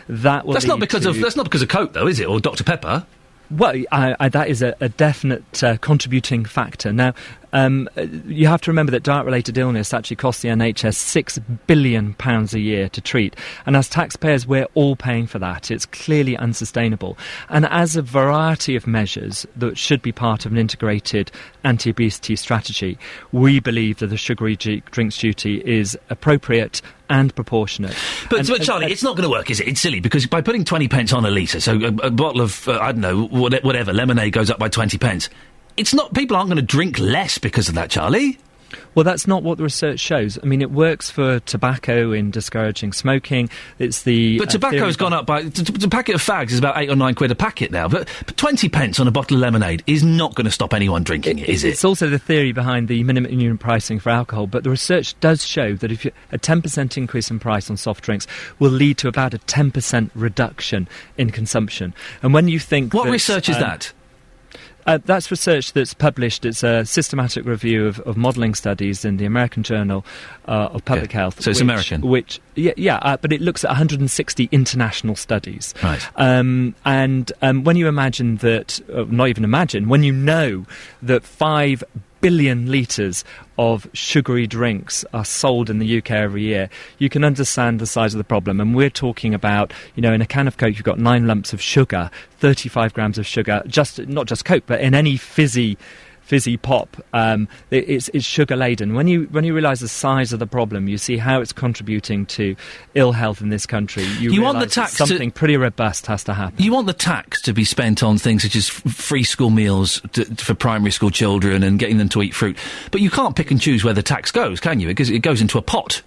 Speaker 18: That's
Speaker 1: not because of Coke, though, is it, or Dr Pepper?
Speaker 18: Well, that is a definite contributing factor. Now, you have to remember that diet-related illness actually costs the NHS £6 billion a year to treat. And as taxpayers, we're all paying for that. It's clearly unsustainable. And as a variety of measures that should be part of an integrated anti-obesity strategy, we believe that the sugary drinks duty is appropriate and proportionate.
Speaker 1: But Charlie, it's not going to work, is it? It's silly, because by putting 20 pence on a litre, so a bottle of, I don't know, whatever, lemonade goes up by 20 pence. It's not, people aren't going to drink less because of that, Charlie.
Speaker 18: Well, that's not what the research shows. I mean, it works for tobacco in discouraging smoking. It's the...
Speaker 1: But tobacco's gone up by... The packet of fags is about 8 or 9 quid a packet now. But 20 pence on a bottle of lemonade is not going to stop anyone drinking it, is it?
Speaker 18: It's also the theory behind the minimum unit pricing for alcohol. But the research does show that if a 10% increase in price on soft drinks will lead to about a 10% reduction in consumption. And when you think
Speaker 1: What research is that?
Speaker 18: That's research that's published. It's a systematic review of modelling studies in the American Journal of Public Health.
Speaker 1: So it's American?
Speaker 18: But it looks at 160 international studies.
Speaker 1: Right.
Speaker 18: And when you imagine that, not even imagine, when you know that 5 billion litres of sugary drinks are sold in the UK every year, you can understand the size of the problem. And we're talking about, in a can of Coke, you've got 9 lumps of sugar, 35 grams of sugar, not just Coke, but in any fizzy pop, it's sugar laden. When you realise the size of the problem, you see how it's contributing to ill health in this country. You
Speaker 1: want the tax
Speaker 18: something pretty robust has to happen.
Speaker 1: You want the tax to be spent on things such as free school meals for primary school children and getting them to eat fruit, but you can't pick and choose where the tax goes, can you? Because it goes into a pot.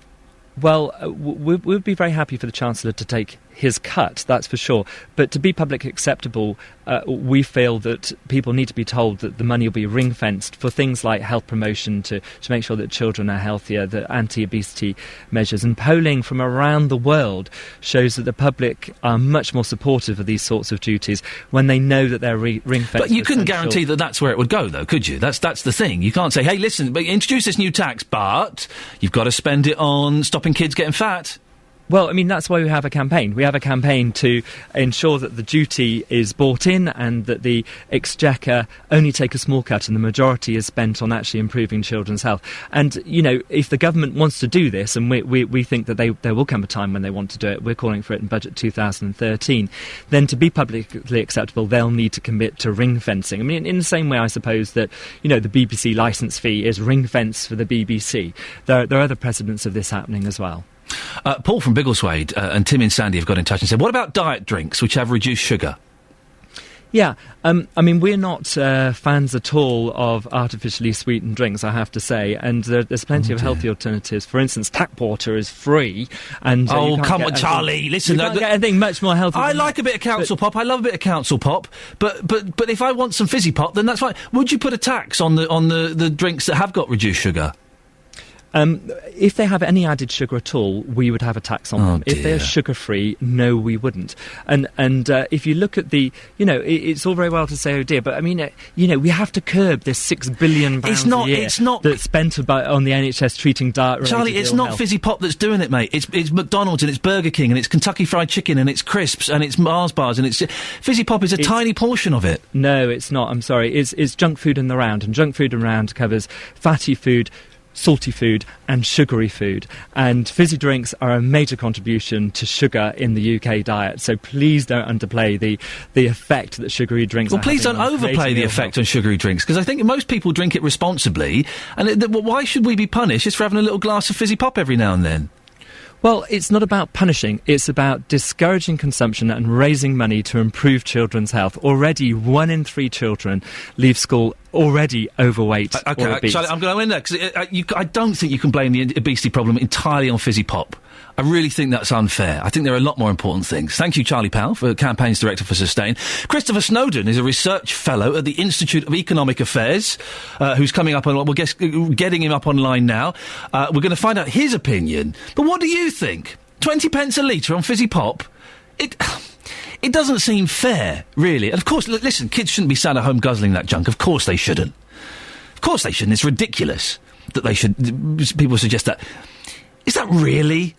Speaker 18: Well, we'd be very happy for the Chancellor to take his cut, that's for sure. But to be public acceptable, we feel that people need to be told that the money will be ring-fenced for things like health promotion to make sure that children are healthier, the anti-obesity measures. And polling from around the world shows that the public are much more supportive of these sorts of duties when they know that they're ring-fenced.
Speaker 1: But you couldn't guarantee that that's where it would go, though, could you? That's the thing. You can't say, hey, listen, introduce this new tax, but you've got to spend it on stopping kids getting fat.
Speaker 18: Well, I mean, that's why we have a campaign. We have a campaign to ensure that the duty is bought in and that the Exchequer only take a small cut and the majority is spent on actually improving children's health. And, if the government wants to do this, and we think that there will come a time when they want to do it, we're calling for it in Budget 2013, then to be publicly acceptable, they'll need to commit to ring fencing. I mean, in the same way, I suppose, that, the BBC licence fee is ring fence for the BBC. There are other precedents of this happening as well.
Speaker 1: Paul from Biggleswade and Tim in Sandy have got in touch and said, what about diet drinks which have reduced sugar?
Speaker 18: Yeah, I mean, we're not fans at all of artificially sweetened drinks, I have to say, and there's plenty of healthy alternatives. For instance, tap water is free. And
Speaker 1: come on, Charlie, listen.
Speaker 18: You can't get anything much more healthy.
Speaker 1: I like a bit of council pop. I love a bit of council pop, but if I want some fizzy pop, then that's fine. Would you put a tax on the drinks that have got reduced sugar?
Speaker 18: If they have any added sugar at all, we would have a tax on them.
Speaker 1: Dear.
Speaker 18: If they're sugar-free, no, we wouldn't. And if you look at the, it's all very well to say, oh dear, but I mean, we have to curb this £6 billion a year that's spent on the NHS treating diet-related
Speaker 1: Charlie, it's not fizzy pop that's doing it, mate. It's McDonald's and it's Burger King and it's Kentucky Fried Chicken and it's crisps and it's Mars bars and it's fizzy pop is a tiny portion of it.
Speaker 18: No, it's not. I'm sorry. It's junk food in the round, and junk food in the round covers fatty food, salty food and sugary food, and fizzy drinks are a major contribution to sugar in the UK diet, so please don't underplay the effect that sugary drinks
Speaker 1: please don't overplay the effect on sugary drinks, because I think most people drink it responsibly, and why should we be punished just for having a little glass of fizzy pop every now and then?
Speaker 18: Well, it's not about punishing, it's about discouraging consumption and raising money to improve children's health. Already 1 in 3 children leave school already overweight or obese.
Speaker 1: Charlie, I'm going to end there, because I don't think you can blame the obesity problem entirely on fizzy pop. I really think that's unfair. I think there are a lot more important things. Thank you, Charlie Powell, for Campaigns Director for Sustain. Christopher Snowdon is a research fellow at the Institute of Economic Affairs, who's coming up on... We're getting him up online now. We're going to find out his opinion. But what do you think? 20 pence a litre on fizzy pop? It doesn't seem fair, really. And of course, listen, kids shouldn't be sat at home guzzling that junk. Of course they shouldn't. Of course they shouldn't. It's ridiculous that they should... People suggest that. Is that really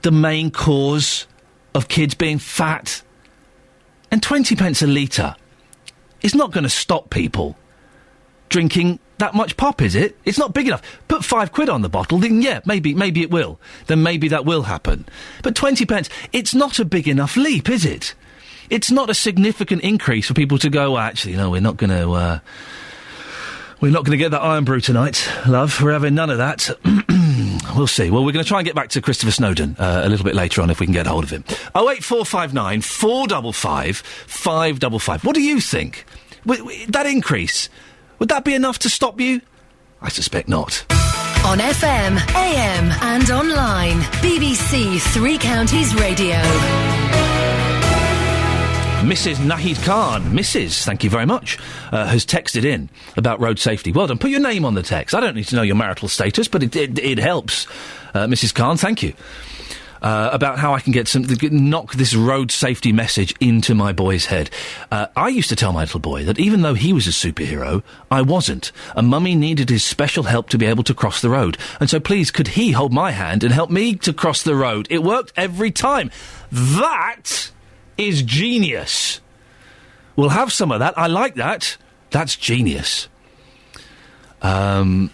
Speaker 1: the main cause of kids being fat? And 20 pence a litre is not going to stop people drinking that much pop, is it? It's not big enough. Put £5 on the bottle, then yeah, maybe it will. Then maybe that will happen. But 20 pence, it's not a big enough leap, is it? It's not a significant increase for people to go, well, actually, no, we're not going to get that iron brew tonight, love. We're having none of that. We'll see. Well, we're going to try and get back to Christopher Snowdon a little bit later on if we can get hold of him. 08459 455 555. What do you think? That increase, would that be enough to stop you? I suspect not.
Speaker 2: On FM, AM and online. BBC Three Counties Radio.
Speaker 1: Mrs. Nahid Khan, thank you very much, has texted in about road safety. Well done. Put your name on the text. I don't need to know your marital status, but it helps. Mrs. Khan, thank you. about how I can knock this road safety message into my boy's head. I used to tell my little boy that even though he was a superhero, I wasn't. And Mummy needed his special help to be able to cross the road. And so please, could he hold my hand and help me to cross the road? It worked every time. That is genius. We'll have some of that. I like that. That's genius. Anne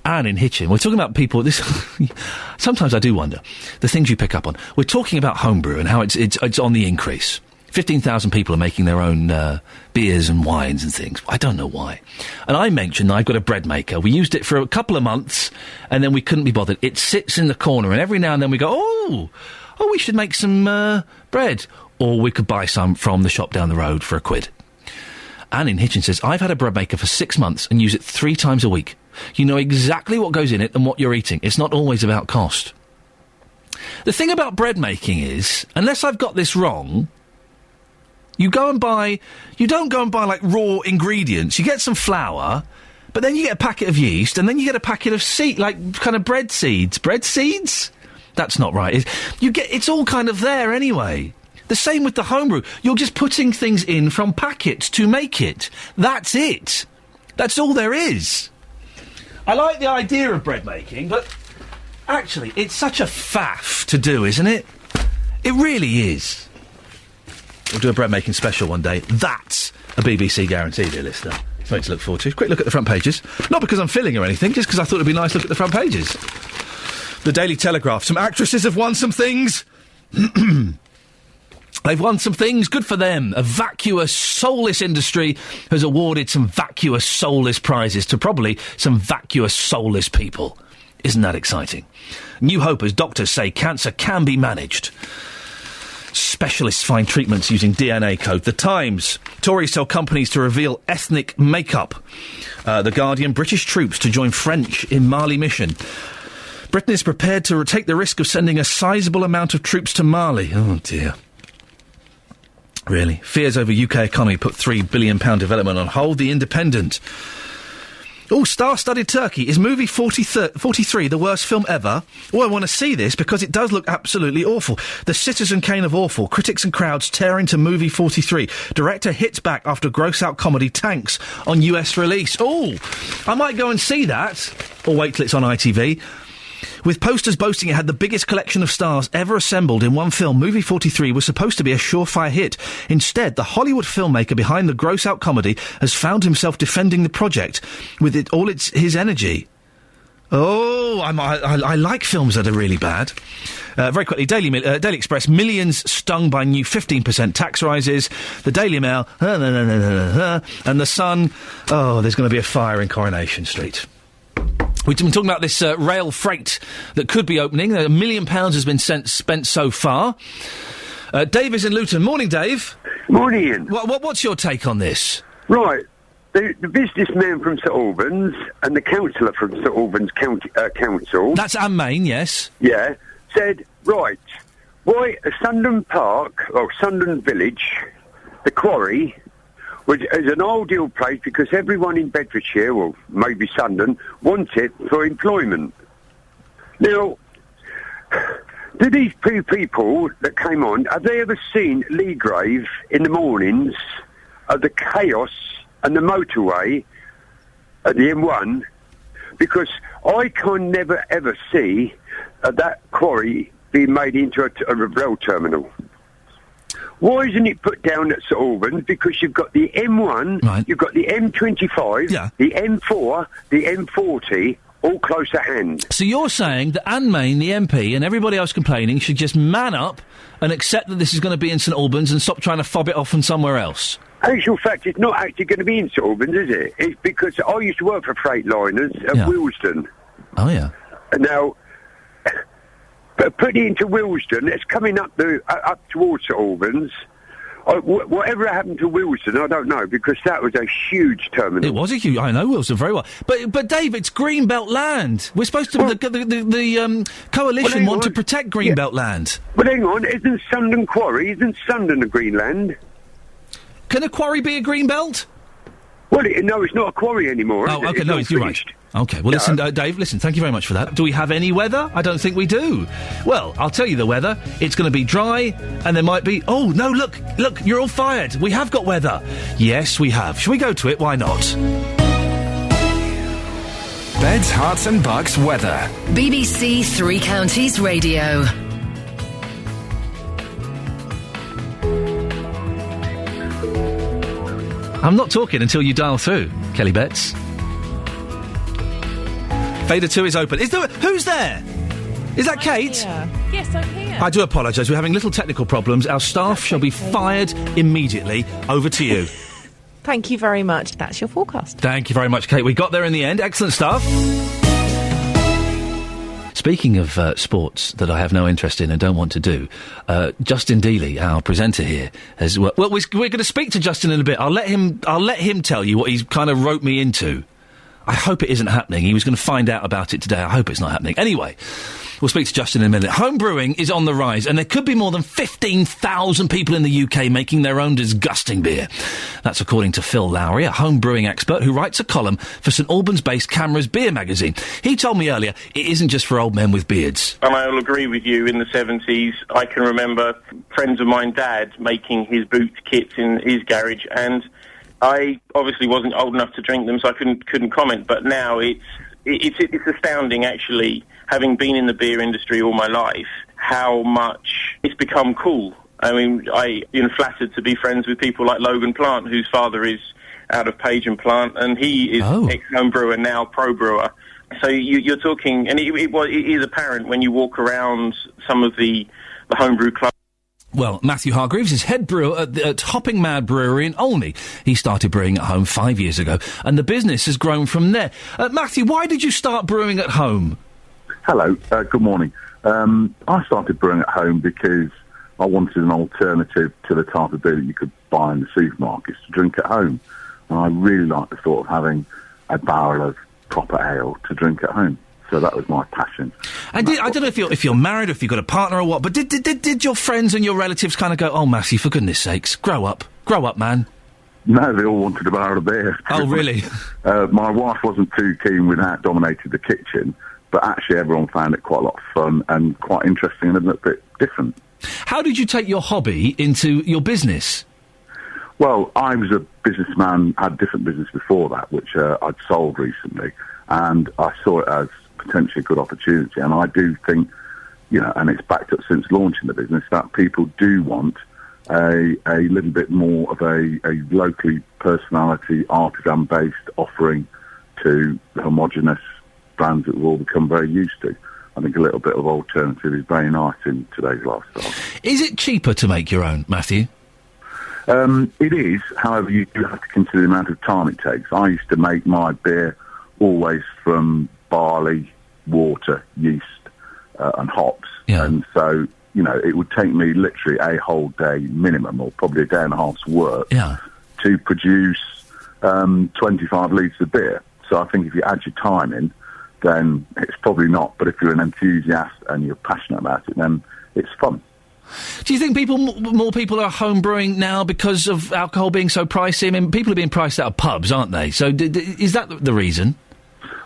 Speaker 1: in Hitchin. We're talking about people. Sometimes I do wonder the things you pick up on. We're talking about homebrew and how it's on the increase. 15,000 people are making their own beers and wines and things. I don't know why. And I mentioned that I've got a bread maker. We used it for a couple of months, and then we couldn't be bothered. It sits in the corner, and every now and then we go, oh, we should make some bread. Or we could buy some from the shop down the road for £1. Anne in Hitchin says, I've had a bread maker for 6 months and use it 3 times a week. You know exactly what goes in it and what you're eating. It's not always about cost. The thing about bread making is, unless I've got this wrong, you don't go and buy like raw ingredients. You get some flour, but then you get a packet of yeast, and then you get a packet of kind of bread seeds. Bread seeds? That's not right. It's all kind of there anyway. The same with the homebrew. You're just putting things in from packets to make it. That's it. That's all there is. I like the idea of bread making, but actually, it's such a faff to do, isn't it? It really is. We'll do a bread making special one day. That's a BBC guarantee, dear listener. Something to look forward to. Quick look at the front pages. Not because I'm filling or anything, just because I thought it'd be nice to look at the front pages. The Daily Telegraph. Some actresses have won some things. They've won some things, good for them. A vacuous, soulless industry has awarded some vacuous, soulless prizes to probably some vacuous, soulless people. Isn't that exciting? New hope as doctors say cancer can be managed. Specialists find treatments using DNA code. The Times. Tories tell companies to reveal ethnic makeup. The Guardian. British troops to join French in Mali mission. Britain is prepared to take the risk of sending a sizable amount of troops to Mali. Oh, dear. Really? Fears over UK economy put £3 billion development on hold. The Independent. Oh, star-studded Turkey. Is movie 43 the worst film ever? Oh, I want to see this because it does look absolutely awful. The Citizen Kane of awful. Critics and crowds tear into movie 43. Director hits back after gross-out comedy tanks on US release. Oh, I might go and see that. Or wait till it's on ITV. With posters boasting it had the biggest collection of stars ever assembled in one film, movie 43 was supposed to be a surefire hit. Instead, the Hollywood filmmaker behind the gross-out comedy has found himself defending the project with his energy. Oh, I like films that are really bad. Very quickly, Daily Express, millions stung by new 15% tax rises. The Daily Mail, and The Sun, there's going to be a fire in Coronation Street. We've been talking about this rail freight that could be opening. £1 million has been spent so far. Dave is in Luton. Morning, Dave.
Speaker 19: Morning, Ian.
Speaker 1: What's your take on this?
Speaker 19: Right. The businessman from St Albans and the councillor from St Albans Council...
Speaker 1: That's Anne Main, yes.
Speaker 19: Yeah. Said, right, why Sundon Park, or Sundon Village, the quarry... is an ideal place because everyone in Bedfordshire, or maybe Sundon, wants it for employment. Now, do these two people that came on, have they ever seen Lee Grave in the mornings of the chaos and the motorway at the M1? Because I can never ever see that quarry being made into a rail terminal. Why isn't it put down at St Albans? Because you've got the M1, right. You've got the M25, the M4, the M40, all close at hand.
Speaker 1: So you're saying that Anne Main, the MP, and everybody else complaining should just man up and accept that this is going to be in St Albans and stop trying to fob it off from somewhere else?
Speaker 19: Actual fact, it's not actually going to be in St Albans, is it? It's because I used to work for Freightliners at Willesden.
Speaker 1: Oh, yeah.
Speaker 19: And now... But put it into Willesden, it's coming up towards St Albans. Whatever happened to Willesden, I don't know, because that was a huge terminal.
Speaker 1: It was a huge... I know Willesden very well. But Dave, it's Greenbelt land. We're supposed to... the coalition want to protect Greenbelt land.
Speaker 19: But hang on, isn't Sundon Quarry, isn't Sundon a Greenland?
Speaker 1: Can a quarry be a Greenbelt?
Speaker 19: Well, no, it's not a quarry anymore.
Speaker 1: Oh,
Speaker 19: is it?
Speaker 1: okay,
Speaker 19: It's
Speaker 1: no,
Speaker 19: all
Speaker 1: you're right.
Speaker 19: finished.
Speaker 1: Okay, well, listen, Dave, listen, thank you very much for that. Do we have any weather? I don't think we do. Well, I'll tell you the weather. It's going to be dry, and there might be... Oh, no, look, you're all fired. We have got weather. Yes, we have. Shall we go to it? Why not?
Speaker 6: Beds, Hearts and Bucks weather.
Speaker 2: BBC Three Counties Radio.
Speaker 1: I'm not talking until you dial through, Kelly Betts. Fader 2 is open. Who's there? Is that Kate?
Speaker 8: Yes, I'm here.
Speaker 1: I do apologise. We're having little technical problems. Our staff shall be fired immediately. Over to you.
Speaker 20: Thank you very much. That's your forecast.
Speaker 1: Thank you very much, Kate. We got there in the end. Excellent stuff. Speaking of sports that I have no interest in and don't want to do, Justin Dealey, our presenter here, has... Well, we're going to speak to Justin in a bit. I'll let him tell you what he's kind of wrote me into. I hope it isn't happening. He was going to find out about it today. I hope it's not happening. Anyway, we'll speak to Justin in a minute. Home brewing is on the rise, and there could be more than 15,000 people in the UK making their own disgusting beer. That's according to Phil Lowry, a home brewing expert who writes a column for St Albans-based Camera's Beer magazine. He told me earlier it isn't just for old men with beards.
Speaker 22: And I will agree with you, in the 70s, I can remember friends of mine, Dad, making his boot kits in his garage, and I obviously wasn't old enough to drink them, so I couldn't comment. But now it's astounding, actually, having been in the beer industry all my life, how much it's become cool. I mean, I've been flattered to be friends with people like Logan Plant, whose father is out of Page and Plant, and he is ex-home brewer, now pro brewer. So you're talking, and it is apparent when you walk around some of the homebrew clubs.
Speaker 1: Well, Matthew Hargreaves is head brewer at Hopping Mad Brewery in Olney. He started brewing at home 5 years ago, and the business has grown from there. Matthew, why did you start brewing at home?
Speaker 21: Hello, good morning. I started brewing at home because I wanted an alternative to the type of beer that you could buy in the supermarkets to drink at home. And I really liked the thought of having a barrel of proper ale to drink at home. So that was my passion. And
Speaker 1: I don't know if you're married or if you've got a partner or what, but did your friends and your relatives kind of go, "Oh, Matthew, for goodness sakes, grow up, man"?
Speaker 21: No, they all wanted a barrel of beer.
Speaker 1: Oh, really?
Speaker 21: My wife wasn't too keen with how it dominated the kitchen, but actually everyone found it quite a lot of fun and quite interesting and a little bit different.
Speaker 1: How did you take your hobby into your business?
Speaker 21: Well, I was a businessman, had a different business before that, which I'd sold recently, and I saw it as potentially a good opportunity. And I do think, and it's backed up since launching the business, that people do want a little bit more of a locally personality, artisan-based offering to the homogenous brands that we've all become very used to. I think a little bit of alternative is very nice in today's lifestyle.
Speaker 1: Is it cheaper to make your own, Matthew?
Speaker 21: It is. However, you do have to consider the amount of time it takes. I used to make my beer always from barley, water, yeast, and hops. Yeah. And so, it would take me literally a whole day minimum, or probably a day and a half's work, to produce 25 litres of beer. So I think if you add your time in, then it's probably not. But if you're an enthusiast and you're passionate about it, then it's fun.
Speaker 1: Do you think more people are home brewing now because of alcohol being so pricey? I mean, people are being priced out of pubs, aren't they? So is that the reason?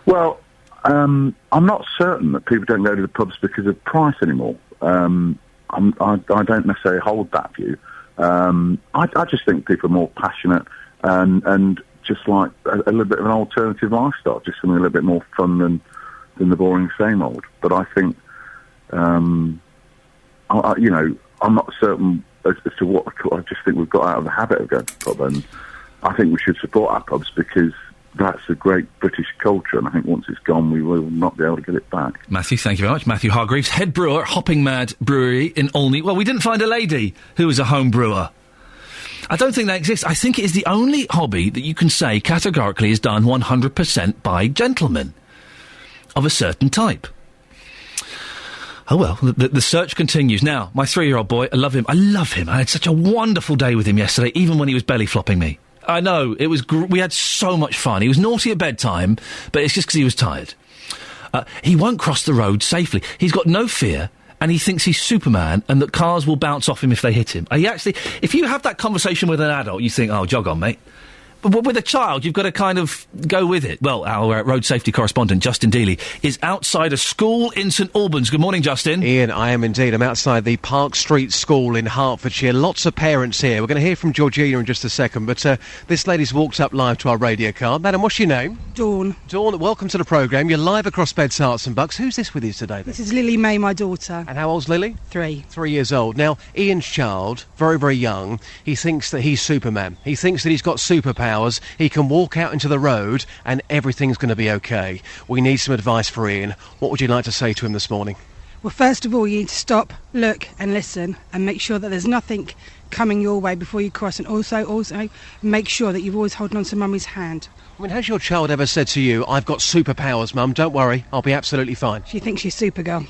Speaker 21: Well, I'm not certain that people don't go to the pubs because of price anymore. I don't necessarily hold that view. I just think people are more passionate and just like a little bit of an alternative lifestyle, just something a little bit more fun than the boring same old. But I think, I'm not certain as to what. I just think we've got out of the habit of going to the pub, and I think we should support our pubs because that's a great British culture, and I think once it's gone, we will not be able to get it back.
Speaker 1: Matthew, thank you very much. Matthew Hargreaves, head brewer at Hopping Mad Brewery in Olney. Well, we didn't find a lady who was a home brewer. I don't think that exists. I think it is the only hobby that you can say categorically is done 100% by gentlemen of a certain type. Oh, well, the search continues. Now, my 3-year-old boy, I love him. I had such a wonderful day with him yesterday, even when he was belly flopping me. I know, it was we had so much fun. He was naughty at bedtime, but it's just because he was tired. He won't cross the road safely. He's got no fear, and he thinks he's Superman, and that cars will bounce off him if they hit him. If you have that conversation with an adult, you think, oh, jog on, mate. But with a child, you've got to kind of go with it. Well, our road safety correspondent, Justin Dealey, is outside a school in St Albans. Good morning, Justin.
Speaker 11: Ian, I am indeed. I'm outside the Park Street School in Hertfordshire. Lots of parents here. We're going to hear from Georgina in just a second, but this lady's walked up live to our radio car. Madam, what's your name?
Speaker 3: Dawn.
Speaker 11: Dawn, welcome to the programme. You're live across Beds, Hearts and Bucks. Who's this with you today, then?
Speaker 3: This is Lily May, my daughter.
Speaker 11: And how old's Lily?
Speaker 3: 3.
Speaker 11: 3 years old. Now, Ian's child, very, very young, he thinks that he's Superman. He thinks that he's got superpowers. He can walk out into the road and everything's going to be okay. We need some advice for Ian. What would you like to say to him this morning?
Speaker 3: Well, first of all, you need to stop, look and listen and make sure that there's nothing coming your way before you cross, and also make sure that you're always holding on to Mummy's hand.
Speaker 11: I mean, has your child ever said to you, I've got superpowers, Mum, don't worry, I'll be absolutely fine?
Speaker 3: She thinks she's Supergirl.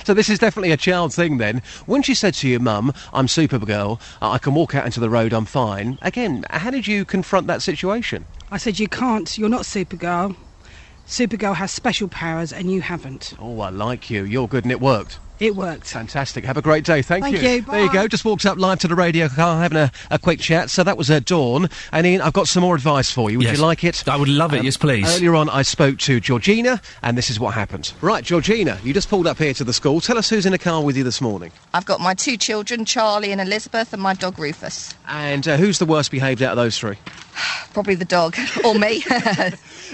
Speaker 11: So this is definitely a child thing then. When she said to you, Mum, I'm Supergirl, I can walk out into the road, I'm fine. Again, how did you confront that situation?
Speaker 3: I said, you can't, you're not Supergirl. Supergirl has special powers and you haven't.
Speaker 11: Oh, I like you. You're good and it worked.
Speaker 3: It worked.
Speaker 11: Fantastic. Have a great day. Thank you.
Speaker 3: Thank you.
Speaker 11: There you go. Just walked up live to the radio car having a quick chat. So that was Dawn. And Ian, I've got some more advice for you. Would you like it?
Speaker 1: I would love it. Yes, please.
Speaker 11: Earlier on, I spoke to Georgina, and this is what happened. Right, Georgina, you just pulled up here to the school. Tell us who's in the car with you this morning.
Speaker 4: I've got my 2 children, Charlie and Elizabeth, and my dog Rufus.
Speaker 11: And who's the worst behaved out of those 3?
Speaker 4: Probably the dog, or me.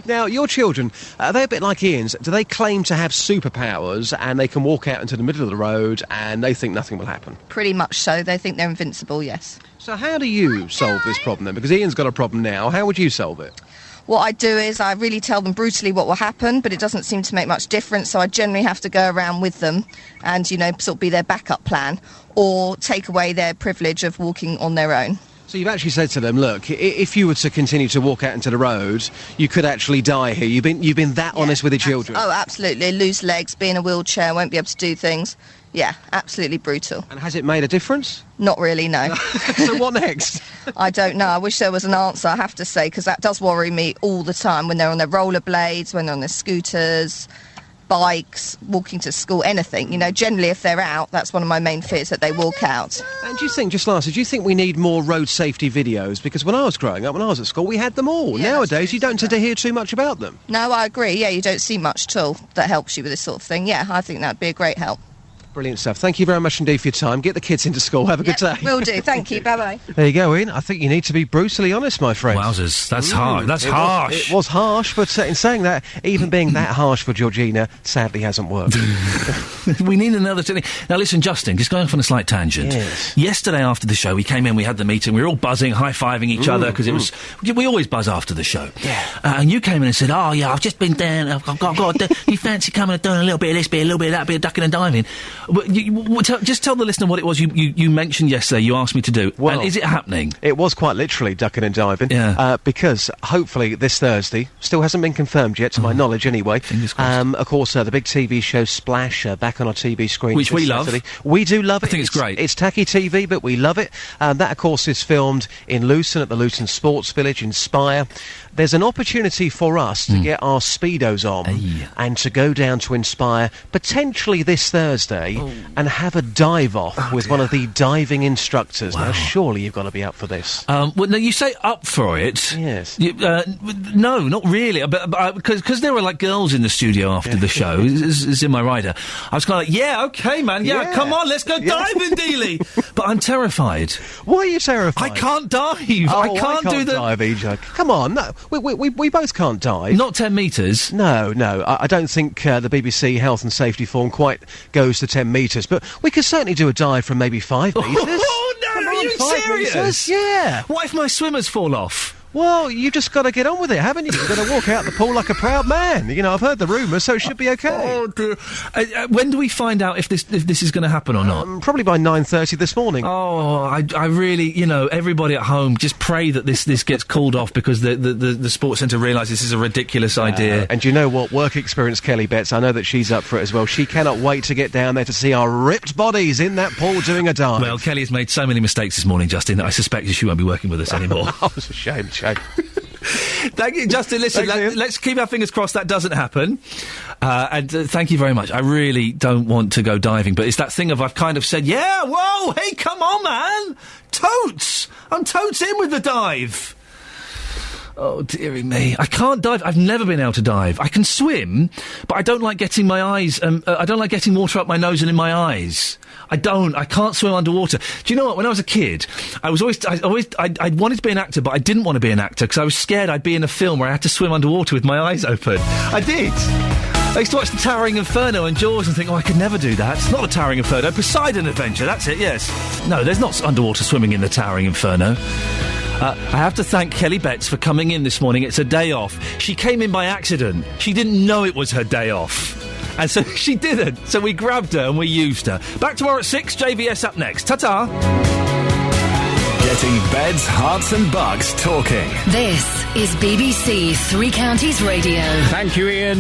Speaker 11: Now, your children, are they a bit like Ian's? Do they claim to have superpowers and they can walk out into the middle of the road and they think nothing will happen?
Speaker 4: Pretty much so. They think they're invincible, yes.
Speaker 11: So how do you solve this problem then? Because Ian's got a problem now. How would you solve it?
Speaker 4: What I do is I really tell them brutally what will happen, but it doesn't seem to make much difference, so I generally have to go around with them and, you know, sort of be their backup plan or take away their privilege of walking on their own.
Speaker 11: So you've actually said to them, look, if you were to continue to walk out into the road, you could actually die here. You've been that honest with your children.
Speaker 4: Oh, absolutely. Lose legs, be in a wheelchair, won't be able to do things. Yeah, absolutely brutal.
Speaker 11: And has it made a difference?
Speaker 4: Not really, no.
Speaker 11: So what next?
Speaker 4: I don't know. I wish there was an answer, I have to say, because that does worry me all the time when they're on their rollerblades, when they're on their scooters, bikes, walking to school, anything. You know, generally if they're out, that's one of my main fears, that they walk out.
Speaker 11: And do you think, just lastly, do you think we need more road safety videos? Because when I was growing up, when I was at school, we had them all.
Speaker 4: Yeah,
Speaker 11: nowadays, you don't tend to hear too much about them.
Speaker 4: No, I agree. Yeah, you don't see much at all that helps you with this sort of thing. Yeah, I think that'd be a great help.
Speaker 11: Brilliant stuff. Thank you very much indeed for your time. Get the kids into school. Have a good day.
Speaker 4: Will do. Thank you. Bye-bye.
Speaker 11: There you go, Ian. I think you need to be brutally honest, my friend.
Speaker 1: Wowzers. That's hard. That's harsh.
Speaker 11: It was harsh, but in saying that, even being that harsh for Georgina sadly hasn't worked.
Speaker 1: We need another... Now, listen, Justin, just going off on a slight tangent.
Speaker 11: Yes.
Speaker 1: Yesterday after the show, we came in, we had the meeting, we were all buzzing, high-fiving each other, because it was... We always buzz after the show.
Speaker 11: Yeah.
Speaker 1: And you came in and said, oh, yeah, I've just been down, I've got you fancy coming and doing a little bit of this bit, a little bit of that bit of ducking and diving. Just tell the listener what it was you mentioned yesterday, you asked me to do.
Speaker 11: Well,
Speaker 1: and is it happening?
Speaker 11: It was quite literally ducking and diving.
Speaker 1: Yeah.
Speaker 11: Because hopefully this Thursday, still hasn't been confirmed yet, to my knowledge anyway.
Speaker 1: Fingers crossed.
Speaker 11: Of course, the big TV show Splash back on our TV screen.
Speaker 1: Which we love.
Speaker 11: Saturday. We do love it.
Speaker 1: I think it's great.
Speaker 11: It's tacky TV, but we love it. That, of course, is filmed in Luton at the Luton Sports Village in Spire. There's an opportunity for us to get our Speedos on and to go down to Inspire, potentially this Thursday, and have a dive-off with one of the diving instructors. Wow. Now, surely you've got to be up for this.
Speaker 1: Well, no, you say up for it.
Speaker 11: Yes.
Speaker 1: No, not really. Because there were, like, girls in the studio after the show. It's in my rider. I was kind of like, yeah, OK, man, yeah, come on, let's go diving, Dealey. But I'm terrified.
Speaker 11: Why are you terrified?
Speaker 1: I can't dive. I can't do the...
Speaker 11: dive, EJ. Come on, no. We both can't dive.
Speaker 1: Not 10 metres.
Speaker 11: No. I don't think the BBC Health and Safety Form quite goes to 10 metres, but we could certainly do a dive from maybe 5 metres.
Speaker 1: Oh, no, are you serious?
Speaker 11: Meters? Yeah.
Speaker 1: What if my swimmers fall off?
Speaker 11: Well, you just got to get on with it, haven't you? You've got to walk out the pool like a proud man. You know, I've heard the rumours, so it should be okay.
Speaker 1: Oh, dear. When do we find out if this is going to happen or not?
Speaker 11: Probably by 9:30 this morning.
Speaker 1: Oh, I really, everybody at home, just pray that this gets called off, because the sports centre realise this is a ridiculous idea.
Speaker 11: And you know what? Work experience Kelly Betts, I know that she's up for it as well. She cannot wait to get down there to see our ripped bodies in that pool doing a dive.
Speaker 1: Well, Kelly has made so many mistakes this morning, Justin, that I suspect she won't be working with us anymore.
Speaker 11: Oh, it's a shame.
Speaker 1: Thank you, Justin. Listen, let's keep our fingers crossed that doesn't happen. And thank you very much. I really don't want to go diving, but it's that thing of I've kind of said, yeah, whoa, hey, come on, man. Totes! I'm totes in with the dive. Oh, dearie me. I can't dive. I've never been able to dive. I can swim, but I don't like getting my eyes, I don't like getting water up my nose and in my eyes. I can't swim underwater. Do you know what? When I was a kid, I wanted to be an actor, but I didn't want to be an actor because I was scared I'd be in a film where I had to swim underwater with my eyes open. I did. I used to watch The Towering Inferno and Jaws and think, I could never do that. It's not The Towering Inferno. Poseidon Adventure, that's it, yes. No, there's not underwater swimming in The Towering Inferno. I have to thank Kelly Betts for coming in this morning. It's her day off. She came in by accident. She didn't know it was her day off. And so she didn't. So we grabbed her and we used her. Back tomorrow at 6, JVS up next. Ta-ta!
Speaker 6: Getting beds, hearts and bugs talking.
Speaker 2: This is BBC Three Counties Radio.
Speaker 15: Thank you, Iain.